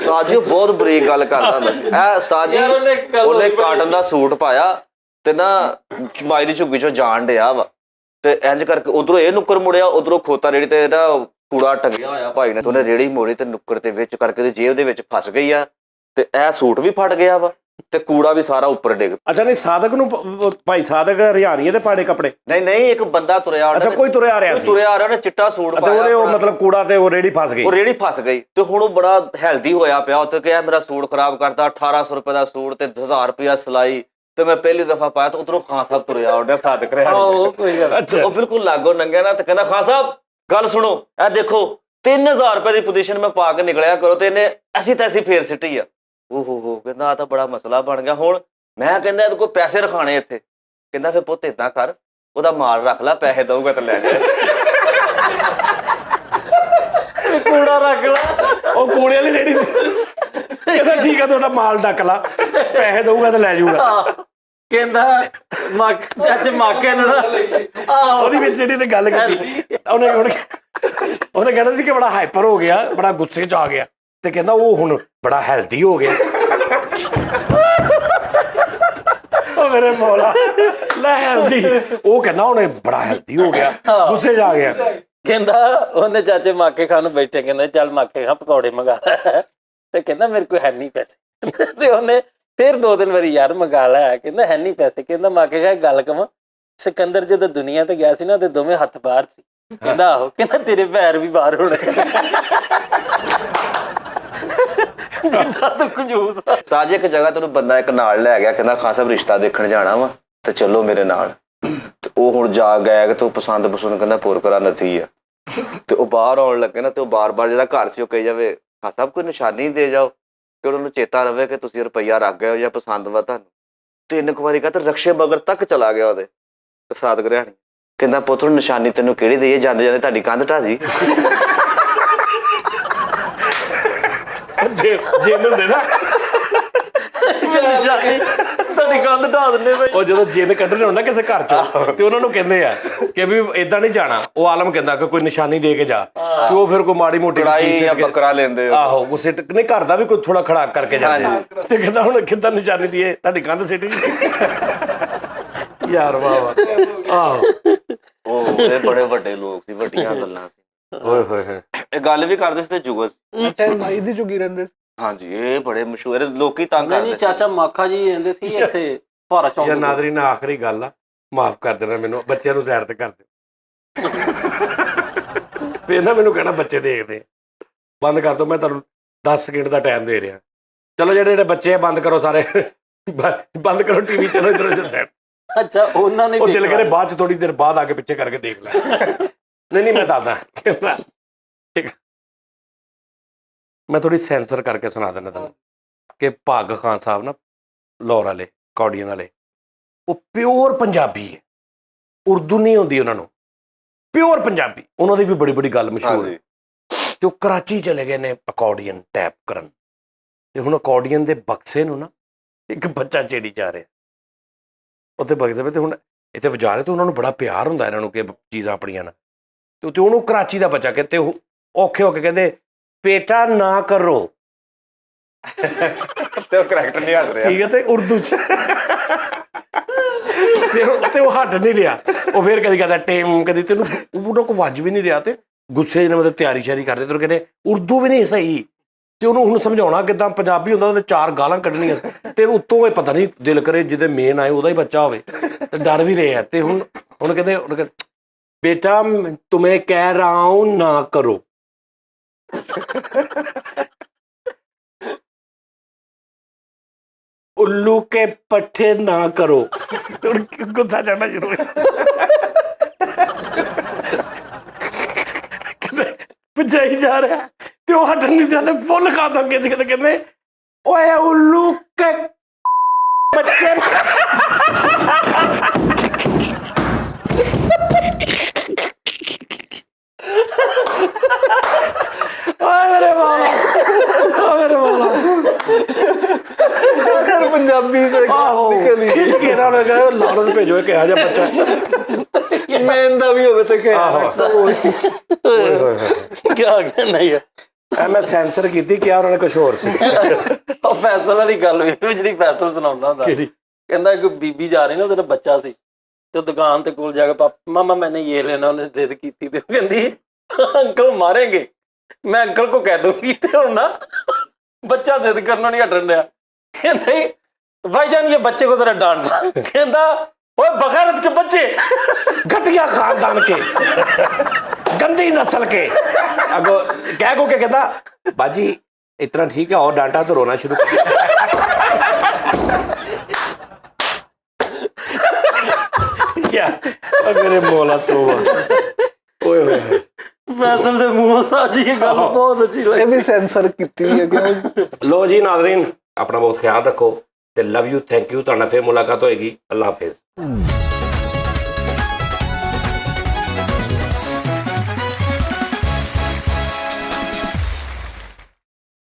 ਸਾਜੀ ਬਹੁਤ ਬਰੀਕ ਗੱਲ ਕਰਦਾ ਹੁੰਦਾ ਸੀ ਇਹ ਸਾਜੀ। ਉਹਨੇ ਕਾਟਨ ਦਾ ਸੂਟ ਪਾਇਆ ਤੇ ਨਾ ਮਾਈ ਦੀ ਝੁੱਗੀ ਚੋਂ ਜਾਣ ਡਿਆ ਵਾ, ਤੇ ਇੰਜ ਕਰਕੇ ਉਧਰੋਂ ਇਹ ਨੁੱਕਰ ਮੁੜਿਆ, ਉਧਰੋਂ ਖੋਤਾ ਰੇੜੀ ਤੇ ਨਾ ਕੂੜਾ ਟੰਗਿਆ ਹੋਇਆ ਭਾਈ ਨੇ। ਉਹਨੇ ਰੇੜੀ ਮੋੜੀ ਤੇ ਨੁੱਕਰ ਤੇ ਵਿੱਚ ਕਰਕੇ ਜੇਬ ਦੇ ਵਿੱਚ ਫਸ ਗਈ ਆ ਤੇ ਇਹ ਸੂਟ ਵੀ ਫਟ ਗਿਆ ਵਾ ਤੇ ਕੂੜਾ ਵੀ ਸਾਰਾ ਉੱਪਰ ਡਿੱਗ ਅੱਛਾ ਨਹੀਂ ਸਾਦਕ ਨੂੰ ਭਾਈ ਸਾਦਕ ਹਰਿਆਣੀਏ ਦੇ ਪਾੜੇ ਕੱਪੜੇ ਨਹੀਂ ਇੱਕ ਬੰਦਾ ਤੁਰਿਆ ਆਉਂਦਾ ਅੱਛਾ ਕੋਈ ਤੁਰਿਆ ਆ ਰਿਹਾ ਸੀ ਤੁਰਿਆ ਆ ਰਿਹਾ, ਉਹਨੇ ਚਿੱਟਾ ਸੂਟ ਤੇ ਪਾਇਆ ਉਹਦੇ ਉਹ ਆਪਣਾ। ਮਤਲਬ ਕੂੜਾ ਤੇ ਉਹ ਰੇੜੀ ਫਸ ਗਈ ਉਹ ਰੇੜੀ ਫਸ ਗਈ ਤੇ ਹੁਣ ਉਹ ਬੜਾ ਹੈਲਦੀ ਹੋਇਆ ਪਿਆ ਉੱਥੇ ਕਿਹਾ ਮੇਰਾ ਸੂਟ ਖਰਾਬ ਕਰਤਾ 1800 ਰੁਪਏ ਦਾ ਸੂਟ ਤੇ 1000 ਰੁਪਇਆ ਸਿਲਾਈ ਤੇ ਮੈਂ ਪਹਿਲੀ ਦਫਾ ਪਾਇਆ ਤੇ ਉਧਰੋਂ ਖਾਨ ਸਾਹਿਬ ਤੁਰਿਆ ਆਉਂਦਾ ਸਾਦਕ ਰਿਹਾ ਆਹੋ ਕੋਈ ਗੱਲ ਅੱਛਾ ਉਹ ਬਿਲਕੁਲ ਲਾਗੋ ਨੰਗਿਆ ਨਾ ਤੇ ਕਹਿੰਦਾ ਖਾਨ ਸਾਹਿਬ ਗੱਲ ਸੁਣੋ ਇਹ ਦੇਖੋ 3000 ਰੁਪਏ ਦੀ ਪੋਜੀਸ਼ਨ ਮੈਂ ਪਾ ਕੇ ਨਿਕਲਿਆ ਕਰੋ ਤੇ ਇਹਨੇ ਐਸੀ ਤੈਸੀ ਫੇਰ ਸਿੱਟੀ ਆ ਓਹੋ ਕਹਿੰਦਾ ਆ ਤਾਂ ਬੜਾ ਮਸਲਾ ਬਣ ਗਿਆ ਹੁਣ ਮੈਂ ਕਹਿੰਦਾ ਇਹਦੇ ਕੋਲ ਪੈਸੇ ਰਖਾਣੇ ਇੱਥੇ ਕਹਿੰਦਾ ਫਿਰ ਪੁੱਤ ਏਦਾਂ ਕਰ ਉਹਦਾ ਮਾਲ ਰੱਖ ਲੈ ਪੈਸੇ ਦਊਗਾ ਤੇ ਲੈ ਜਾ ਕੂੜਾ ਰੱਖ ਲੈ ਉਹ ਕੂੜੇ ਵਾਲੀ ਰੇੜੀ ਸੀ ਕਹਿੰਦਾ ਠੀਕ ਆ ਤੁਹਾਡਾ ਮਾਲ ਡੱਕ ਲਾ ਪੈਸੇ ਦਊਗਾ ਤੇ ਲੈ ਜਾਊਗਾ ਕਹਿੰਦਾ ਚਾਚੇ ਮਾਕੇ ਨੂੰ ਨਾ ਆਹੋ ਉਹਦੀ ਵਿੱਚ ਜਿਹੜੀ ਤੇ ਗੱਲ ਕੀਤੀ ਉਹਨੇ ਕਹਿਣਾ ਸੀ ਕਿ ਬੜਾ ਹਾਈਪਰ ਹੋ ਗਿਆ ਬੜਾ ਗੁੱਸੇ 'ਚ ਆ ਗਿਆ ਤੇ ਕਹਿੰਦਾ ਉਹ ਹੁਣ ਬੜਾ ਹੈਲਦੀ ਹੋ ਗਿਆ ਉਹ ਮੇਰੇ ਮੌਲਾ ਲੈ ਹੈਲਦੀ ਉਹ ਕਹਿੰਦਾ ਉਹਨੇ ਬੜਾ ਹੈਲਦੀ ਹੋ ਗਿਆ ਗੁੱਸੇ 'ਚ ਆ ਗਿਆ ਕਹਿੰਦਾ ਉਹਨੇ ਚਾਚੇ ਮਾਕੇ ਖਾਣ ਨੂੰ ਬੈਠੇ ਕਹਿੰਦਾ ਚੱਲ ਮਾਕੇ ਖਾ ਪਕੌੜੇ ਮੰਗਾ ਲੈ ਤੇ ਕਹਿੰਦਾ ਮੇਰੇ ਕੋਲ ਹੈ ਨਹੀਂ ਪੈਸੇ ਤੇ ਉਹਨੇ ਫਿਰ 2-3 ਵਾਰੀ ਯਾਰ ਮੰਗਾ ਲਿਆ ਕਹਿੰਦਾ ਹੈ ਨਹੀਂ ਪੈਸੇ ਕਹਿੰਦਾ ਮਾਕੇ ਖਾ ਗੱਲ ਕਵਾਂ ਸਿਕੰਦਰ ਜਦੋਂ ਦੁਨੀਆ ਤੇ ਗਿਆ ਸੀ ਨਾ ਤੇ ਦੋਵੇਂ ਹੱਥ ਬਾਹਰ ਸੀ ਕਹਿੰਦਾ ਆਹੋ ਕਹਿੰਦਾ ਤੇਰੇ ਪੈਰ ਵੀ ਬਾਹਰ ਹੋਣੇ ਜਿੰਨਾ ਤੂੰ ਕੰਜੂਸ ਆ। ਸਾਜੇ ਇੱਕ ਜਗ੍ਹਾ ਤੈਨੂੰ ਬੰਦਾ ਇੱਕ ਨਾਲ ਲੈ ਗਿਆ ਕਹਿੰਦਾ ਖਾਨ ਸਾਹਿਬ ਰਿਸ਼ਤਾ ਦੇਖਣ ਜਾਣਾ ਵਾ ਤੇ ਚੱਲੋ ਮੇਰੇ ਨਾਲ ਤੇ ਉਹ ਹੁਣ ਜਾ ਗਿਆ ਕਿ ਤੂੰ ਪਸੰਦ ਕਹਿੰਦਾ ਪੁਰ ਕਰਾ ਨਸੀ ਆ ਤੇ ਉਹ ਬਾਹਰ ਆਉਣ ਲੱਗੇ ਨਾ ਤੇ ਉਹ ਬਾਰ-ਬਾਰ ਜਿਹੜਾ ਘਰ ਸੀ ਉਹ ਕਹੀ ਜਾਵੇ ਖਾਨ ਸਾਹਿਬ ਕੋਈ ਨਿਸ਼ਾਨੀ ਦੇ ਜਾਓ ਕਿ ਉਹਨਾਂ ਨੂੰ ਚੇਤਾ ਰਵੇ ਕਿ ਤੁਸੀਂ ਰੁਪਈਆ ਰੱਖ ਗਏ ਹੋ ਜਾਂ ਪਸੰਦ ਵਾ ਤੁਹਾਨੂੰ 3 ਵਾਰੀ ਕਹਾ ਤੇ ਰਕਸ਼ੇ ਮਗਰ ਤੱਕ ਚਲਾ ਗਿਆ ਉਹਦੇ ਤੇ ਸਾਦਕ ਰਿਹਾਣੀ ਕਹਿੰਦਾ ਪੁੱਤ ਨੂੰ ਨਿਸ਼ਾਨੀ ਤੈਨੂੰ ਕਿਹੜੀ ਦੇਈਏ ਜਾਂਦੇ ਜਾਂਦੇ ਤੁਹਾਡੀ ਕੰਧ ਢਾਹ ਜੀ ਜੇ ਹੁੰਦੇ ਨਾ ਤੁਹਾਡੀ ਕੰਧ ਢਾ ਦਿੰਦੇ ਬਈ ਉਹ ਜਦੋਂ ਜਿੰਦ ਕੱਢਣੇ ਹੋਣ ਨਾ ਕਿਸੇ ਘਰ ਚੋਂ ਤੇ ਉਹਨਾਂ ਨੂੰ ਕਹਿੰਦੇ ਆ ਕਿ ਵੀ ਇਦਾਂ ਨਹੀਂ ਜਾਣਾ ਉਹ ਆਲਮ ਕਹਿੰਦਾ ਕਿ ਕੋਈ ਨਿਸ਼ਾਨੀ ਦੇ ਕੇ ਜਾ ਤੇ ਉਹ ਫਿਰ ਕੋਈ ਮਾੜੀ ਮੋਟੀ ਕੜਾਈ ਜਾਂ ਬੱਕਰਾ ਲੈਂਦੇ ਆਹੋ ਉਹ ਸਿੱਟ ਨਹੀਂ ਘਰ ਦਾ ਵੀ ਕੋਈ ਥੋੜਾ ਖੜਾ ਕਰਕੇ ਜਾਂਦੇ ਤੇ ਕਹਿੰਦਾ ਹੁਣ ਕਿੱਦਾਂ ਨਿਸ਼ਾਨੀ ਦੀਏ ਤੁਹਾਡੀ ਕੰਧ ਸਿੱਟ ਗਈ ਯਾਰ ਵਾਹ ਵਾਹ ਆਹੋ ਉਹ ਇਹ ਬੜੇ ਵੱਡੇ ਲੋਕ ਸੀ ਵੱਡੀਆਂ ਗੱਲਾਂ ਸੀ ਓਏ ਹੋਏ ਹੋਏ ਇਹ ਗੱਲ ਵੀ ਕਰਦੇ ਸੀ ਤੇ ਜੁਗਸ ਅੱਛਾ ਮਾਈ ਦੀ ਚੁਗੀ ਰਹਿੰਦੇ ਹਾਂਜੀ ਇਹ ਬੜੇ ਮਸ਼ਹੂਰ ਲੋਕੀ ਤੰਗ ਨਹੀਂ ਕਰਦੇ ਚਾਚਾ ਮਾਖਾ ਜੀ ਕਹਿੰਦੇ ਸੀ ਇੱਥੇ ਭਾਰਾ ਚੌਂਕ ਯਾਰ ਨਾਦਰੀਨ ਆਖਰੀ ਗੱਲ ਆ ਮਾਫ ਕਰ ਦੇਣਾ ਮੈਨੂੰ ਬੱਚਿਆਂ ਨੂੰ ਸਾਈਡ ਤੇ ਕਰ ਦਿਓ ਤੇ ਨਾ ਮੈਨੂੰ ਕਹਿਣਾ ਬੱਚੇ ਦੇਖਦੇ ਬੰਦ ਕਰ ਦਿਓ ਮੈਂ ਤੁਹਾਨੂੰ 10 ਸਕਿੰਟ ਦਾ ਟਾਈਮ ਦੇ ਰਿਹਾ ਚਲੋ ਜਿਹੜੇ ਬੱਚੇ ਆ ਬੰਦ ਕਰੋ ਸਾਰੇ ਬੰਦ ਕਰੋ ਟੀਵੀ ਚਲੋ ਇਧਰ ਸਾਈਡ ਅੱਛਾ ਉਹਨਾਂ ਨੇ ਉਹ ਦਿਲ ਕਰੇ ਬਾਅਦ ਚ ਥੋੜੀ ਦੇਰ ਬਾਅਦ ਆ ਕੇ ਪਿੱਛੇ ਕਰਕੇ ਦੇਖ ਲੈ ਨਹੀਂ ਮੈਂ ਦੱਸਦਾ ਠੀਕ ਮੈਂ ਥੋੜੀ ਸੈਂਸਰ ਕਰਕੇ ਸੁਣਾ ਦਿੰਦਾ ਤੁਹਾਨੂੰ ਕਿ ਭਾਗ ਖਾਨ ਸਾਹਿਬ ਨਾ ਲਾਹੌਰ ਵਾਲੇ ਕੌਡੀਅਨ ਵਾਲੇ ਉਹ ਪਿਓਰ ਪੰਜਾਬੀ ਹੈ ਉਰਦੂ ਨਹੀਂ ਆਉਂਦੀ ਉਹਨਾਂ ਨੂੰ ਪਿਓਰ ਪੰਜਾਬੀ ਉਹਨਾਂ ਦੀ ਵੀ ਬੜੀ ਬੜੀ ਗੱਲ ਮਸ਼ਹੂਰ ਹੈ ਤੇ ਉਹ ਕਰਾਚੀ ਚਲੇ ਗਏ ਨੇ ਅਕੋਰਡੀਅਨ ਟੈਪ ਕਰਨ ਤੇ ਹੁਣ ਅਕੋਰਡੀਅਨ ਦੇ ਬਕਸੇ ਨੂੰ ਨਾ ਇੱਕ ਬੱਚਾ ਛੇੜੀ ਜਾ ਰਿਹਾ ਉੱਥੇ ਬਕਸੇ ਤੇ ਹੁਣ ਇੱਥੇ ਵਜਾ ਰਹੇ ਤੇ ਉਹਨਾਂ ਨੂੰ ਬੜਾ ਪਿਆਰ ਹੁੰਦਾ ਇਹਨਾਂ ਨੂੰ ਕਿ ਚੀਜ਼ਾਂ ਆਪਣੀਆਂ ਨਾਲ ਤੇ ਉਹਨੂੰ ਕਰਾਚੀ ਦਾ ਬੱਚਾ ਕਹਿੰਦੇ ਉਹ ਔਖੇ ਹੋ ਕੇ ਕਹਿੰਦੇ ਪੇਟਾ ਨਾ ਕਰੋ ਤੇ ਉਹ ਕਰੈਕਟਰ ਨਹੀਂ ਹਟ ਰਿਹਾ ਠੀਕ ਹੈ ਤੇ ਉਰਦੂ ਚ ਤੇ ਉਹ ਹਟ ਨਹੀਂ ਰਿਹਾ ਉਹ ਫਿਰ ਕਦੀ ਕਹਿੰਦਾ ਟੇਮ ਕਦੀ ਤੈਨੂੰ ਉਹਨਾਂ ਕੋ ਵੱਜ ਵੀ ਨਹੀਂ ਰਿਹਾ ਤੇ ਗੁੱਸੇ ਜਿਹਨੇ ਮਤਲਬ ਤਿਆਰੀ ਸ਼ਿਆਰੀ ਕਰਦੇ ਤੇ ਉਹ ਕਹਿੰਦੇ ਉਰਦੂ ਵੀ ਨਹੀਂ ਸਹੀ ਤੇ ਉਹਨੂੰ ਹੁਣ ਸਮਝਾਉਣਾ ਕਿੱਦਾਂ ਪੰਜਾਬੀ ਹੁੰਦਾ ਉਹਨੇ 4 ਗਾਲਾਂ ਕੱਢਣੀਆਂ ਤੇ ਉੱਤੋਂ ਇਹ ਪਤਾ ਨਹੀਂ ਦਿਲ ਕਰੇ ਜਿਹਦੇ ਮੇਨ ਆਏ ਉਹਦਾ ਹੀ ਬੱਚਾ ਹੋਵੇ ਤੇ ਡਰ ਵੀ ਰਹੇ ਆ ਤੇ ਹੁਣ ਕਹਿੰਦੇ ਬੇਟਾ ਤੁਮੇ ਕਹਿ ਰਹਾ ਹੂੰ ਨਾ ਕਰੋ उल्लू के पट्टे ना करो गुस्सा चढ़ना शुरू भजाई जा रहा ते वो हटन नहीं दिया फुल खाता कहते ओए उल्लू के बच्चे मेरे वाला ਕਰ ਪੰਜਾਬੀ ਤੇ ਆਹੋ ਖਿੱਚ ਕੇ ਨਾ ਉਹਨੇ ਕਿਹਾ ਲਾਹੌਰ ਨੂੰ ਭੇਜੋ ਕਿਹਾ ਜਿਹਾ ਬੱਚਾ ਮੈਨ ਦਾ ਵੀ ਹੋਵੇ ਤੇ ਕਿਹਾ ਓਏ ਹੋਏ ਕੀ ਕਹਿਣਾ ਯਾਰ ਮੈਂ ਸੈਂਸਰ ਕੀਤੀ ਕਿਹਾ ਉਹਨਾਂ ਨੇ ਕੁਝ ਹੋਰ ਸੀ ਉਹ ਫੈਸਲ ਵਾਲੀ ਗੱਲ ਵੀ ਜਿਹੜੀ ਫੈਸਲ ਸੁਣਾਉਂਦਾ ਹੁੰਦਾ ਕਹਿੰਦਾ ਕਿ ਬੀਬੀ ਜਾ ਰਹੀ ਨਾ ਉਹਦਾ ਬੱਚਾ ਸੀ ਤੇ ਦੁਕਾਨ ਤੇ ਕੋਲ ਜਾ ਕੇ ਮਾਮਾ ਮੈਨੇ ਇਹ ਲੈਣਾ ਉਹਨੇ ਜ਼ਿੱਦ ਕੀਤੀ ਤੇ ਉਹ ਕਹਿੰਦੀ ਅੰਕਲ ਮਾਰੇਂਗੇ ਮੈਂ ਅੰਕਲ ਕੋ ਕਹਿ ਦੂੰਗੀ ਤੇ ਹੁਣ ਨਾ ਬੱਚਾ ਜ਼ਿੱਦ ਕਰਨਾ ਨਹੀਂ ਹਟਣ ਡਿਆ ਕਹਿੰਦੇ भाईजान ये बच्चे को जरा डांट दो। कहता ओए बगैरत के बच्चे, घटिया खानदान के, गंदी नस्ल के। अगो कह को के कहता बाजी इतना ठीक है, और डांटा तो रोना शुरू कर दिया। क्या और मेरे मौला तो ओए होए फैसल दे मुंह साजी ये गल बहुत अच्छी ਇਹ लगी। ਵੀ ਸੈਂਸਰ ਕੀਤੀ ਹੈ ਕਿਉਂ लो जी नाज़रीन अपना बहुत ख्याल रखो ते लव यू थैंक यू। तुहाडे नाल फिर मुलाकात होएगी। अल्लाह हाफिज।